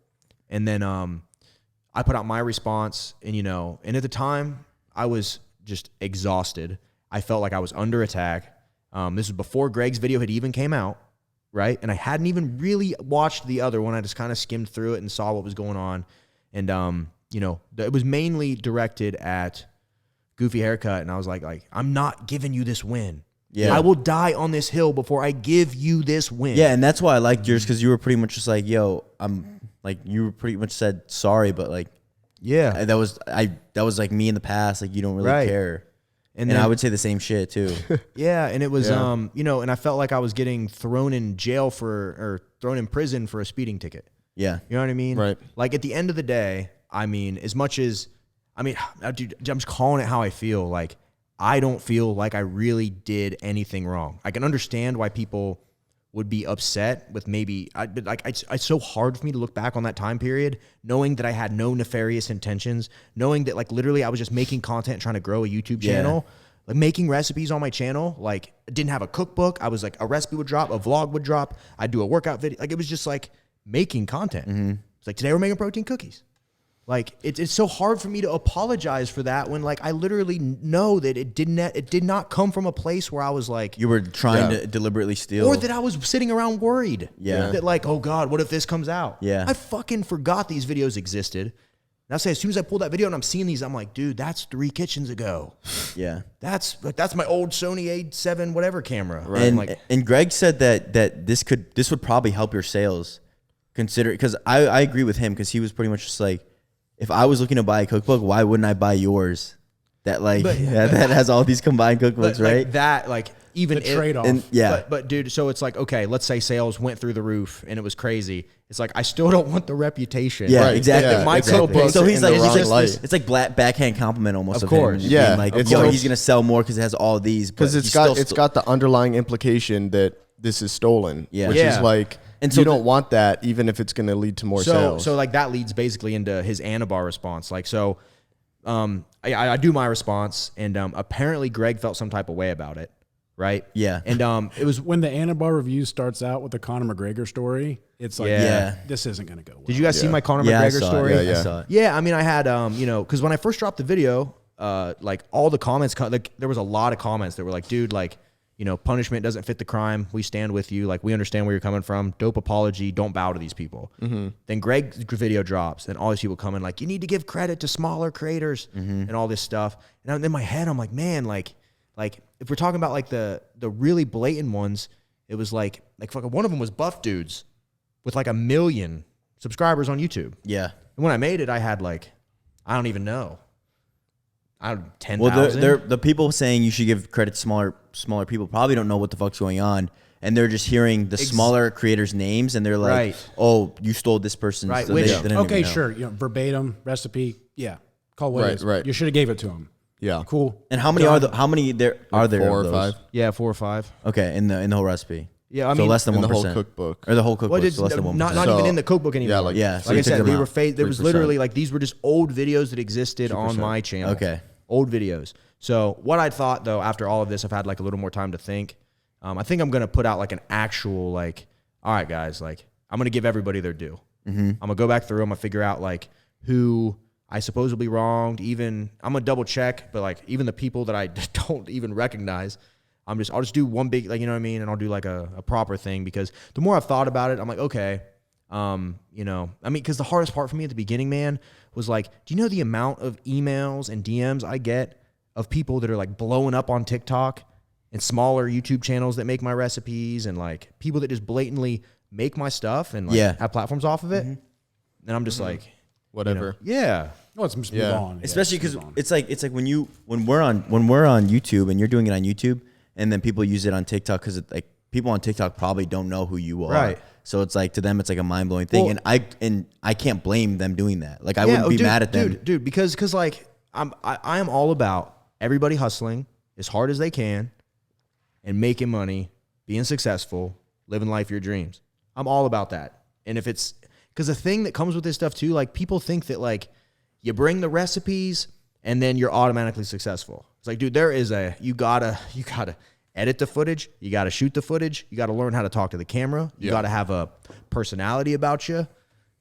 And then I put out my response, and and at the time I was just exhausted. I felt like I was under attack. This was before Greg's video had even came out, right? And I hadn't even really watched the other one. I just kind of skimmed through it and saw what was going on. And it was mainly directed at Goofy Haircut, and I was like, I'm not giving you this win. Yeah. I will die on this hill before I give you this win. Yeah, and that's why I liked yours, because you were pretty much just like, yo, I'm like, you were pretty much said sorry, but like, yeah, that was like me in the past, like you don't really care. And then I would say the same shit too. Yeah, and it was and I felt like I was getting thrown in jail or thrown in prison for a speeding ticket. Yeah. You know what I mean? Right. Like at the end of the day, I mean, as much as dude, I'm just calling it how I feel. Like, I don't feel like I really did anything wrong. I can understand why people would be upset with it's so hard for me to look back on that time period, knowing that I had no nefarious intentions, knowing that like literally I was just making content and trying to grow a YouTube channel, like making recipes on my channel. Like, I didn't have a cookbook. I was like, a recipe would drop, a vlog would drop. I'd do a workout video. Like, it was just like making content. Mm-hmm. It's like, today we're making protein cookies. Like, it's so hard for me to apologize for that when, like, I literally know that it did not come from a place where I was like, you were trying to deliberately steal, or that I was sitting around worried. Yeah. That like, oh God, what if this comes out? Yeah. I fucking forgot these videos existed. And I say, as soon as I pulled that video and I'm seeing these, I'm like, dude, that's 3 kitchens ago. Yeah. That's my old Sony A7 whatever camera. Right. And Greg said that this would probably help your sales, because I agree with him, because he was pretty much just like, if I was looking to buy a cookbook, why wouldn't I buy yours? That that has all these combined cookbooks, right? Like that, like even the trade-off. But dude, so it's like, okay, let's say sales went through the roof and it was crazy. It's like, I still don't want the reputation. Yeah, right. Exactly. Yeah, my cookbook. So he's like, it's like backhand compliment almost. Of course. Him, yeah. Like, It's he's gonna sell more because it has all these. Because it's got the underlying implication that this is stolen. Yeah. Which is like, and so you don't want that, even if it's going to lead to more sales. So like that leads basically into his Anabar response. Like, so I do my response, and apparently Greg felt some type of way about it, right? Yeah. And it was when the Anabar review starts out with the Conor McGregor story, it's like, this isn't going to go well. Did you guys see my Conor I McGregor saw story? It. I saw it. Yeah, I mean, I had because when I first dropped the video, like all the comments, like there was a lot of comments that were like, dude, like, punishment doesn't fit the crime. We stand with you. Like, we understand where you're coming from. Dope apology. Don't bow to these people. Mm-hmm. Then Greg's video drops, and all these people come in like, you need to give credit to smaller creators and all this stuff. And in my head, I'm like, man, like if we're talking about like the really blatant ones, it was like fucking one of them was Buff Dudes with like 1 million subscribers on YouTube. Yeah. And when I made it, I had like, I don't even know. I don't 10,000. Well, the people saying you should give credit to smaller people probably don't know what the fuck's going on, and they're just hearing the smaller creators' names, and they're like, "Oh, you stole this person's." Right. So Which, they didn't even know. Sure, verbatim recipe, call what it is. Right. You should have gave it to him. Yeah. Cool. And how many are there? Are there 4 or of those? 5? Yeah, 4 or 5. Okay, in the whole recipe. Yeah, I so mean, less than in 1%. the whole cookbook. Or the whole cookbook. Well, So less than 1%. not even in the cookbook anymore. Yeah, so like you I said, took them out. there was 3%. literally like these were just old videos that existed on my channel. Okay. Old videos. So what I thought though, after all of this, I've had like a little more time to think. I think I'm gonna put out like an actual like, all right, guys, like I'm gonna give everybody their due. Mm-hmm. I'm gonna go back through. I'm gonna figure out like who I supposedly wronged. Even I'm gonna double check, but like even the people that I don't even recognize, I'll just do one big, like, you know what I mean? And I'll do like a proper thing, because the more I've thought about it, I'm like, okay, you know, I mean, because the hardest part for me at the beginning, man, was like, do you know the amount of emails and DMs I get of people that are like blowing up on TikTok and smaller YouTube channels that make my recipes, and like people that just blatantly make my stuff and like have platforms off of it? And I'm just like, whatever. you know, yeah. Oh, let's move on. Especially because it's like when we're on YouTube and you're doing it on YouTube, and then people use it on TikTok, because like people on TikTok probably don't know who you are. Right. So it's like, to them, it's like a mind blowing thing. Well, and I can't blame them doing that. Like, I wouldn't be mad at them. Dude, because like I am all about everybody hustling as hard as they can and making money, being successful, living life your dreams. I'm all about that. And if it's, because the thing that comes with this stuff too, like, people think that like you bring the recipes and then you're automatically successful. It's like, dude, you gotta edit the footage. You gotta shoot the footage. You gotta learn how to talk to the camera. You gotta have a personality about you.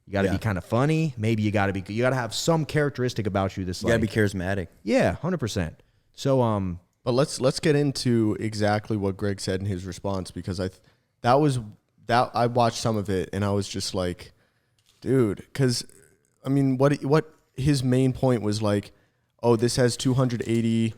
You gotta be kind of funny. Maybe you gotta have some characteristic about you that's you gotta be charismatic. Yeah, 100%. So, but let's get into exactly what Greg said in his response, because I watched some of it and I was just like, dude, because I mean, what his main point was like, oh, this has 280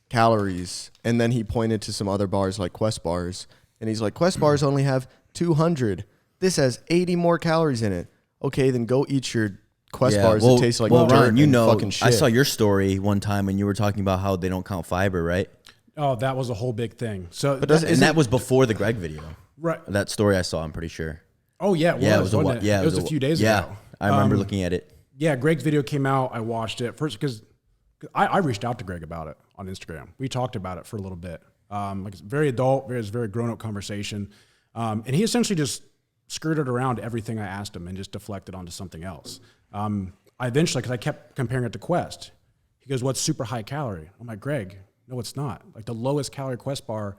calories, and then he pointed to some other bars like Quest bars, and he's like, Quest bars only have 200. This has 80 more calories in it. Okay, then go eat your Quest bars that taste like dirt Ron, and fucking shit. I saw your story one time when you were talking about how they don't count fiber, right? Oh, that was a whole big thing. So that was before the Greg video, right? That story I saw, I'm pretty sure. Oh yeah, it was a few days ago. I remember looking at it. Yeah, Greg's video came out. I watched it first because I reached out to Greg about it on Instagram. We talked about it for a little bit. Like, it's very adult, very grown up conversation, and he essentially just skirted around everything I asked him and just deflected onto something else. I eventually, because I kept comparing it to Quest, he goes, "What's super high calorie?" I'm like, "Greg, no, it's not. Like, the lowest calorie Quest bar,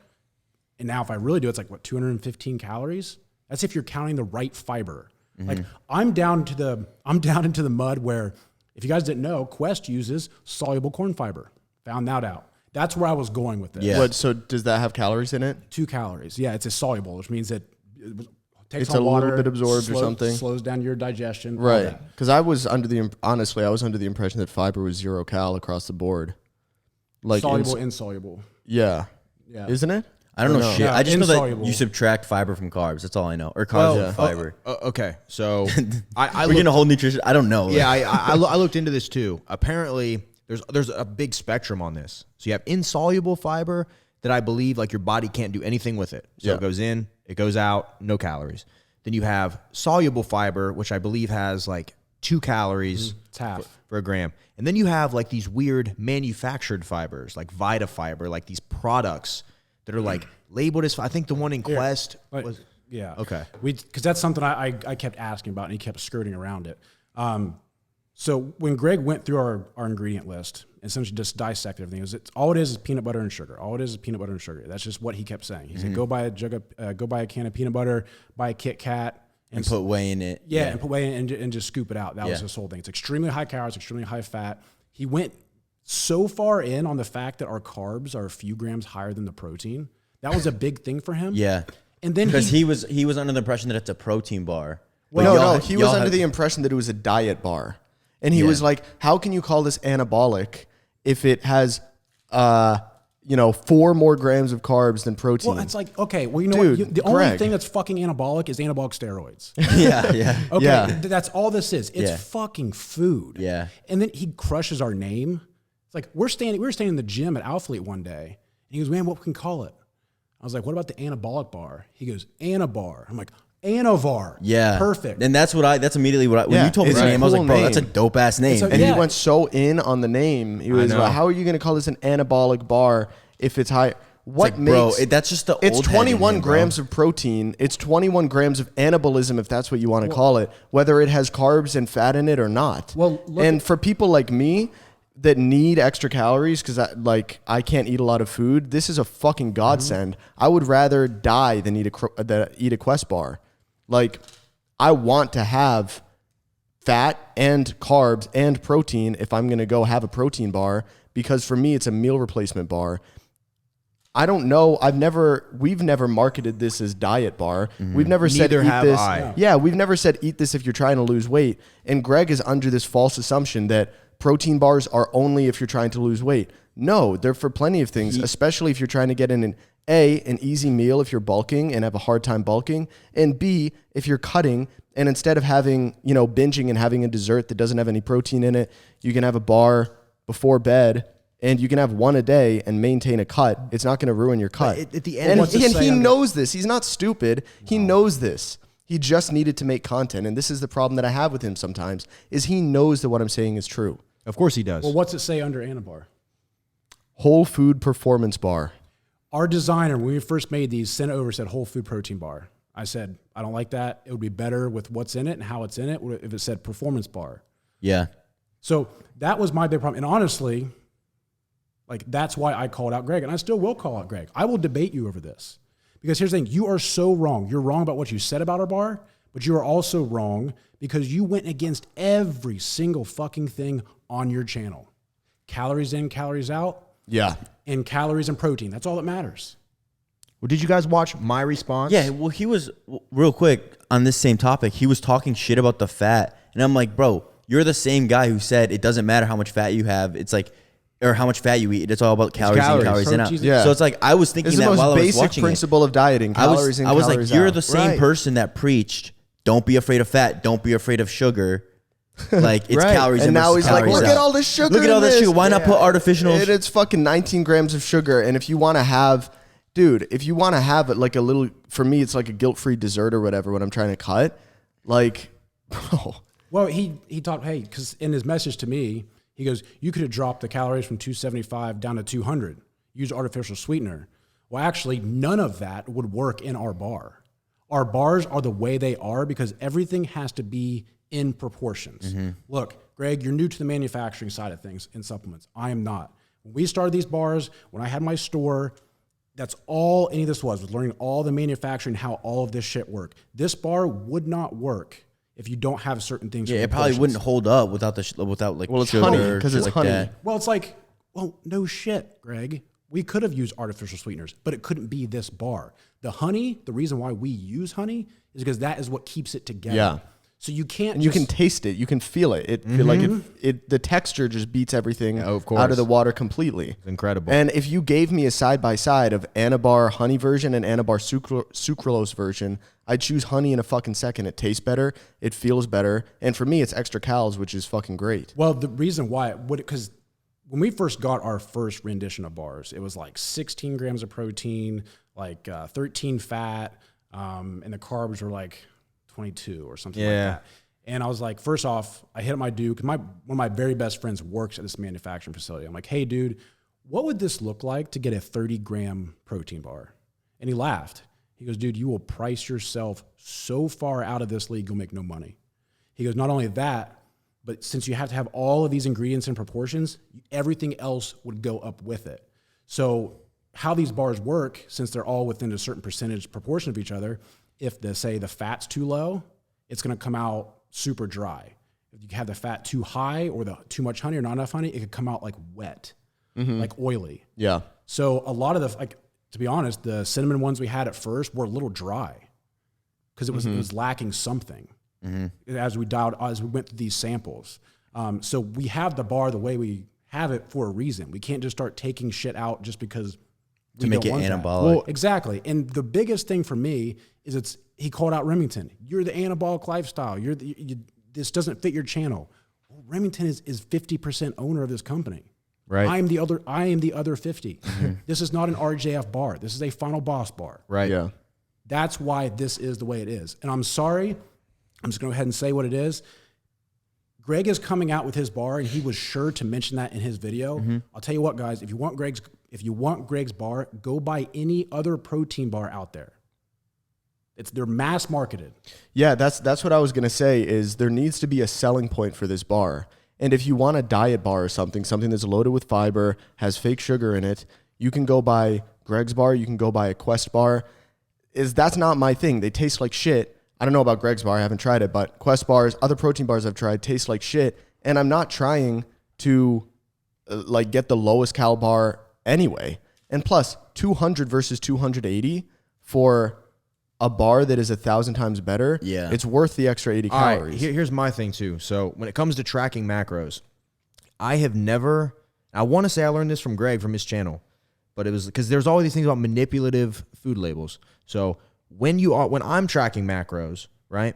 and now if I really do, it's like 215 calories. That's if you're counting the right fiber." Like, I'm down into the mud where, if you guys didn't know, Quest uses soluble corn fiber. Found that out. That's where I was going with this. Yeah. So does that have calories in it? 2 calories. Yeah, it's a soluble, which means that it takes it's on a water, little bit absorbed or something. Slows down your digestion. Right. Because I was under the impression that fiber was 0 cal across the board. Like, soluble, insoluble. Yeah. Isn't it? I don't know shit. Yeah, I just know that insoluble. you subtract fiber from carbs. That's all I know. Or carbs from fiber. Okay, so We're getting a whole nutrition. I don't know. Yeah, I looked into this too. Apparently, there's a big spectrum on this. So you have insoluble fiber that I believe like your body can't do anything with it. So it goes in, it goes out, no calories. Then you have soluble fiber, which I believe has like 2 calories It's half. for a gram. And then you have like these weird manufactured fibers, like Vita fiber, like these products that are like labeled as, I think the one in Quest was. Yeah. Okay. Because that's something I kept asking about, and he kept skirting around it. So when Greg went through our ingredient list and essentially just dissected everything, all it is peanut butter and sugar. All it is peanut butter and sugar. That's just what he kept saying. He said, go buy a can of peanut butter, buy a Kit Kat, and put whey in it. Yeah, and put whey in and just scoop it out. That was his whole thing. It's extremely high calories, extremely high fat. He went so far in on the fact that our carbs are a few grams higher than the protein. That was a big thing for him. Yeah. And then because he was under the impression that it's a protein bar. Well, he was under the impression that it was a diet bar. And he was like, how can you call this anabolic if it has 4 more grams of carbs than protein? Well, it's like, okay, well, you know what? The only thing that's fucking anabolic is anabolic steroids. Yeah. Okay, that's all this is. It's fucking food. Yeah. And then he crushes our name. It's like, we were standing in the gym at Alphalete one day, and he goes, "Man, what can we call it?" I was like, "What about the anabolic bar?" He goes, "Anabar." I'm like, Anavar. Yeah. Perfect. And that's when you told me the name, I was like, bro, that's a dope ass name. And he went so in on the name. He was like, how are you going to call this an anabolic bar if it's high? What makes... that's just the It's old 21 grams of protein. It's 21 grams of anabolism, if that's what you want to call it, whether it has carbs and fat in it or not. Well, and for people like me that need extra calories because I can't eat a lot of food, this is a fucking godsend. I would rather die than eat a Quest bar. Like, I want to have fat and carbs and protein if I'm going to go have a protein bar, because for me, it's a meal replacement bar. I don't know. We've never marketed this as diet bar. We've never said Neither eat have this. I. Yeah, we've never said eat this if you're trying to lose weight. And Greg is under this false assumption that protein bars are only if you're trying to lose weight. No, they're for plenty of things, especially if you're trying to get in an easy meal if you're bulking and have a hard time bulking, and B, if you're cutting and instead of having, binging and having a dessert that doesn't have any protein in it, you can have a bar before bed. And you can have one a day and maintain a cut. It's not going to ruin your cut. At the end, and he knows this. He's not stupid. He knows this. He just needed to make content. And this is the problem that I have with him sometimes, is he knows that what I'm saying is true. Of course he does. Well, what's it say under Anabar? Whole food performance bar. Our designer, when we first made these, sent it over, said whole food protein bar. I said, I don't like that. It would be better with what's in it and how it's in it if it said performance bar. Yeah. So that was my big problem. And honestly, that's why I called out Greg, and I still will call out Greg. I will debate you over this. Because here's the thing, you are so wrong. You're wrong about what you said about our bar, but you are also wrong because you went against every single fucking thing on your channel. Calories in, calories out. Yeah. And calories and protein. That's all that matters. Well, did you guys watch my response? Yeah, well, he was, real quick, on this same topic, he was talking shit about the fat. And I'm like, bro, you're the same guy who said it doesn't matter how much fat you have. It's like, or how much fat you eat. It's all about calories in, calories in. Yeah. So it's like, I was thinking It's the that most while I was basic watching principle of dieting. Calories in, I was calories like, you're out. the same Right. person that preached, don't be afraid of fat, don't be afraid of sugar. Like, it's Right. calories in and now versus he's like, calories look out. at all this sugar. Look at all in this this. sugar. Why not put artificial? It's fucking 19 grams of sugar. And if you want to have, dude, if you want to have it like a little, for me, it's like a guilt-free dessert or whatever when I'm trying to cut. Like, bro. Well, he thought, hey, because in his message to me, he goes, you could have dropped the calories from 275 down to 200. Use artificial sweetener. Well, actually, none of that would work in our bar. Our bars are the way they are because everything has to be in proportions. Look, Greg, you're new to the manufacturing side of things in supplements. I am not. When we started these bars, when I had my store, that's all any of this was learning all the manufacturing, how all of this shit worked. This bar would not work if you don't have certain things. Yeah, it probably wouldn't hold up without like Well, it's sugar, honey, 'cause shit it's like honey. that. Well, it's like, well, no shit, Greg. We could have used artificial sweeteners, but it couldn't be this bar. The honey, the reason why we use honey is because that is what keeps it together. Yeah. So you can't. And you can taste it. You can feel it. The texture just beats everything of course. out of the water completely. It's incredible. And if you gave me a side-by-side of Anabar honey version and Anabar sucralose version, I'd choose honey in a fucking second. It tastes better. It feels better. And for me, it's extra calories, which is fucking great. Well, the reason why, because when we first got our first rendition of bars, it was like 16 grams of protein, like 13 fat, and the carbs were like 22 or something like that. And I was like, first off, I hit up my dude, because one of my very best friends works at this manufacturing facility. I'm like, hey, dude, what would this look like to get a 30-gram protein bar? And he laughed. He goes, dude, you will price yourself so far out of this league, you'll make no money. He goes, not only that, but since you have to have all of these ingredients in proportions, everything else would go up with it. So how these bars work, since they're all within a certain percentage proportion of each other, if say the fat's too low, it's going to come out super dry. If you have the fat too high or the too much honey or not enough honey, it could come out like wet, like oily. Yeah. So a lot of the, to be honest, the cinnamon ones we had at first were a little dry because it was lacking something as we went through these samples. So we have the bar the way we have it for a reason. We can't just start taking shit out just because we To make don't it want anabolic. that. Well, exactly. And the biggest thing for me is he called out Remington. You're the anabolic lifestyle. This doesn't fit your channel. Well, Remington is 50% owner of this company. Right. I am the other 50. This is not an RJF bar. This is a Final Boss bar. Right. Yeah. That's why this is the way it is. And I'm sorry. I'm just going to go ahead and say what it is. Greg is coming out with his bar, and he was sure to mention that in his video. I'll tell you what, guys. If you want Greg's bar, go buy any other protein bar out there. They're mass marketed. Yeah, that's what I was going to say is there needs to be a selling point for this bar. And if you want a diet bar or something that's loaded with fiber, has fake sugar in it, you can go buy Greg's bar, you can go buy a Quest bar. That's not my thing. They taste like shit. I don't know about Greg's bar, I haven't tried it, but Quest bars, other protein bars I've tried taste like shit. And I'm not trying to get the lowest cal bar anyway. And plus, 200 versus 280 for a bar that is 1,000 times better. Yeah. It's worth the extra 80 All right, calories. here's my thing too. So when it comes to tracking macros, I have never, I want to say I learned this from Greg from his channel, but it was because there's always these things about manipulative food labels. So when I'm tracking macros, right?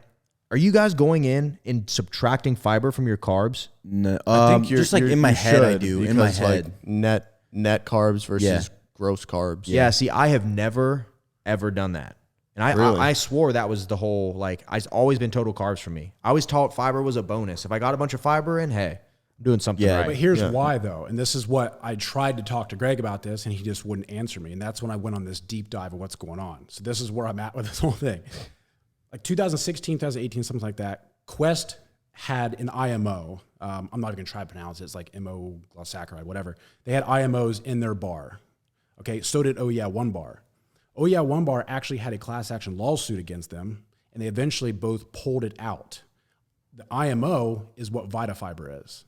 Are you guys going in and subtracting fiber from your carbs? No, I think just like in my head, I do. In my head, like net carbs versus gross carbs. Yeah. See, I have never ever done that. And Really? I swore that was the whole, like, I've always been total carbs for me. I always thought fiber was a bonus. If I got a bunch of fiber in, hey, I'm doing something right. But here's why, though, and this is what I tried to talk to Greg about this, and he just wouldn't answer me. And that's when I went on this deep dive of what's going on. So this is where I'm at with this whole thing. Like 2016, 2018, something like that, Quest had an IMO. I'm not even going to try to pronounce it. It's like MO glysaccharide, whatever. They had IMOs in their bar. Okay, so did Oh Yeah One Bar. Oh Yeah One Bar actually had a class action lawsuit against them, and they eventually both pulled it out. The IMO is what Vitafiber is.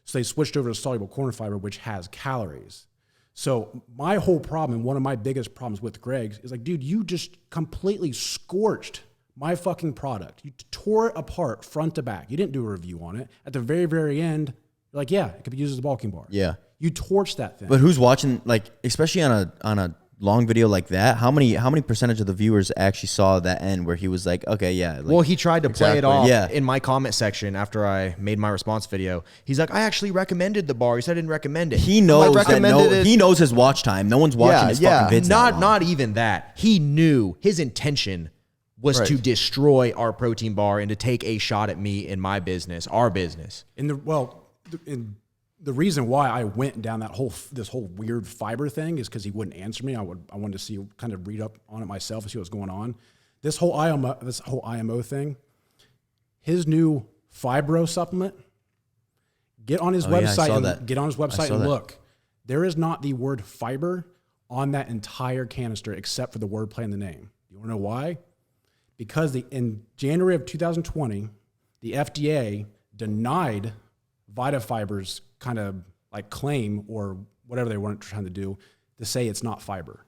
So they switched over to soluble corn fiber, which has calories. So my whole problem, and one of my biggest problems with Greg's, is like, dude, you just completely scorched my fucking product. You tore it apart front to back. You didn't do a review on it. At the very, very end, you're like, yeah, it could be used as a bulking bar. Yeah. You torched that thing. But who's watching? Like, especially on a long video like that, how many percentage of the viewers actually saw that end where he was like, okay, yeah. Like, Well, he tried to play it off Yeah. in my comment section after I made my response video. He's like, I actually recommended the bar. He said I didn't recommend it. he knows recommended it. he knows his watch time. No one's watching his fucking vids. Not even that. He knew his intention was Right. to destroy our protein bar and to take a shot at me in my business, our business. The reason why I went down this whole weird fiber thing is because he wouldn't answer me. I wanted to see, kind of read up on it myself and see what's going on. This whole IMO thing, his new fibro supplement. Get on his website and look. There is not the word fiber on that entire canister except for the wordplay in the name. You want to know why? Because in January of 2020, the FDA denied Vitafiber's kind of like claim or whatever they weren't trying to do to say it's not fiber.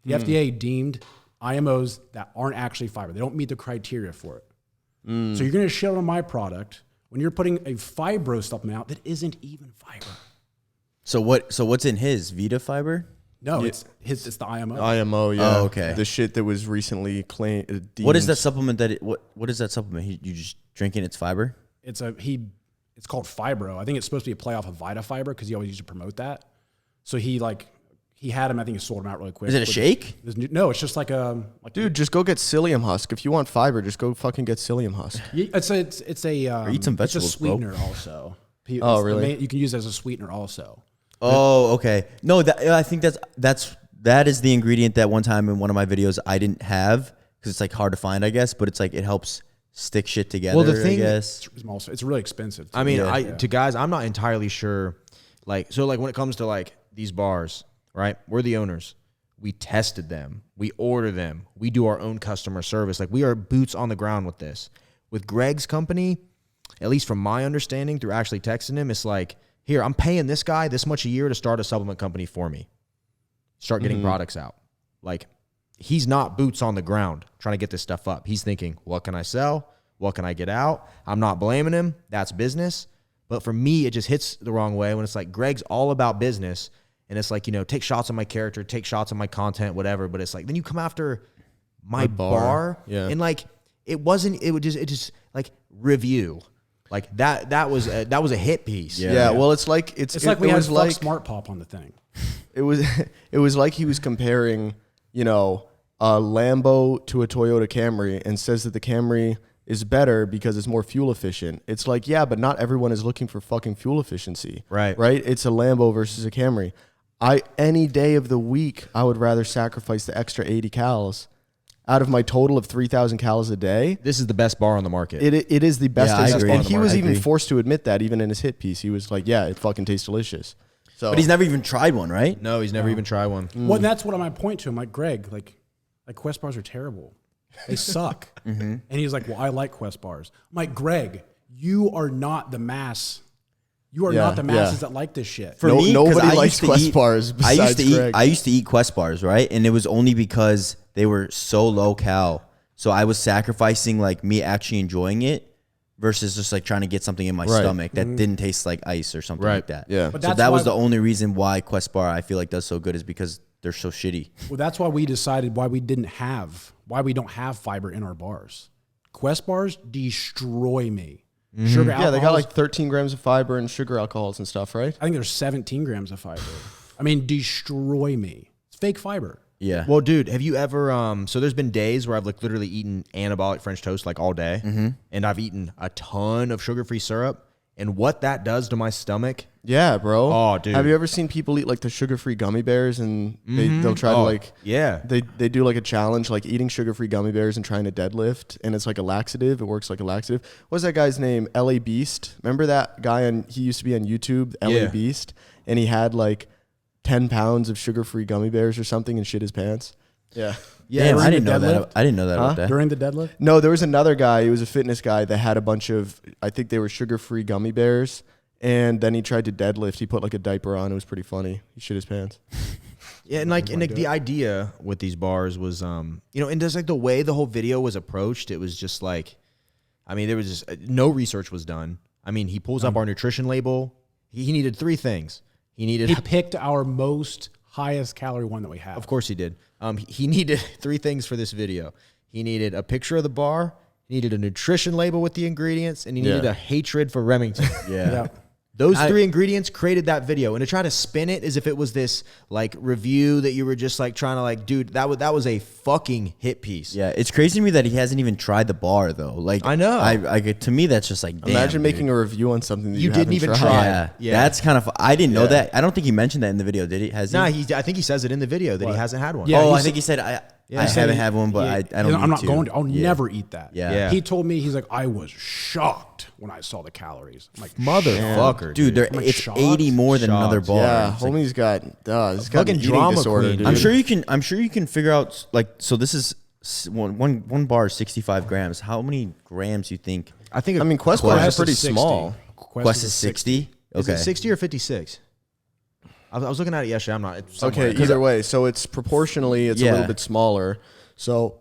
The FDA deemed IMOs that aren't actually fiber. They don't meet the criteria for it. So you're going to shit on my product when you're putting a fibro supplement out that isn't even fiber. So what's in his Vita fiber? No, it's the IMO. IMO, yeah. Oh, okay. The shit that was recently claimed. What is that supplement what is that supplement? You just drinking its fiber? It's called Fibro. I think it's supposed to be a play off of Vitafiber because he always used to promote that. So he had him. I think he sold him out really quick. Is it a shake? No, it's just like a Dude, just go get psyllium husk. If you want fiber, just go fucking get psyllium husk. It's a eat some vegetables, it's a sweetener also. Oh, really? You can use it as a sweetener also. Oh, okay. No, I think that is the ingredient that one time in one of my videos I didn't have because it's like hard to find, I guess. But it's like it helps stick shit together. Well, the thing, I guess It's really expensive. I mean, to guys, I'm not entirely sure. Like when it comes to like these bars, right? We're the owners. We tested them. We order them. We do our own customer service. Like we are boots on the ground with this. With Greg's company, at least from my understanding through actually texting him, it's like, here, I'm paying this guy this much a year to start a supplement company for me. Start getting products out. Like, he's not boots on the ground trying to get this stuff up. He's thinking, what can I sell? What can I get out? I'm not blaming him. That's business. But for me, it just hits the wrong way when it's like Greg's all about business. And it's like, take shots on my character, take shots on my content, whatever. But it's like, then you come after my bar. Yeah. And like, it just like review. Like that was a hit piece. Yeah. Well, it's like we had Fuck Smart Pop on the thing. It was like he was comparing, a Lambo to a Toyota Camry and says that the Camry is better because it's more fuel efficient. It's like, yeah, but not everyone is looking for fucking fuel efficiency. Right. Right? It's a Lambo versus a Camry. Any day of the week, I would rather sacrifice the extra 80 calories out of my total of 3,000 calories a day. This is the best bar on the market. It is the best. Yeah, I agree. And he was even forced to admit that even in his hit piece. He was like, yeah, it fucking tastes delicious. So, but he's never even tried one, right? No, he's never even tried one. Well, that's what I might point to him. Like, Greg, like Quest bars are terrible. They suck. And he's like, well, I like Quest bars. I'm like, Greg, you are not the mass. You are not the masses that like this shit. For me, nobody likes Quest bars besides Greg. I used to eat Quest bars, right? And it was only because they were so low cal. So I was sacrificing like me actually enjoying it versus just like trying to get something in my stomach that didn't taste like ice or something like that. Yeah. But So that was the only reason why Quest bar I feel like does so good is because they're so shitty. Well, that's why we decided why we don't have fiber in our bars. Quest bars destroy me. Sugar alcohols, they got like 13 grams of fiber and sugar alcohols and stuff, right? I think there's 17 grams of fiber. I mean, destroy me. It's fake fiber. Yeah. Well, dude, have you ever? So there's been days where I've like literally eaten anabolic French toast like all day, and I've eaten a ton of sugar-free syrup, and what that does to my stomach. Yeah, bro. Oh, dude. Have you ever seen people eat like the sugar-free gummy bears and they'll try to like they do like a challenge like eating sugar-free gummy bears and trying to deadlift, and it's like a laxative. It works like a laxative. What's that guy's name? LA Beast. Remember that guy he used to be on YouTube, LA Beast, and he had like 10 pounds of sugar-free gummy bears or something and shit his pants. Yeah. Yeah, I didn't know that. I didn't know that about that. During the deadlift? No, there was another guy. He was a fitness guy that had a bunch of, I think they were sugar-free gummy bears. And then he tried to deadlift. He put like a diaper on. It was pretty funny. He shit his pants. Yeah, and like, the idea with these bars was, and just like the way the whole video was approached, it was just like, I mean, there was just no research was done. I mean, he pulls up our nutrition label. He needed 3 things. He picked our most highest calorie one that we have. Of course he did. He needed 3 things for this video. He needed a picture of the bar, he needed a nutrition label with the ingredients, and he needed a hatred for Remington. Yeah. Those 3 ingredients created that video, and to try to spin it as if it was this like review that you were just like trying to like, dude, that was a fucking hit piece. Yeah, it's crazy to me that he hasn't even tried the bar though. Like I know. I to me that's just like, damn, Imagine dude. making a review on something that You didn't haven't even tried. try. That's kind of. I didn't know that. I don't think he mentioned that in the video. Did he? Has he? No, I think he says it in the video that he hasn't had one. Yeah, I he think he said I haven't had one, but I don't. I'm need not to. going to. I'll never eat that. Yeah. He told me, he's like, I was shocked when I saw the calories. I'm like, Motherfucker, Dude, it's shocked. 80 more than another bar. Yeah, It's like- homie's got he's got fucking an eating drama disorder, queen, dude. I'm sure you can figure out like, so this is one bar is 65 grams. How many grams you think? I think. I mean, Quest bars Quest are pretty is 60. small. Quest is 60. Is Okay. it 60 or 56? I was looking at it yesterday. I'm not. It's somewhere. Okay, either way. So it's proportionally, it's a little bit smaller. So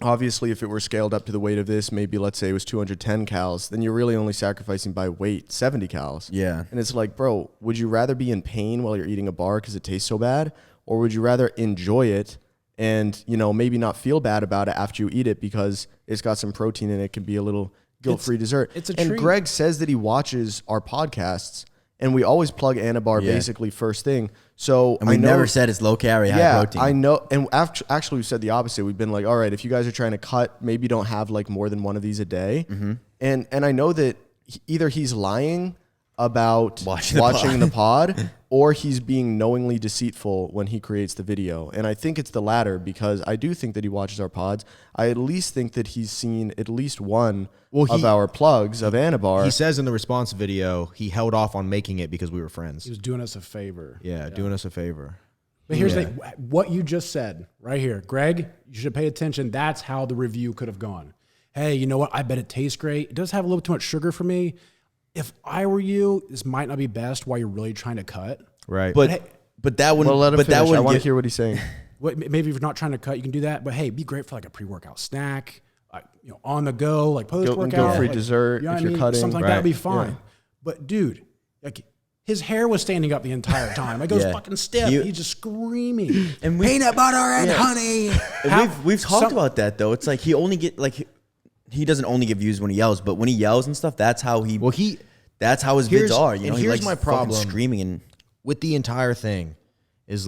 obviously, if it were scaled up to the weight of this, maybe let's say it was 210 cals, then you're really only sacrificing by weight 70 cals. Yeah. And it's like, bro, would you rather be in pain while you're eating a bar because it tastes so bad? Or would you rather enjoy it and, maybe not feel bad about it after you eat it because it's got some protein and it can be a little guilt-free dessert? It's a and treat. Greg says that he watches our podcasts, and we always plug Anabar basically first thing. So And we never said it's low calorie, high protein. I know. And actually, we've said the opposite. We've been like, all right, if you guys are trying to cut, maybe don't have like more than one of these a day. Mm-hmm. And I know that either he's lying about Watching the the pod or he's being knowingly deceitful when he creates the video. And I think it's the latter, because I do think that he watches our pods. I at least think that he's seen at least one of our plugs of Anabar. He says in the response video he held off on making it because we were friends. he was doing us a favor. Yeah, doing us a favor. But here's the thing, what you just said right here, Greg, you should pay attention. That's how the review could have gone. Hey, you know what? I bet it tastes great. It does have a little too much sugar for me. If I were you, this might not be best while you're really trying to cut. Right. But that wouldn't. well, let him but finish. that I wouldn't want to get, hear what he's saying. Maybe if you're not trying to cut, you can do that. But hey, be great for like a pre-workout snack, on the go, like post-workout. Guilt-free like, dessert if you're cutting. Something like that would be Right. fine. Yeah. But dude, like his hair was standing up the entire time. Like it was Yeah. fucking stiff. He's just screaming. and peanut butter and honey. And we've talked about that though. It's like he only get like he doesn't only get views when he yells, but when he yells and stuff, that's how he. Well, that's how his here's- vids are. and He here's likes my fucking problem. screaming and. With the entire thing is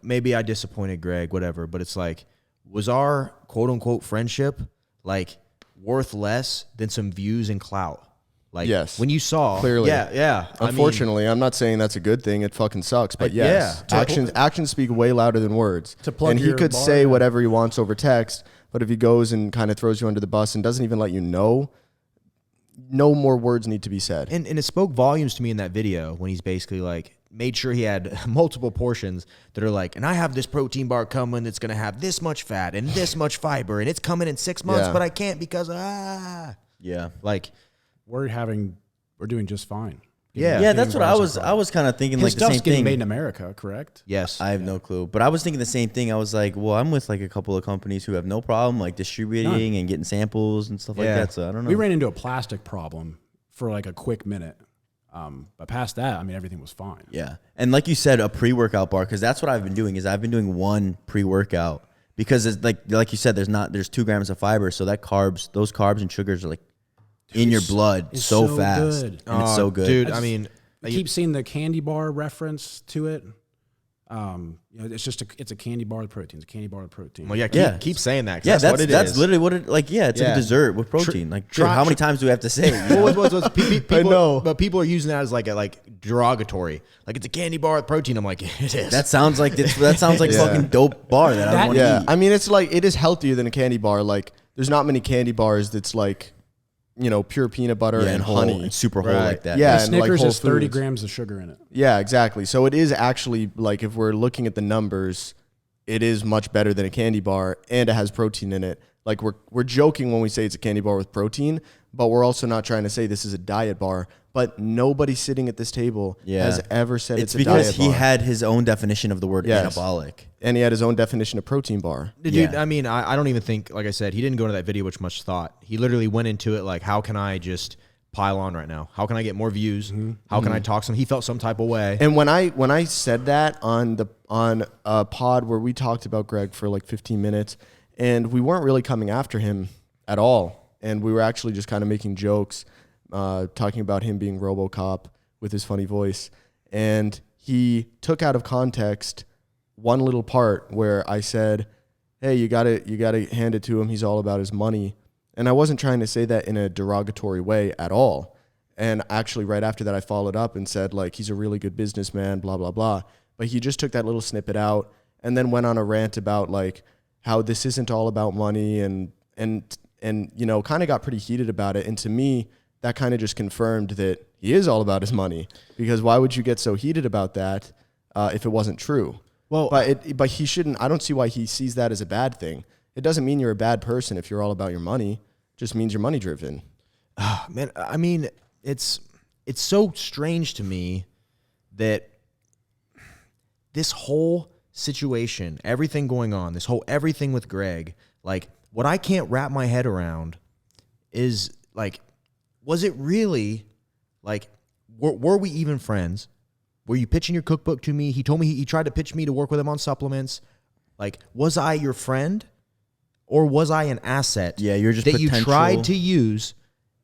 maybe I disappointed Greg, whatever, but it's like, was our quote unquote friendship like worth less than some views and clout? Like, Yes. when you saw Clearly. yeah. Unfortunately, I'm not saying that's a good thing. It fucking sucks. But yes, yeah. actions speak way louder than words. To plug and he your could bar, say yeah. whatever he wants over text, but if he goes and kind of throws you under the bus and doesn't even let you know, no more words need to be said. And it spoke volumes to me in that video when he's basically like made sure he had multiple portions that are like, and I have this protein bar coming that's going to have this much fat and this much fiber, and it's coming in 6 months, Yeah. but I can't because Yeah. like We're having we're doing just fine. Yeah, that's what I was kind of thinking. His like the stuff's same getting thing. made in America, correct? Yes. I have no clue, but I was thinking the same thing. I was like, well, I'm with like a couple of companies who have no problem like distributing and getting samples and stuff like that. So I don't know. We ran into a plastic problem for like a quick minute. But past that, I mean, everything was fine. Yeah. And like you said, a pre-workout bar, because that's what I've been doing is I've been doing one pre-workout because it's like you said, there's 2 grams of fiber. So those carbs and sugars are like in your blood so fast. Good. And it's so good. Dude, I mean, I keep seeing the candy bar reference to it. It's a candy bar with protein. It's a candy bar with protein. well, keep saying that. Yeah, That's what it that's is. literally what it like. Yeah, it's like a dessert with protein. How many times do we have to say it? People, I know. But people are using that as like derogatory. Like it's a candy bar with protein. I'm like, it is. That sounds like fucking dope bar that I want to Yeah, eat. I mean, it's like it is healthier than a candy bar. Like, there's not many candy bars that's like, pure peanut butter and whole, honey. and super whole Right. like that. Yeah, The and like Snickers Whole has 30 Foods. grams of sugar in it. Yeah, exactly. So it is actually like if we're looking at the numbers, it is much better than a candy bar, and it has protein in it. Like we're joking when we say it's a candy bar with protein, but we're also not trying to say this is a diet bar. But nobody sitting at this table has ever said it's a diet bar. because he had his own definition of the word Yes. anabolic. And he had his own definition of protein bar. Dude, Yeah. I mean, I don't even think, like I said, he didn't go into that video with much thought. He literally went into it like, how can I just pile on right now? How can I get more views? How can I talk some? He felt some type of way. And when I said that on a pod where we talked about Greg for like 15 minutes, and we weren't really coming after him at all, and we were actually just kind of making jokes, talking about him being RoboCop with his funny voice, and he took out of context one little part where I said, "Hey, you gotta hand it to him. He's all about his money." And I wasn't trying to say that in a derogatory way at all. And actually, right after that, I followed up and said, like, he's a really good businessman, blah, blah, blah. But he just took that little snippet out and then went on a rant about, like, how this isn't all about money and kind of got pretty heated about it. And to me, that kind of just confirmed that he is all about his money. Because why would you get so heated about that if it wasn't true? Well, But he shouldn't. I don't see why he sees that as a bad thing. It doesn't mean you're a bad person if you're all about your money. It just means you're money driven. Man, I mean, it's so strange to me that this whole situation, everything going on, everything with Greg, like what I can't wrap my head around is like, was it really like, were we even friends? Were you pitching your cookbook to me? He told me he tried to pitch me to work with him on supplements. Like, was I your friend? Or was I an asset Yeah, you're just that you potential. tried to use,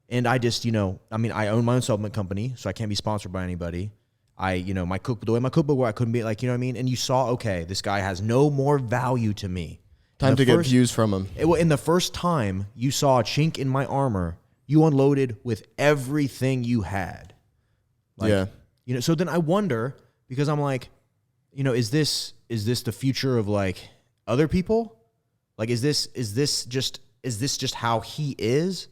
and I just, I mean, I own my own supplement company, so I can't be sponsored by anybody. The way my cookbook where I couldn't be like, you know what I mean? And you saw, okay, this guy has no more value to me. Time to get views from him. In the first time you saw a chink in my armor, you unloaded with everything you had. Yeah. So then I wonder, because I'm like, is this the future of like other people? Like, is this just how he is?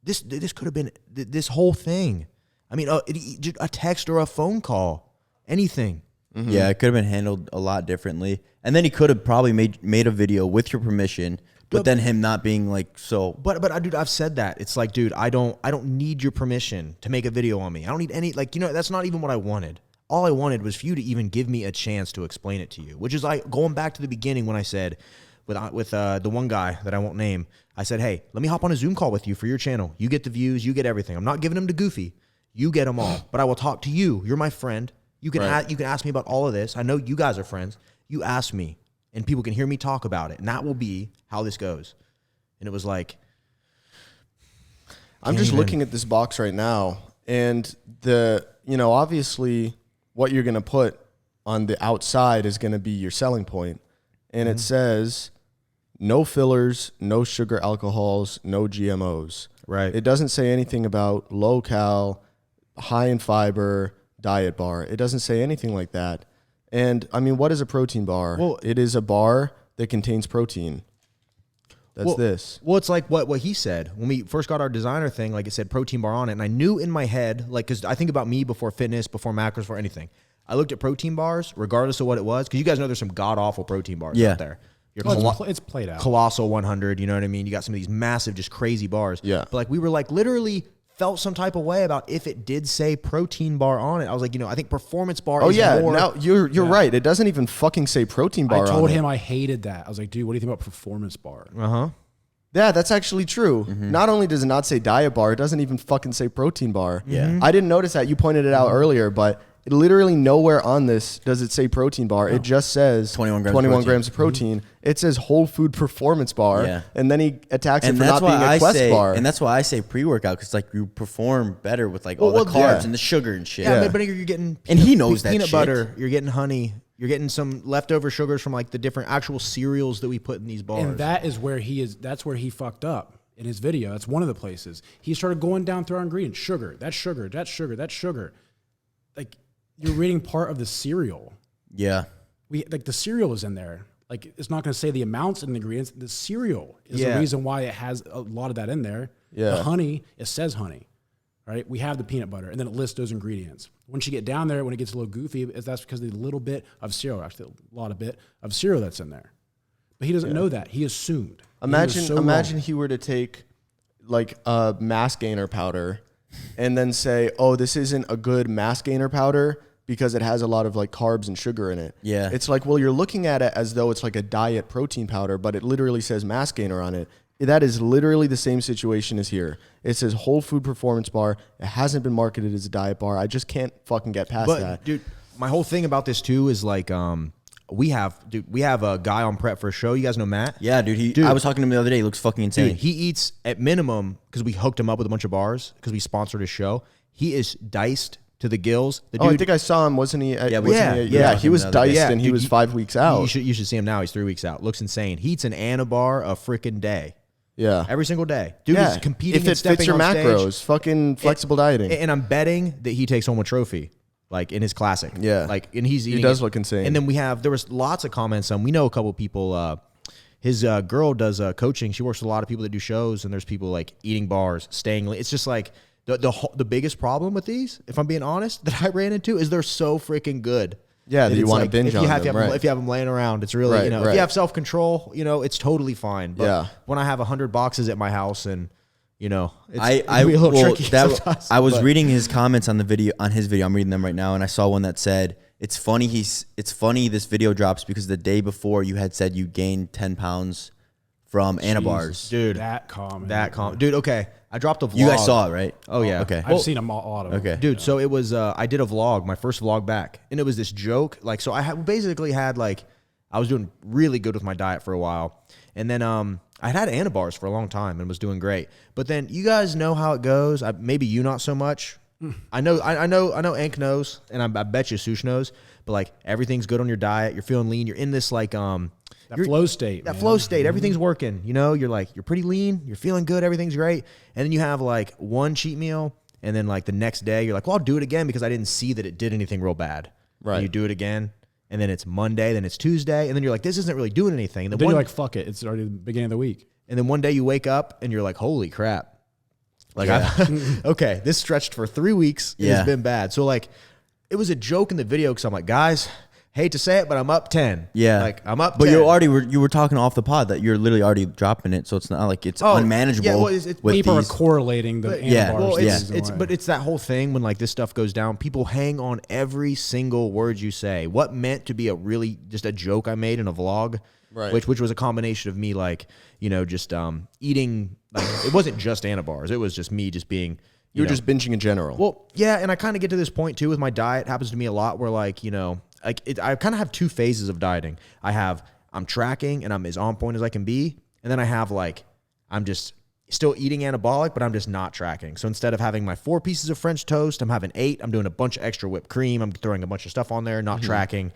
This could have been this whole thing. I mean, a text or a phone call, anything. Mm-hmm. Yeah, it could have been handled a lot differently. And then he could have probably made a video with your permission, but then him not being like so. But dude, I've said that. It's like, dude, I don't need your permission to make a video on me. I don't need any, like, that's not even what I wanted. All I wanted was for you to even give me a chance to explain it to you, which is like going back to the beginning when I said, with the one guy that I won't name, I said, hey, let me hop on a Zoom call with you for your channel. You get the views, you get everything. I'm not giving them to Goofy. You get them all. But I will talk to you. You're my friend. You can you can ask me about all of this. I know you guys are friends. You ask me, and people can hear me talk about it, and that will be how this goes. And it was like, I'm just looking at this box right now, and obviously what you're going to put on the outside is going to be your selling point. And it says no fillers, no sugar alcohols, no GMOs. Right. It doesn't say anything about low cal, high in fiber, diet bar. It doesn't say anything like that. And I mean, what is a protein bar? Well, it is a bar that contains protein. That's this. Well, it's like what he said. When we first got our designer thing, like it said protein bar on it. And I knew in my head, like, because I think about me before fitness, before macros, before anything. I looked at protein bars, regardless of what it was, because you guys know there's some god-awful protein bars out there. It's played out. Colossal 100, you know what I mean? You got some of these massive, just crazy bars. Yeah. But like we were like literally felt some type of way about if it did say protein bar on it. I was like, I think performance bar Oh is yeah, more. now you're right. It doesn't even fucking say protein bar on it. I told him I hated that. I was like, dude, what do you think about performance bar? Yeah, that's actually true. Not only does it not say diet bar, it doesn't even fucking say protein bar. Yeah. I didn't notice that. You pointed it out earlier, but it literally nowhere on this does it say protein bar. It just says 21 grams of protein. It says whole food performance bar. Yeah. And then he attacks it And for that's not being why a Quest say, bar. and that's why I say pre-workout, because like you perform better with like all the carbs yeah. and the sugar and shit. Yeah, but you're getting And he knows that peanut shit. butter. You're getting honey. You're getting some leftover sugars from like the different actual cereals that we put in these bars. And that is where that's where he fucked up in his video. That's one of the places. He started going down through our ingredients. Sugar, that's sugar, that's sugar, that's sugar. Like, you're reading part of the cereal. Yeah. Like the cereal is in there. Like, it's not going to say the amounts and the ingredients. The cereal is Yeah. the reason why it has a lot of that in there. Yeah. The honey, it says honey, right? We have the peanut butter, and then it lists those ingredients. Once you get down there, when it gets a little goofy, that's because of the little bit of cereal, actually a lot of bit of cereal that's in there. But he doesn't know that. He assumed. Imagine he were to take like a mass gainer powder and then say, oh, this isn't a good mass gainer powder because it has a lot of like carbs and sugar in it. Yeah. It's like, well, you're looking at it as though it's like a diet protein powder, but it literally says mass gainer on it. That is literally the same situation as here. It says whole food performance bar. It hasn't been marketed as a diet bar. I just can't fucking get past that. Dude, my whole thing about this too is like, we have a guy on prep for a show. You guys know Matt? Yeah, dude. I was talking to him the other day. He looks fucking insane. Dude, he eats at minimum, because we hooked him up with a bunch of bars because we sponsored his show. He is diced to the gills. The dude, I think I saw him. Wasn't he? Yeah, He was diced and he dude, was 5 weeks out. You should see him now. He's 3 weeks out. Looks insane. He eats an Anabar a freaking day. Yeah. Every single day. Dude is competing if and it stepping fits your on macros, stage. fucking flexible dieting. And I'm betting that he takes home a trophy, like in his classic. Yeah. Like, and he's eating. He does it. look insane. And then there was lots of comments on. We know a couple people. His girl does coaching. She works with a lot of people that do shows, and there's people like eating bars, staying late. It's just like the biggest problem with these, if I'm being honest, that I ran into is they're so freaking good. Yeah, that you want to binge if on you have, them, If you have them laying around, it's really, Right, if right. you have self-control, it's totally fine. But Yeah. when I have 100 boxes at my house and, it's I a little tricky sometimes. I was but- reading his comments on his video. I'm reading them right now, and I saw one that said, "It's funny. It's funny this video drops because the day before you had said you gained 10 pounds from Anabars." Dude, That comment. Dude, okay. I dropped a vlog. You guys saw it, right? Oh, yeah. Okay. I've seen a lot of them. Okay. Dude, so it was, I did a vlog, my first vlog back, and it was this joke. Like, so I basically had like, I was doing really good with my diet for a while. And then I had Anabars for a long time and was doing great. But then you guys know how it goes. Maybe you not so much. I know Ank knows, and I bet you Sush knows, but like everything's good on your diet. You're feeling lean. You're in this like, That flow state. that man. flow state, everything's working. You're like, you're pretty lean, you're feeling good, everything's great. And then you have like one cheat meal, and then like the next day, you're like, well, I'll do it again because I didn't see that it did anything real bad. Right. And you do it again, and then it's Monday, then it's Tuesday, and then you're like, this isn't really doing anything. And Then you're like, fuck it. It's already the beginning of the week. and then one day you wake up and you're like, holy crap. Like, Yeah. okay, this stretched for 3 weeks. Yeah. It's been bad. So like, it was a joke in the video because I'm like, guys, hate to say it, but I'm up 10. Yeah. Like, I'm up But 10. you were talking off the pod that you're literally already dropping it, so it's not like it's unmanageable. yeah, well, it's with People are these. correlating the yeah, Anabars Well, to it's, the reason why. but it's that whole thing when like this stuff goes down, people hang on every single word you say. What meant to be just a joke I made in a vlog, Right. which was a combination of me like, just eating, like it wasn't just Anabars. It was just me just being, You were just binging in general. well, yeah, and I kind of get to this point too with my diet. It happens to me a lot where like, I kind of have two phases of dieting. I'm tracking and I'm as on point as I can be. And then I have like, I'm just still eating anabolic, but I'm just not tracking. So instead of having my 4 pieces of French toast, I'm having 8. I'm doing a bunch of extra whipped cream. I'm throwing a bunch of stuff on there, not tracking,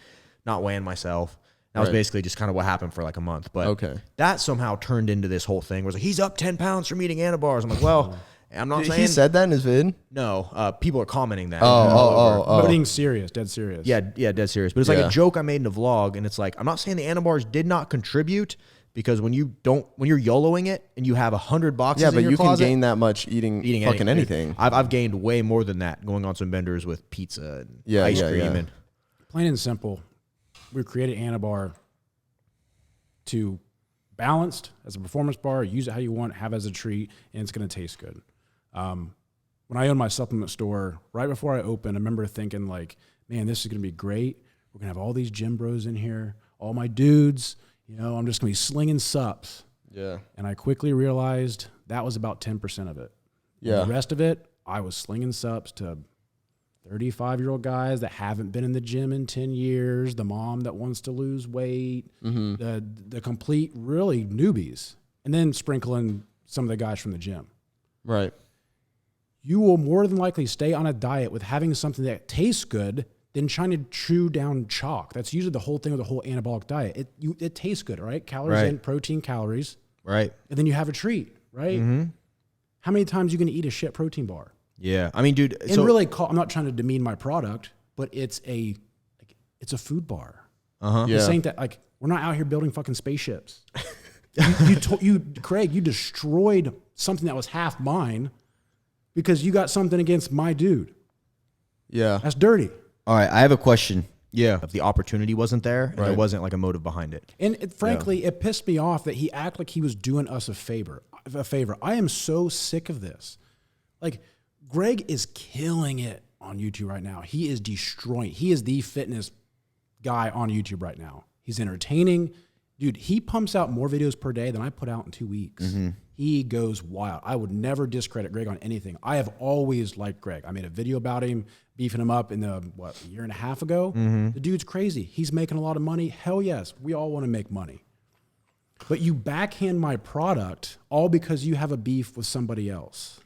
not weighing myself. That was Right. basically just kind of what happened for like a month. But Okay. that somehow turned into this whole thing where it's like, he's up 10 pounds from eating Anabars. I'm like, well, I'm not saying. He said that in his vid? No, people are commenting that. But being serious, dead serious. Yeah, dead serious. But it's like Yeah. a joke I made in a vlog, and it's like, I'm not saying the Anabars did not contribute, because when you're YOLOing it and you have 100 boxes Yeah, in but your you closet, can gain that much eating fucking anything. I've gained way more than that going on some benders with pizza and Yeah, ice yeah, cream. yeah. And Plain and simple, we created Anabar to balanced as a performance bar, use it how you want, have it as a treat, and it's going to taste good. when I owned my supplement store, right before I opened, I remember thinking like, man, this is going to be great. We're going to have all these gym bros in here, all my dudes, you know, I'm just going to be slinging sups. Yeah. And I quickly realized that was about 10% of it. Yeah. And the rest of it, I was slinging sups to 35-year-old guys that haven't been in the gym in 10 years, the mom that wants to lose weight, the complete really newbies, and then sprinkling some of the guys from the gym. Right. You will more than likely stay on a diet with having something that tastes good than trying to chew down chalk. That's usually the whole thing with the whole anabolic diet. It tastes good, right? Calories in, protein, calories. Right. And then you have a treat, right? How many times are you going to eat a shit protein bar? Yeah. I mean, dude. And really, I'm not trying to demean my product, but it's a food bar. Yeah. This ain't that, like, we're not out here building fucking spaceships. Craig, you destroyed something that was half mine because you got something against my dude. Yeah. That's dirty. All right, I have a question. Yeah. If the opportunity wasn't there, and Right. there wasn't like a motive behind it. And frankly, it pissed me off that he acted like he was doing us a favor. I am so sick of this. Like, Greg is killing it on YouTube right now. He is destroying. He is the fitness guy on YouTube right now. He's entertaining. Dude, he pumps out more videos per day than I put out in 2 weeks. He goes wild. I would never discredit Greg on anything. I have always liked Greg. I made a video about him, beefing him up in a year and a half ago. The dude's crazy. He's making a lot of money. Hell yes. We all want to make money. But you backhand my product all because you have a beef with somebody else.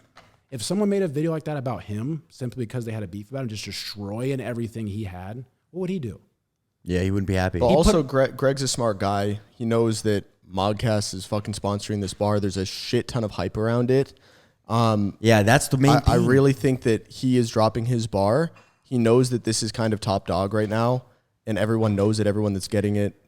If someone made a video like that about him simply because they had a beef about him, just destroying everything he had, what would he do? Yeah, he wouldn't be happy. But also, Greg's a smart guy. He knows that Mogcast is fucking sponsoring this bar. There's a shit ton of hype around it. Yeah, that's the main thing. I really think that he is dropping his bar. He knows that this is kind of top dog right now, and everyone knows it. Everyone that's getting it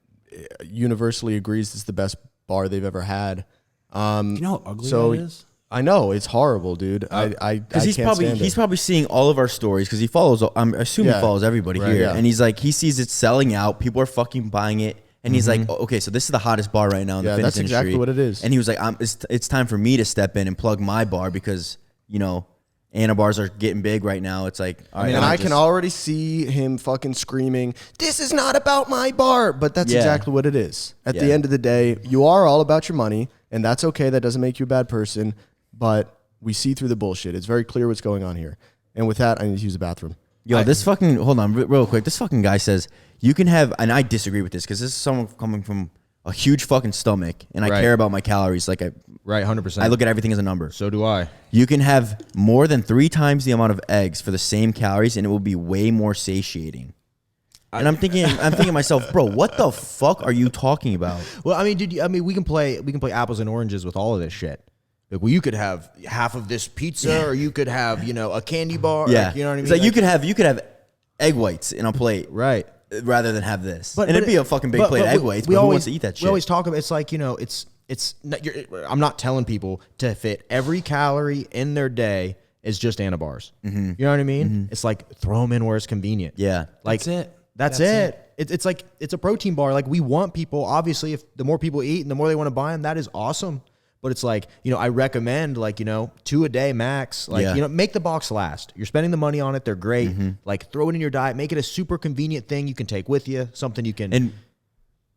universally agrees it's the best bar they've ever had. You know how ugly that is? I know it's horrible, dude. Because he's probably seeing all of our stories because he follows. I'm assuming he follows everybody here, yeah. and he's like, he sees it selling out. People are fucking buying it, and he's like, okay, so this is the hottest bar right now in the fitness industry. That's exactly what it is. And he was like, it's time for me to step in and plug my bar because Anabars are getting big right now. It's like, I can already see him fucking screaming, "This is not about my bar," but that's exactly what it is. At the end of the day, you are all about your money, and that's okay. That doesn't make you a bad person. But we see through the bullshit. It's very clear what's going on here. And with that, I need to use the bathroom. Hold on real quick. This fucking guy says you can have, and I disagree with this because this is someone coming from a huge fucking stomach, and I care about my calories. Like 100%. I look at everything as a number. So do I. You can have more than 3 times the amount of eggs for the same calories, and it will be way more satiating. And I'm thinking to myself, bro, what the fuck are you talking about? Well, I mean, we can play apples and oranges with all of this shit. Like, well, you could have half of this pizza, or you could have, a candy bar. Yeah, like, you know what I mean. It's like you could have egg whites in a plate, right? Rather than have this, But it'd be a fucking big plate of egg whites. But who wants to eat that shit? We always talk about it's like it's not, I'm not telling people to fit every calorie in their day is just Anabars. You know what I mean? It's like throw them in where it's convenient. Yeah, like That's it. It's like it's a protein bar. Like, we want people. Obviously, if the more people eat and the more they want to buy them, that is awesome. But it's like, I recommend 2 a day max. Like, make the box last. You're spending the money on it. They're great. Like, throw it in your diet. Make it a super convenient thing you can take with you. Something you can. And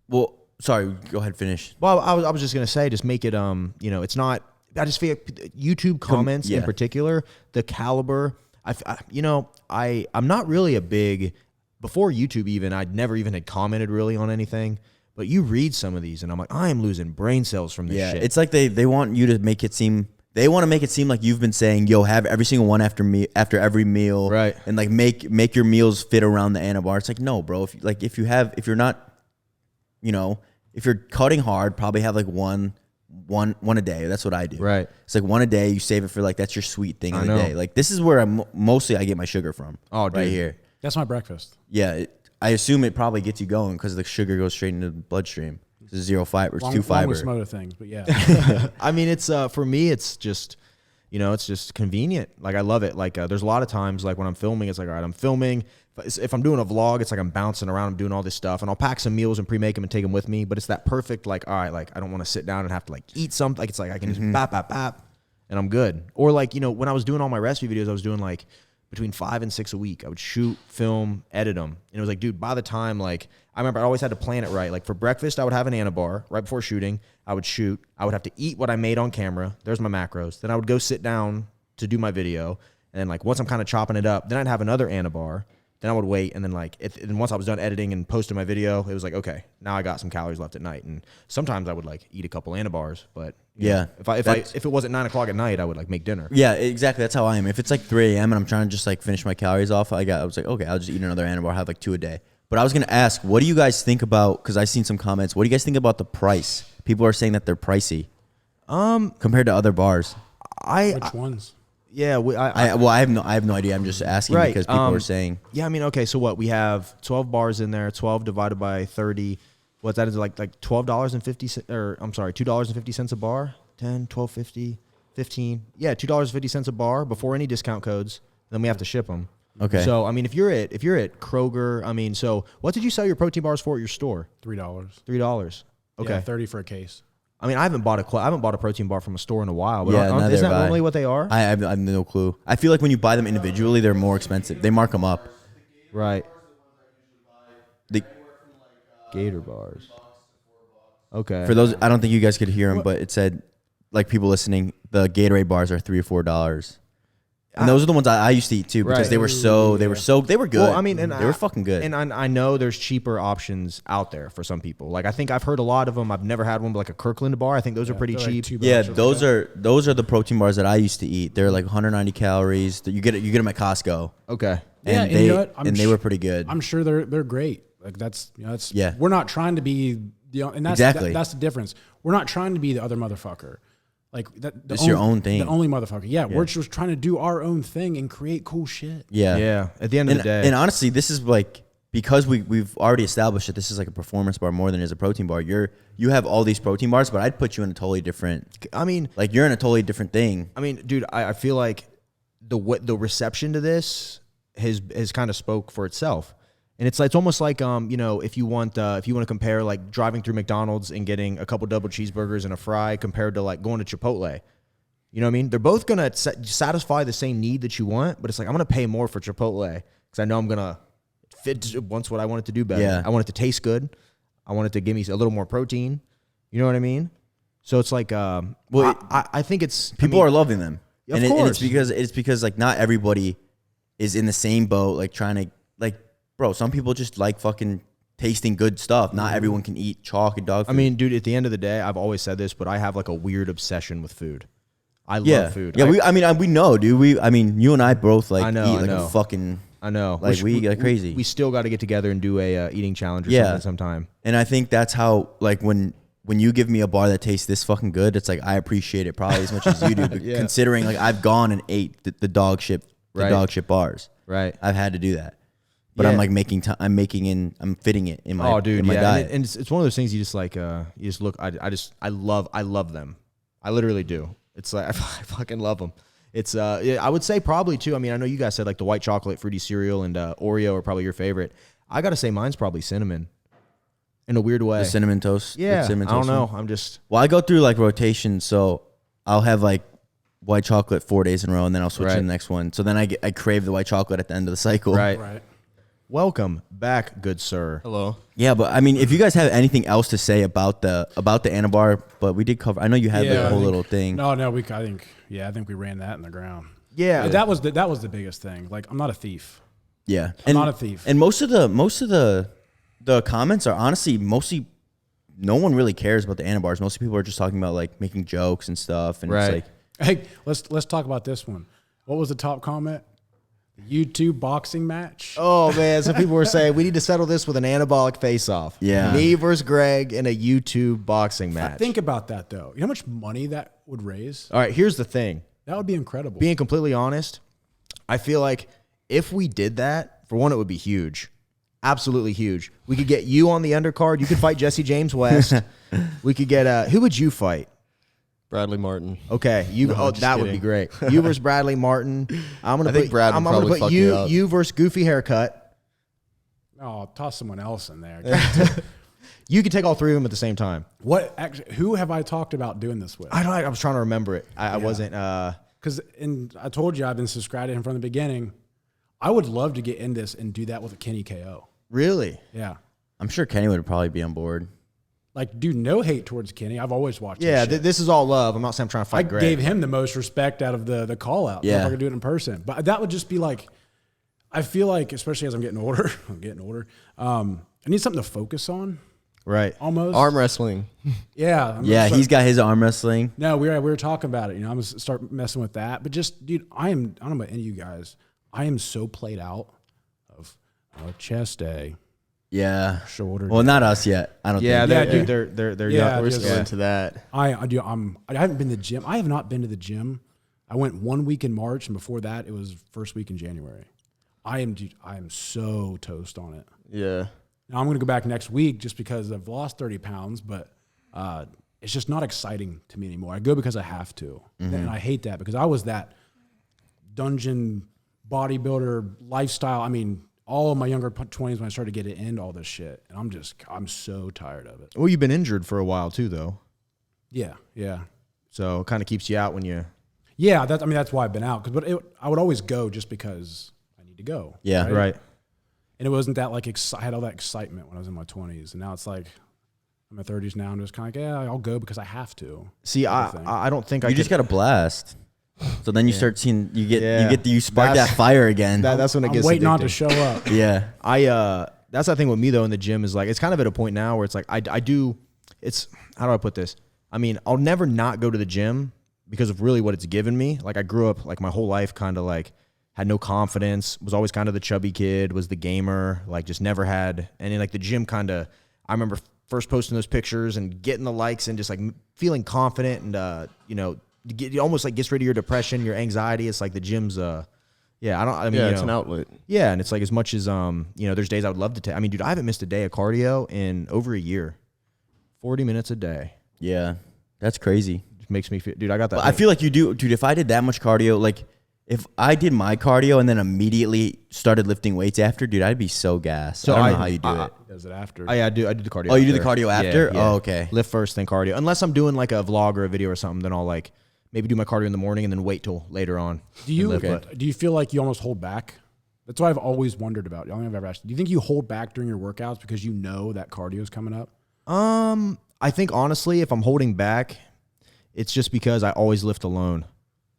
well, sorry, go ahead, finish. Well, I was just gonna say, just make it. It's not. I just feel YouTube comments in particular, the caliber. I'm not really a big. Before YouTube even, I'd never even had commented really on anything. But you read some of these, and I'm like, I am losing brain cells from this shit. It's like they want you to make it seem. They want to make it seem like you've been saying, "Yo, have every single one after every meal, right?" And like make your meals fit around the Anabar. It's like, no, bro. If you're not, if you're cutting hard, probably have like one a day. That's what I do. Right. It's like one a day. You save it for that's your sweet thing of the day. Like, this is where I get my sugar from. Oh, dude. Right here. That's my breakfast. Yeah. I assume it probably gets you going because the sugar goes straight into the bloodstream. It's 0 fiber. It's 2 fiber. Along with some other things, but yeah. I mean, it's for me, it's just, it's just convenient. Like, I love it. Like, there's a lot of times, like when I'm filming, it's like, all right, I'm filming. If I'm doing a vlog, it's like I'm bouncing around, I'm doing all this stuff, and I'll pack some meals and pre-make them and take them with me. But it's that perfect, like, all right, like I don't want to sit down and have to like eat something. Like, it's like I can just bap. and I'm good. Or like, when I was doing all my recipe videos, I was doing like between 5 and 6 a week. I would shoot, film, edit them. And it was like, dude, by the time, like, I remember I always had to plan it right. Like for breakfast, I would have an Anabar right before shooting. I would shoot. I would have to eat what I made on camera. There's my macros. Then I would go sit down to do my video. And then like once I'm kind of chopping it up, then I'd have another Anabar. Then I would wait. And then like, and once I was done editing and posting my video, it was like, okay, now I got some calories left at night. And sometimes I would like eat a couple Anabars, but yeah, if it wasn't 9 o'clock at night, I would like make dinner. Yeah, exactly. That's how I am. If it's like 3 a.m. and I'm trying to just like finish my calories off, I was like, okay, I'll just eat another Anabar, have like 2 a day. But I was going to ask, what do you guys think about, because I've seen some comments, what do you guys think about the price? People are saying that they're pricey compared to other bars. Which ones? Yeah, I have no idea. I'm just asking because people are saying. Yeah, I mean, okay, so what? We have 12 bars in there, 12 divided by 30. What's that? Is like $12.50, or I'm sorry, $2.50 a bar? 10, 12.50, 15. Yeah, $2.50 a bar before any discount codes. Then we have to ship them. Okay. So I mean, if you're at Kroger, I mean, so what did you sell your protein bars for at your store? $3. $3. Okay. Yeah, 30 for a case. I mean, I haven't bought a protein bar from a store in a while. But Yeah, isn't that normally what they are? I have no clue. I feel like when you buy them individually, they're more expensive. They mark them up. Right. The Gator bars. Okay. For those, I don't think you guys could hear them, but it said, like people listening, the Gatorade bars are $3 or $4. And those are the ones I used to eat too because they were good. Well, I mean, and they were fucking good. And I know there's cheaper options out there for some people. Like I think I've heard a lot of them. I've never had one, but like a Kirkland bar. I think those are pretty cheap. Like yeah, those are the protein bars that I used to eat. They're like 190 calories. You get them at Costco. Okay. And yeah, they you know what? they were pretty good. I'm sure they're great. Like that's yeah. We're not trying to be and that's exactly. That's the difference. We're not trying to be the other motherfucker. Like it's your own thing. The only motherfucker. Yeah, we're just trying to do our own thing and create cool shit. Yeah. Yeah. At the end of the day. And honestly, this is like because we've already established that this is like a performance bar more than it is a protein bar. You have all these protein bars, but I'd put you in a totally different. I mean, like you're in a totally different thing. I mean, dude, I feel like the reception to this has kind of spoke for itself. And it's almost like if you want to compare like driving through McDonald's and getting a couple double cheeseburgers and a fry compared to like going to Chipotle. You know what I mean? They're both gonna satisfy the same need that you want, but it's like I'm gonna pay more for Chipotle because I know I'm gonna fit once what I want it to do better. Yeah. I want it to taste good. I want it to give me a little more protein. You know what I mean? So it's like I think it's people are loving them. Of and course. it's because like not everybody is in the same boat. Like trying to like. Bro, some people just like fucking tasting good stuff. Not everyone can eat chalk and dog food. I mean, dude, at the end of the day, I've always said this, but I have like a weird obsession with food. I love food. Yeah, we know, dude. You and I both like I know. a fucking. I know. Like we like crazy. We still got to get together and do a eating challenge or something sometime. And I think that's how like when you give me a bar that tastes this fucking good, it's like I appreciate it probably as much as you do. Considering like I've gone and ate the dog shit bars. Right. I've had to do that. But I'm like I'm fitting it in my diet. And it's one of those things you just like you just look. I love them. I literally do. It's like I fucking love them. It's I would say probably too. I mean, I know you guys said like the white chocolate fruity cereal and Oreo are probably your favorite. I gotta say mine's probably cinnamon. In a weird way. The cinnamon toast. Yeah. Cinnamon I don't toast know. one. I'm just. Well, I go through like rotation, so I'll have like white chocolate 4 days in a row, and then I'll switch to the next one. So then I crave the white chocolate at the end of the cycle. Right. Welcome back, good sir. Hello. Yeah, but I mean, if you guys have anything else to say about the Anabar, but we did cover. I know you had the whole little thing. No, I think we ran that in the ground. Yeah, that was the biggest thing. Like, I'm not a thief. Yeah, I'm not a thief. And most of the comments are honestly mostly no one really cares about the Anabars. Most people are just talking about like making jokes and stuff. And it's like, hey, let's talk about this one. What was the top comment? YouTube boxing match. Oh man, some people were saying we need to settle this with an anabolic face-off. Yeah, me versus Greg in a YouTube boxing match. Think about that though. You know how much money that would raise? All right, here's the thing. That would be incredible. Being completely honest, I feel like if we did that, for one, it would be huge. Absolutely huge. We could get you on the undercard. You could fight Jesse James West. We could get who would you fight? Bradley Martin. Okay, that would be great. You versus Bradley Martin. I'm gonna put you versus Goofy Haircut. Oh, toss someone else in there. You could take all three of them at the same time. Who have I talked about doing this with? I was trying to remember it. I wasn't. Because I told you I've been subscribed to him from the beginning. I would love to get in this and do that with a Kenny KO. Really? Yeah. I'm sure Kenny would probably be on board. Like, dude, no hate towards Kenny. I've always watched his Yeah, shit. this is all love. I'm not saying I'm trying to fight I Greg. gave him the most respect out of the call out. Yeah. If I could do it in person. But that would just be like, I feel like, especially as I'm getting older, I need something to focus on. Right. Almost. Arm wrestling. Yeah. Yeah, he's got his arm wrestling. No, we were talking about it. I'm going to start messing with that. But just, dude, I don't know about any of you guys. I am so played out of chest day. Yeah. Shoulder. Well, not us yet. I don't Yeah, think. they're Yeah, young. We're just- still into that. I haven't been to the gym. I have not been to the gym. I went 1 week in March, and before that, it was first week in January. I am so toast on it. Yeah. Now I'm going to go back next week just because I've lost 30 pounds, but it's just not exciting to me anymore. I go because I have to, and I hate that because I was that dungeon bodybuilder lifestyle. I mean, all of my younger 20s when I started getting into all this shit, and I'm so tired of it. Well, you've been injured for a while too, though. Yeah. So it kind of keeps you out when you. Yeah, that's why I've been out. I would always go just because I need to go. Yeah. Right. And it wasn't that like I had all that excitement when I was in my 20s, and now it's like I'm in my 30s now. I'm just kind of like, yeah, I'll go because I have to. See, I don't think You just got a blast. So then you start seeing you spark that fire again. That's when it I'm gets waiting on addicting. to show up. Yeah. That's the thing with me though in the gym is like it's kind of at a point now where it's like I do. It's how do I put this? I mean, I'll never not go to the gym because of really what it's given me. Like I grew up like my whole life kind of like had no confidence, was always kind of the chubby kid, was the gamer, like just never had any like the gym kind of. I remember first posting those pictures and getting the likes and just like feeling confident and it almost like gets rid of your depression, your anxiety. It's like the gym's It's an outlet. Yeah, and it's like as much as there's days I would love to take. I mean, dude, I haven't missed a day of cardio in over a year. 40 minutes a day. Yeah. That's crazy. Just makes me feel, dude, I got that. But I feel like you do, dude. If I did that much cardio, like if I did my cardio and then immediately started lifting weights after, dude, I'd be so gassed. So I don't know how you do it. He does it after. I do the cardio. Oh, you do the after. cardio after? Yeah. Oh, okay. Lift first, then cardio. Unless I'm doing like a vlog or a video or something, then I'll like maybe do my cardio in the morning and then wait till later on. Do you feel like you almost hold back? That's what I've always wondered about. The only thing I've ever asked. Do you think you hold back during your workouts because you know that cardio is coming up? I think honestly, if I'm holding back, it's just because I always lift alone.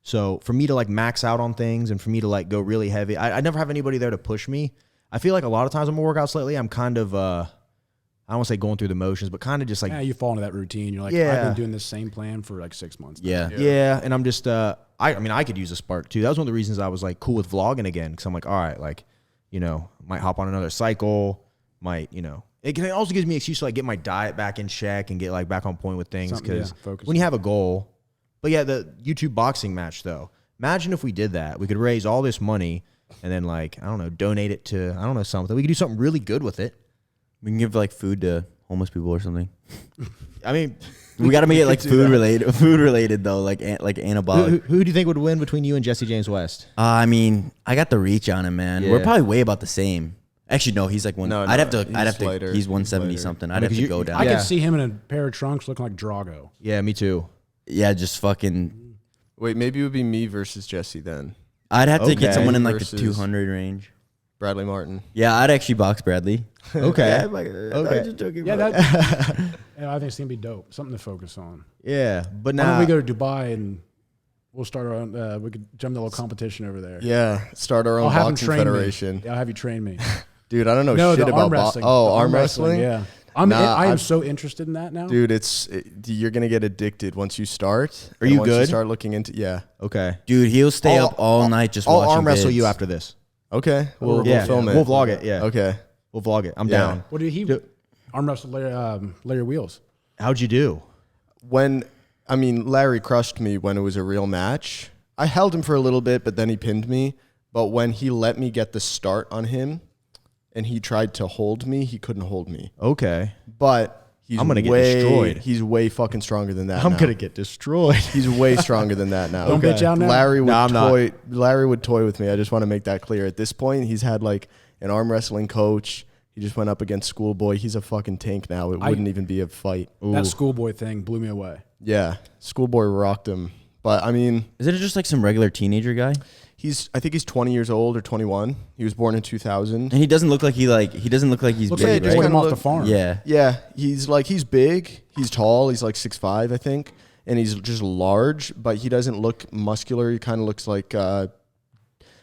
So for me to like max out on things and for me to like go really heavy, I never have anybody there to push me. I feel like a lot of times on my workouts lately, I'm kind of, I don't want to say going through the motions, but kind of just like, Yeah, you fall into that routine. You're like, Yeah. I've been doing this same plan for like 6 months. now. Yeah. and I'm just, I could use a spark too. That was one of the reasons I was like cool with vlogging again. Cause I'm like, all right, like, might hop on another cycle, it also gives me an excuse to like get my diet back in check and get like back on point with things. Something, Cause focus when you have a goal, but yeah, the YouTube boxing match though, imagine if we did that, we could raise all this money and then like, I don't know, donate it to, I don't know, something. We could do something really good with it. We can give like food to homeless people or something. I mean, We got to make it like food related though, like anabolic. who do you think would win between you and Jesse James West? I mean, I got the reach on him, man. Yeah. We're probably way about the same. Actually, no, he's like one. No, I'd have to. he's lighter. He's 170 He's lighter. something. I'd have to go down. I Yeah. could see him in a pair of trunks looking like Drago. Yeah, me too. Yeah, just fucking. Wait, maybe it would be me versus Jesse then. I'd have to Okay. get someone in like the Versus- 200 range. Bradley Martin. Yeah, I'd actually box Bradley. Okay. Okay. Yeah, that. Yeah, I think it's gonna be dope. Something to focus on. Yeah, but Why now don't we go to Dubai and we'll start our own? We could jump the little competition over there. Yeah, start our own I'll have him boxing train federation. me. Yeah, I'll have you train me. Dude, I don't know No, shit the about arm wrestling. Oh, The arm wrestling? Yeah, Nah, I'm so interested in that now. Dude, you're gonna get addicted once you start. Are And you once good? You start looking into okay. Dude, he'll stay I'll- up all night just I'll watching arm wrestle vids. you after this. Okay, we'll Yeah, film it. We'll vlog it. Yeah. Okay. We'll vlog it. I'm Yeah. down. What did he arm wrestle Larry Wheels? How'd you do? Larry crushed me when it was a real match. I held him for a little bit, but then he pinned me. But when he let me get the start on him and he tried to hold me, he couldn't hold me. Okay. But I'm gonna get destroyed. He's way fucking stronger than that. I'm now. gonna get destroyed. He's way stronger than that now. Don't bitch out now. Larry would No, I'm not. Larry would toy with me. I just want to make that clear. At this point, he's had like an arm wrestling coach. He just went up against Schoolboy. He's a fucking tank now. It wouldn't even be a fight. That Schoolboy thing blew me away. Yeah, Schoolboy rocked him. But I mean, Isn't it just like some regular teenager guy? I think he's 20 years old or 21. He was born in 2000. And he doesn't look like he doesn't look like he's Looks big, like he just right? got him off the look- farm. Yeah. Yeah, he's big. He's tall. He's like 6'5", I think. And he's just large, but he doesn't look muscular. He kind of looks like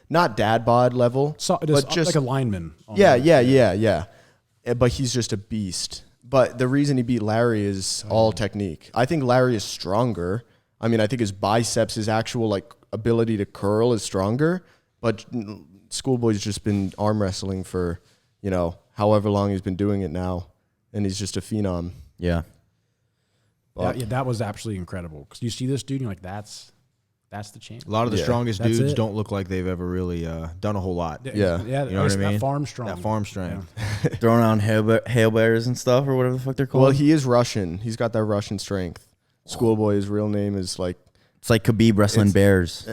not dad bod level, But but just like a lineman. yeah. But he's just a beast. But the reason he beat Larry is all technique. I think Larry is stronger. I mean, I think his biceps, his actual like ability to curl is stronger. But Schoolboy's just been arm wrestling for, however long he's been doing it now, and he's just a phenom. Yeah. Yeah, that was absolutely incredible. Because you see this dude, and you're like, that's the champ. A lot of the strongest That's dudes it. don't look like they've ever really done a whole lot. Yeah. Yeah, You know what I mean? That farm strong. That farm strength. Throwing on hail bears and stuff or whatever the fuck they're called. Well, he is Russian. He's got that Russian strength. Schoolboy, his real name is like, it's like Khabib wrestling bears.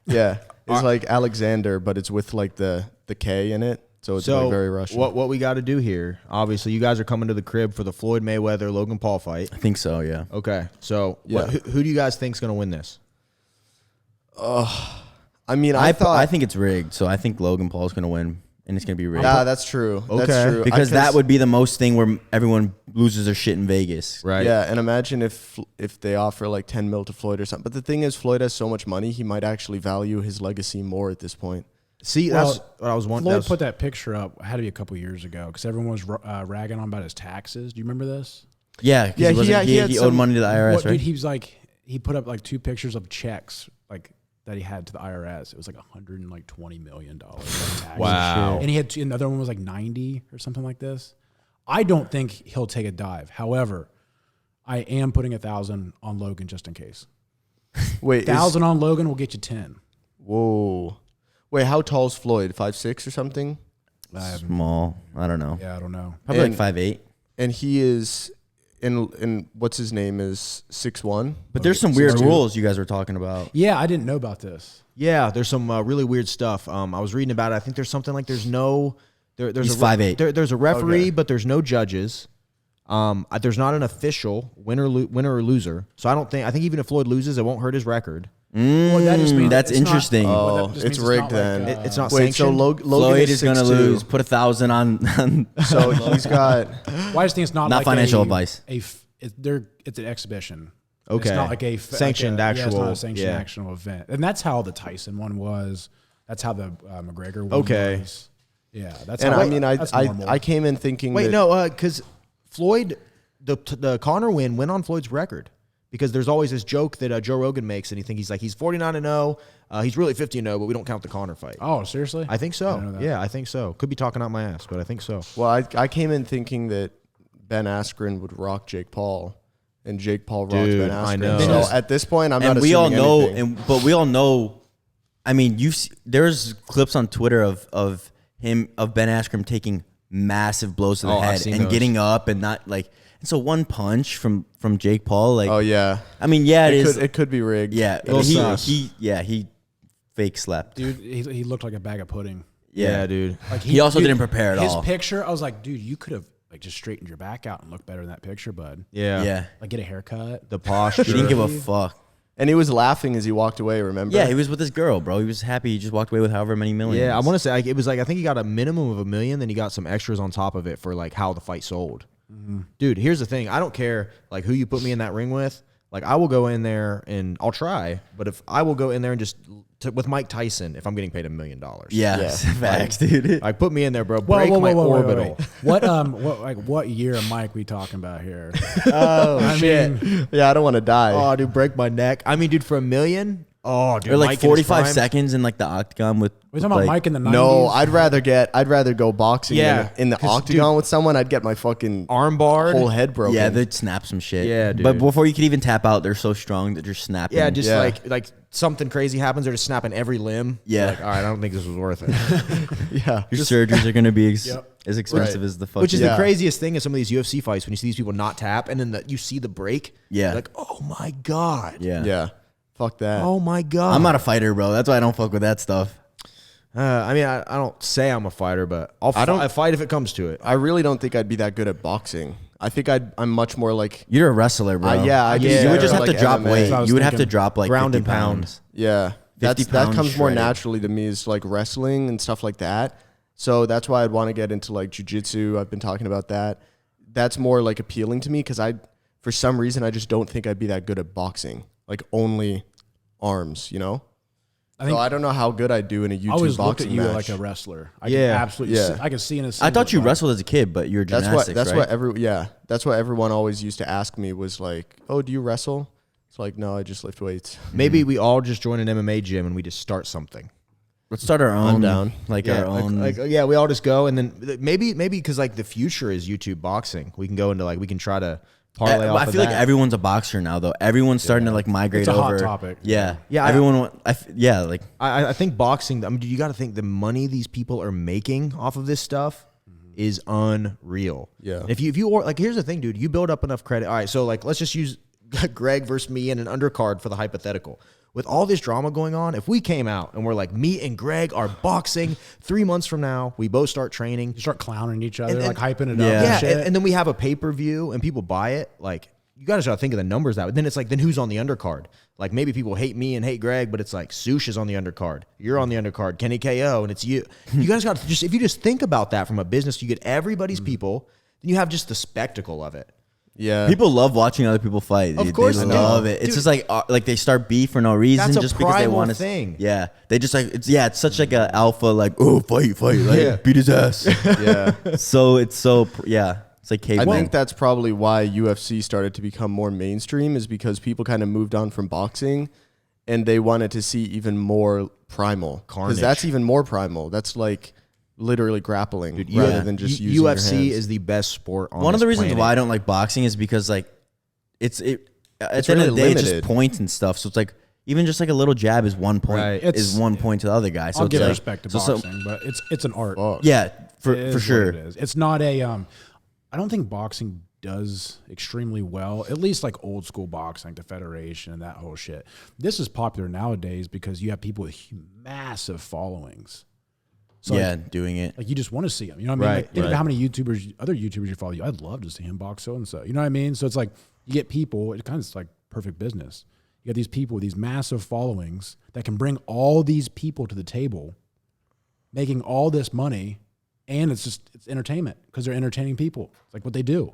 yeah, it's like Alexander, but it's with like the K in it. So it's like very Russian. What we got to do here, obviously, you guys are coming to the crib for the Floyd Mayweather-Logan Paul fight. I think so, yeah. Okay, so Yeah. who do you guys think's going to win this? I mean, I thought think it's rigged, so I think Logan Paul's going to win, and it's going to be rigged. Yeah, that's true. Okay. That's true. Because that would be the most thing where everyone loses their shit in Vegas. Right. Yeah, and imagine if they offer like 10 mil to Floyd or something. But the thing is, Floyd has so much money, he might actually value his legacy more at this point. See, Well, that's what I was wondering. Floyd put that picture up, had to be a couple years ago, because everyone was ragging on about his taxes. Do you remember this? Yeah, Yeah, he had he owed some- money to the IRS, What, right? dude, he was like, he put up like 2 pictures of checks like that he had to the IRS. It was like $120 million. Wow. And he had another one was like 90 or something like this. I don't think he'll take a dive. However, I am putting 1,000 on Logan just in case. Wait, 1,000 on Logan will get you 10. whoa. Wait, how tall is Floyd? 5'6" or something? Small. I don't know. Yeah, I don't know. Probably And- like 5'8". And he is in what's his name is 6'1". But there's some weird rules you guys were talking about. Yeah, I didn't know about this. Yeah, there's some really weird stuff. I was reading about it. I think there's something like there's He's 5'8". There's a referee, Okay. but there's no judges. There's not an official winner or loser. So I think even if Floyd loses, it won't hurt his record. Well, that just means That's it's not- interesting. well, Oh, that just it's means rigged not then. like, It's not Wait, so sanctioned. Logan Floyd is going to 6'2". lose. Put 1,000 on So he's got Well, I just think it's not Not like financial advice. It's an exhibition. Okay. It's not like a Sanctioned Yeah, it's not actual- a sanctioned yeah. actual event, and that's how the Tyson one was. That's how the McGregor one Okay. was. Yeah, that's. and how, I mean that's normal. I came in thinking Wait, that, no, because Floyd, the Conor win went on Floyd's record. Because there's always this joke that Joe Rogan makes, and he's 49-0. He's really 50-0, but we don't count the Conor fight. Oh, seriously? I think I so. didn't know that. Yeah, I think so. Could be talking out my ass, but I think so. Well, I came in thinking that Ben Askren would rock Jake Paul, and Jake Paul rocked Dude, Ben Askren. I know. So at this point, I'm and not we all assuming know, anything. but we all know. I mean, there's clips on Twitter of Ben Askren taking massive blows to the Oh, I've head seen and those. getting up and not like. And so one punch from Jake Paul, like, Oh yeah, I mean, yeah, it it could be rigged. yeah, Little sus. he fake slept. Dude, he looked like a bag of pudding. Yeah, dude. Like He also didn't prepare at his all. His picture, I was like, dude, you could have like just straightened your back out and looked better in that picture, bud. Yeah. Yeah, Like get a haircut. The posture. he didn't give a fuck. And he was laughing as he walked away. Remember? Yeah, he was with his girl, bro. He was happy. He just walked away with however many millions. Yeah, I want to say it was like I think he got a minimum of $1 million, then he got some extras on top of it for like how the fight sold. Dude, here's the thing: I don't care like who you put me in that ring with. Like I will go in there and I'll try, but if I will go in there and just with Mike Tyson, if I'm getting paid $1 million, Yeah, facts, dude. like put me in there, bro. Whoa, Break whoa, my whoa, whoa, orbital. wait. What year of Mike we talking about here? Oh shit! Yeah, I don't want to die. Oh, dude, break my neck. I mean, dude, for $1 million. Oh, dude, Or like Mike in his 45 prime. seconds in like the octagon with. We talking about like, Mike in the 90s? No, I'd rather go boxing Yeah, in the 'cause, octagon dude, with someone. I'd get my fucking Arm barred. whole head broken. Yeah, they'd snap some shit. Yeah, But dude. before you could even tap out, they're so strong that you're snapping. Yeah, just Yeah. like something crazy happens, they're just snapping every limb. Yeah. Like, all right, I don't think this was worth it. yeah. your surgeries are gonna be Yep. as expensive Right. as the fucking. Which is Yeah. the craziest thing in some of these UFC fights when you see these people not tap and then you see the break. Yeah. You're like, oh my God. yeah. Yeah. Fuck that. Oh my God. I'm not a fighter, bro. That's why I don't fuck with that stuff. I mean, I don't say I'm a fighter, but I'll fight if it comes to it. I really don't think I'd be that good at boxing. I think I'm much more like. You're a wrestler, bro. Yeah, You would just have like to drop MMA. weight. I was You would have to thinking drop like ground 50 and pound. pounds. Yeah, 50 that pounds comes more shredded. naturally to me is like wrestling and stuff like that. So that's why I'd want to get into like jiu-jitsu. I've been talking about that. That's more like appealing to me because for some reason, I just don't think I'd be that good at boxing. Like only arms, you know? So I don't know how good I'd do in a I YouTube always looked at boxing you match. like a wrestler. I Yeah. can absolutely. Yeah. See, I can see in a. I thought you singlet, wrestled as a kid, but you're gymnastics, That's right? what that's what everyone always used to ask me was like, "Oh, do you wrestle?" It's like, "No, I just lift weights." Maybe we all just join an MMA gym and we just start something. Let's start our own. down. Like Yeah, our own. we all just go and then maybe because like the future is YouTube boxing. We can go into like we can try to parlay off I of feel like that. everyone's a boxer now, though. Everyone's starting to like migrate It's a hot over. topic. Yeah, Yeah, Everyone. Like I think boxing. I mean, you got to think the money these people are making off of this stuff is unreal. Yeah. If you like, here's the thing, dude. You build up enough credit. All right, so like, let's just use Greg versus me in an undercard for the hypothetical. With all this drama going on, if we came out and we're like, me and Greg are boxing 3 months from now, we both start training. You start clowning each other, And- like hyping it Yeah. up. Yeah, and shit. and then we have a pay-per-view and people buy it. Like, you got to start thinking the numbers that way. Then it's like, then who's on the undercard? Like, maybe people hate me and hate Greg, but it's like, Sush is on the undercard. You're on the undercard. Kenny KO, and it's you. You guys got to just, if you just think about that from a business, you get everybody's people, then you have just the spectacle of it. Yeah, people love watching other people fight. Of Dude. course they they love do. it. It's Dude. just like they start beef for no reason, That's a just because they primal want to. thing. Yeah, they just like it's such like a alpha like fight like Yeah. beat his ass. yeah. It's like I caveman. think that's probably why UFC started to become more mainstream is because people kind of moved on from boxing and they wanted to see even more primal. Carnage. Because that's even more primal. That's like literally grappling rather than just using your UFC hands. is the best sport on One of this the reasons planet. why I don't like boxing is because like at the end of really the day it's limited. just points and stuff. So it's like even just like a little jab is 1 point Right. is 1 point to the other guy. So I'll it's give like, respect to so- boxing, but it's an art. Fuck. yeah, It for is what sure. it is. It's not a. I don't think boxing does extremely well. At least like old school boxing, the Federation and that whole shit. This is popular nowadays because you have people with massive followings. So yeah, like, doing it. like you just want to see them. You know what I mean? Right, Like, think right. of how many other YouTubers you follow. I'd love to see him box so and so. You know what I mean? So it's like you get people. It kind of is like perfect business. You got these people with these massive followings that can bring all these people to the table, making all this money, and it's entertainment because they're entertaining people. It's like what they do.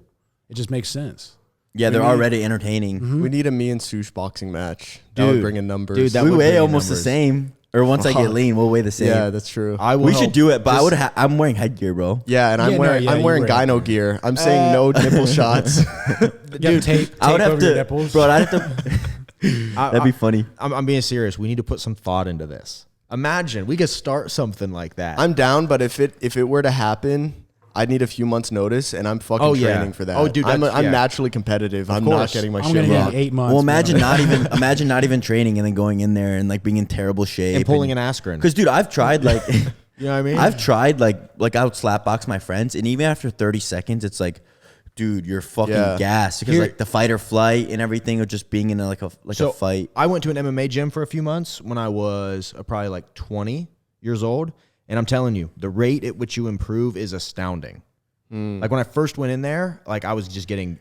It just makes sense. Yeah, they're already entertaining. We need a me and Sush boxing match. That would Dude. bring in numbers. Dude, that We would weigh bring in almost the numbers. same. Or once I get lean, we'll weigh the same. yeah, that's true. I will We help. should do it, but I'm wearing headgear, bro. Yeah, and I'm Yeah, wearing no, yeah, I'm you wearing wear gyno gear. I'm saying no nipple shots. Dude, tape I would have over your to, nipples. bro. I'd have to. That'd be funny. I'm being serious. We need to put some thought into this. Imagine we could start something like that. I'm down, but if it were to happen, I'd need a few months notice, and I'm fucking Oh, yeah. training for that. Oh, dude, I'm yeah. naturally competitive. I'm not course. getting my I'm shit gonna need rocked. 8 months. Well, man. imagine not even training and then going in there and like being in terrible shape and pulling an aspirin. Because dude, I've tried like, You know what I mean? I've tried like I would slap box my friends, and even after 30 seconds, it's like, dude, you're fucking Yeah. gassed because Here- like the fight or flight and everything of just being in a fight. I went to an MMA gym for a few months when I was probably like 20 years old, and I'm telling you, the rate at which you improve is astounding. Like when I first went in there, like I was just getting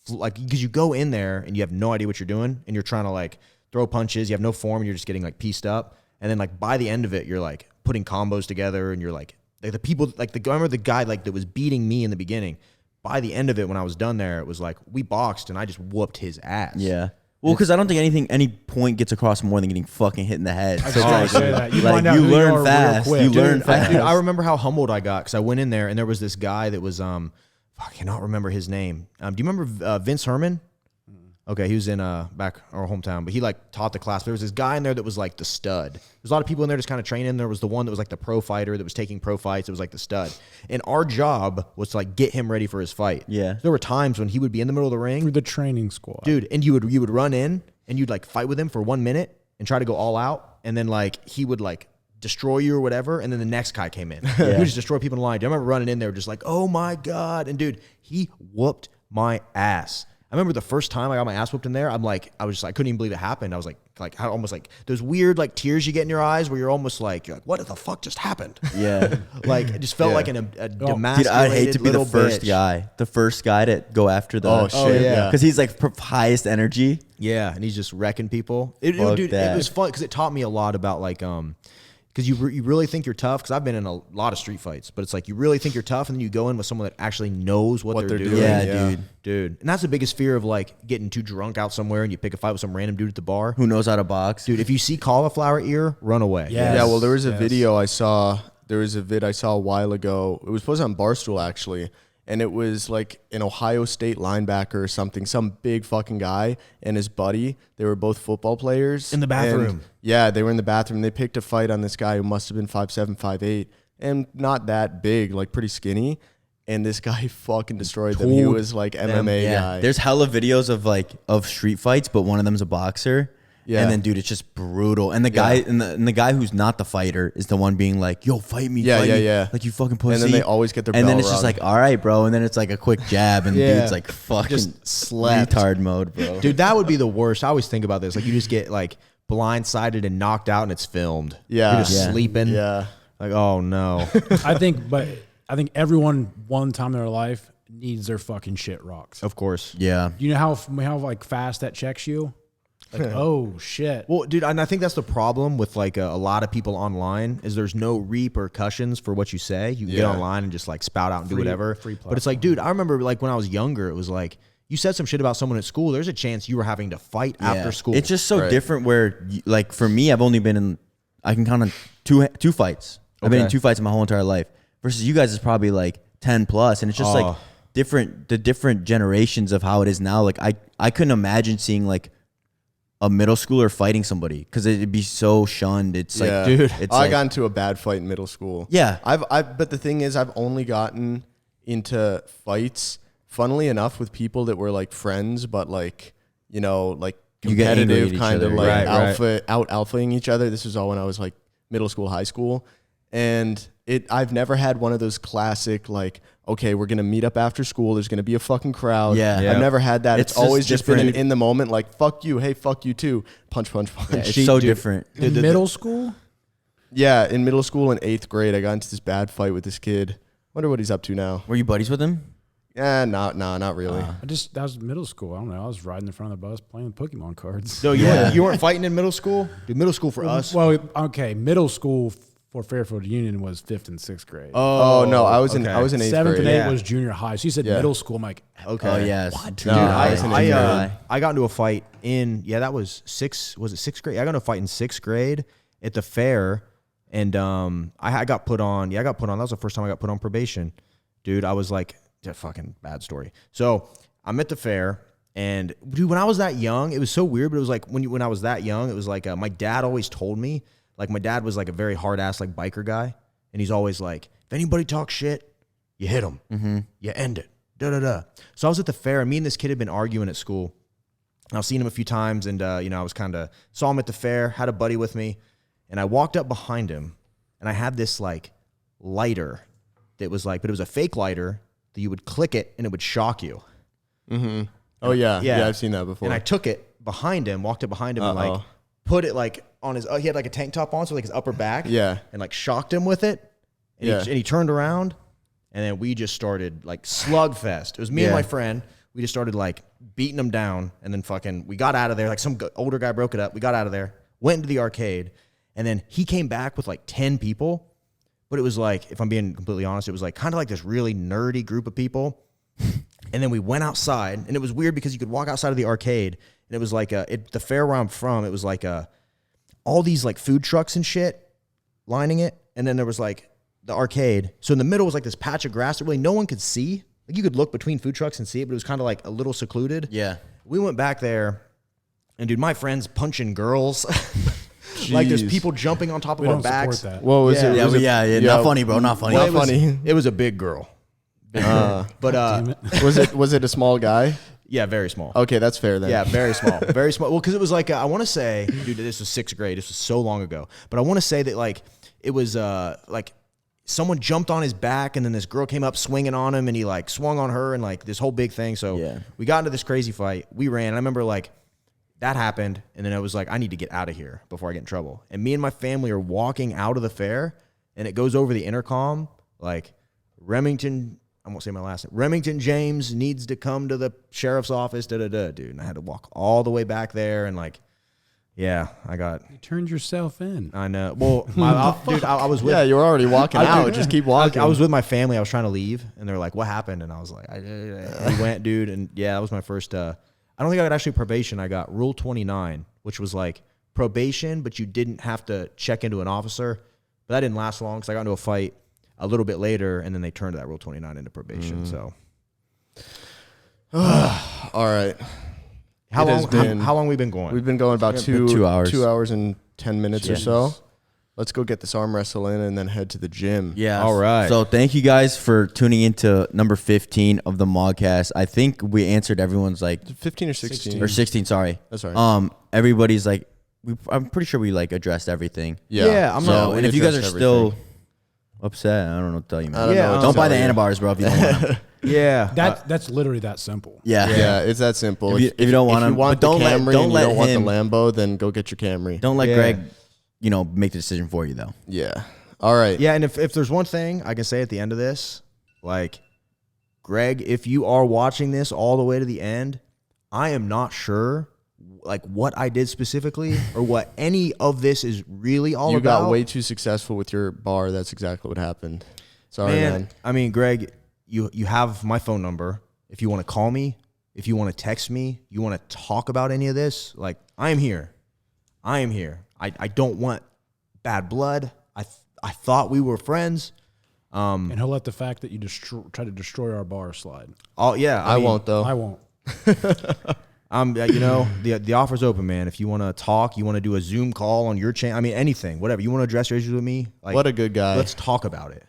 because you go in there and you have no idea what you're doing, and you're trying to like throw punches, you have no form, and you're just getting like pieced up, and then like by the end of it, you're like putting combos together, and you're like the people like I remember the guy like that was beating me in the beginning. By the end of it, when I was done there, it was like we boxed and I just whooped his ass. Yeah. Well, because I don't think any point gets across more than getting fucking hit in the head. So it's was gonna like, say that. You like, find out you who you are learn real fast. quick. You Dude, learn fast. Dude, I remember how humbled I got because I went in there and there was this guy that was I cannot remember his name. Do you remember Vince Herman? Okay, he was in back our hometown, but he like taught the class. There was this guy in there that was like the stud. There's a lot of people in there just kind of training. There was the one that was like the pro fighter that was taking pro fights. It was like the stud, and our job was to like get him ready for his fight. Yeah. There were times when he would be in the middle of the ring, Through the training squad. dude, and you would run in and you'd like fight with him for 1 minute and try to go all out, and then like he would like destroy you or whatever, and then the next guy came in. He would just destroy people in line. I remember running in there just like, oh my god, and dude, he whooped my ass. I remember the first time I got my ass whooped in there, I couldn't even believe it happened. I was almost like those weird like tears you get in your eyes where you're almost like, what the fuck just happened? Yeah. Like it just felt like a demasculated Dude, I'd hate to be the first bitch. guy to go after the. Oh, shit. yeah. Because he's like highest energy. Yeah, and he's just wrecking people. It that. was fun because it taught me a lot about like because you really think you're tough. Because I've been in a lot of street fights, but it's like you really think you're tough, and then you go in with someone that actually knows what they're doing. Yeah, dude. And that's the biggest fear of like getting too drunk out somewhere and you pick a fight with some random dude at the bar. Who knows how to box? Dude, if you see cauliflower ear, run away. Yes. Yeah, well, there was a video I saw. There was a vid I saw a while ago. It was posted on Barstool, actually. And it was like an Ohio State linebacker or something, some big fucking guy and his buddy. They were both football players. In the bathroom. And yeah, they were in the bathroom. They picked a fight on this guy who must have been 5'7", 5'8", and not that big, like pretty skinny. And this guy fucking destroyed them. He was like MMA guy. There's hella videos of street fights, but one of them's a boxer. Yeah. And then, dude, it's just brutal. And the guy and the guy who's not the fighter is the one being like, "Yo, fight me, fight me." Like, you fucking pussy. And then they always get their and bell then it's just rung. like, all right, bro. And then it's like a quick jab, and dude's like fucking Just slept. retard mode, bro. Dude, that would be the worst. I always think about this. Like you just get like blindsided and knocked out and it's filmed. Yeah. You're just sleeping. Yeah. Like, oh no. I think everyone one time in their life needs their fucking shit rocks. Of course. Yeah. You know how like fast that checks you? Like, oh shit. Well, dude, and I think that's the problem with like a lot of people online is there's no repercussions for what you say. You can get online and just like spout out and do whatever. But it's like, dude, I remember like when I was younger, it was like you said some shit about someone at school. There's a chance you were having to fight after school. It's just so different where, like, for me, I've only been in, I can count on two fights. I've been in 2 fights in my whole entire life. Versus you guys is probably like 10 plus. And it's just like the different generations of how it is now. Like, I couldn't imagine seeing like a middle schooler fighting somebody because it'd be so shunned. It's like, dude, it's I got into a bad fight in middle school. Yeah. But the thing is, I've only gotten into fights, funnily enough, with people that were like friends, but like, you know, like competitive, kind of like alphaing each other. This was all when I was like middle school, high school. And I've never had one of those classic, like, okay, we're going to meet up after school. There's going to be a fucking crowd. Yeah. I've never had that. It's always just been different. in the moment, like, fuck you. Hey, fuck you too. Punch, punch, punch. Yeah, it's so different. In middle school? Yeah, in middle school in 8th grade, I got into this bad fight with this kid. Wonder what he's up to now. Were you buddies with him? Yeah, not really. That was middle school. I don't know. I was riding in front of the bus playing Pokemon cards. No, you weren't fighting in middle school? Dude, middle school for us. Well, okay, middle school for Fairfield Union was 5th and 6th grade. Oh no, I was in 8th grade. 7th and 8th was junior high. So you said middle school. I'm like, okay. Oh yes. What? Dude, I got into a fight that was 6th grade? I got into a fight in 6th grade at the fair, and I got put on. That was the first time I got put on probation. Dude, I was like, fucking bad story. So I'm at the fair, and dude, when I was that young, it was so weird, but it was like when I was that young, it was like my dad always told me, like my dad was like a very hard ass like biker guy, and he's always like, if anybody talks shit, you hit them, you end it, So I was at the fair, and me and this kid had been arguing at school. I've seen him a few times, and I was saw him at the fair, had a buddy with me, and I walked up behind him, and I had this like lighter that was like, but it was a fake lighter that you would click it and it would shock you. Mm-hmm. Oh yeah, I've seen that before. And I took it behind him, walked it behind him, and like put it like on his. He had like a tank top on, so like his upper back. Yeah. And like shocked him with it. And he turned around, and then we just started like slugfest. It was me and my friend. We just started like beating him down, and then we got out of there. Like some older guy broke it up. We got out of there, went into the arcade, and then he came back with like 10 people. But it was like, if I'm being completely honest, it was like kind of like this really nerdy group of people. And then we went outside, and it was weird because you could walk outside of the arcade, and it was like the fair where I'm from, it was like all these like food trucks and shit lining it, and then there was like the arcade. So in the middle was like this patch of grass that really no one could see. Like you could look between food trucks and see it, but it was kind of like a little secluded. Yeah. We went back there, and dude, my friend's punching girls. Like there's people jumping on top of our backs. That. What was it? Not funny, bro. Not funny. Not funny. It was a big girl. But was it a small guy? Yeah, very small. Okay, that's fair then. Yeah, very small. Very small. Well, because it was like, I want to say, dude, this was 6th grade. This was so long ago. But I want to say that like, it was like someone jumped on his back, and then this girl came up swinging on him, and he like swung on her, and like this whole big thing. So we got into this crazy fight. We ran. And I remember like that happened, and then I was like, I need to get out of here before I get in trouble. And me and my family are walking out of the fair, and it goes over the intercom like Remington. I won't say my last name. Remington James needs to come to the sheriff's office, dude. And I had to walk all the way back there, and like, yeah, I got. You turned yourself in. I know. Well, dude, I was with. Yeah, you were already walking out. Just keep walking. I was with my family. I was trying to leave, and they're like, "What happened?" And I was like, "We went, dude." And yeah, that was my first. I don't think I got actually probation. I got Rule 29, which was like probation, but you didn't have to check into an officer. But that didn't last long because I got into a fight a little bit later, and then they turned that Rule 29 into probation. So, all right. How long we been going? We've been going about 2 hours. 2 hours and 10 minutes or so. Let's go get this arm wrestle in and then head to the gym. Yeah. All right. So thank you guys for tuning into number 15 of the Mogcast. I think we answered everyone's like 15 or 16. or 16. Sorry. That's all right. Everybody's like, I'm pretty sure we like addressed everything. Yeah. I'm So, not. and if you guys are still upset, I don't know what to tell you, man. Don't buy the Anabars, bro. If you don't want them. Yeah. That's literally that simple. Yeah, it's that simple. If you don't want them, if you want but the Camry and you don't want the him- Lambo, then go get your Camry. Don't let Greg, make the decision for you though. Yeah. All right. Yeah, and if there's one thing I can say at the end of this, like, Greg, if you are watching this all the way to the end, I am not sure like what I did specifically or what any of this is really all about. You got way too successful with your bar. That's exactly what happened. Sorry, man. I mean, Greg, you have my phone number. If you want to call me, if you want to text me, you want to talk about any of this, like, I am here. I am here. I don't want bad blood. I thought we were friends. And he'll let the fact that you try to destroy our bar slide. Oh yeah, I won't though. I won't. The offer's open, man. If you want to talk, you want to do a Zoom call on your channel. I mean, anything, whatever. You want to address your issues with me? Like, What a good guy. let's talk about it.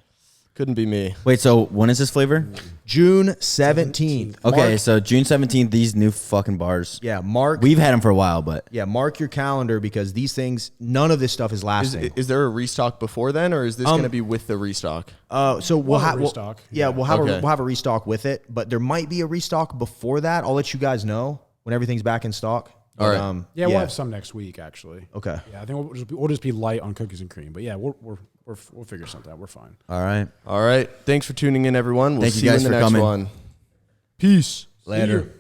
Couldn't be me. Wait, so when is this flavor? June 17th. Okay, so June 17th, these new fucking bars. Yeah, mark. We've had them for a while, but Mark your calendar because these things, none of this stuff is lasting. Is there a restock before then, or is this going to be with the restock? So we'll have restock. We'll have a restock with it, but there might be a restock before that. I'll let you guys know when everything's back in stock. All right. We'll have some next week actually. Okay. Yeah, I think we'll just be light on cookies and cream, but yeah, we'll figure something out. We're fine. all right. All right. Thanks for tuning in, everyone. We'll Thank you see you guys in the for next coming. one. Peace. Later.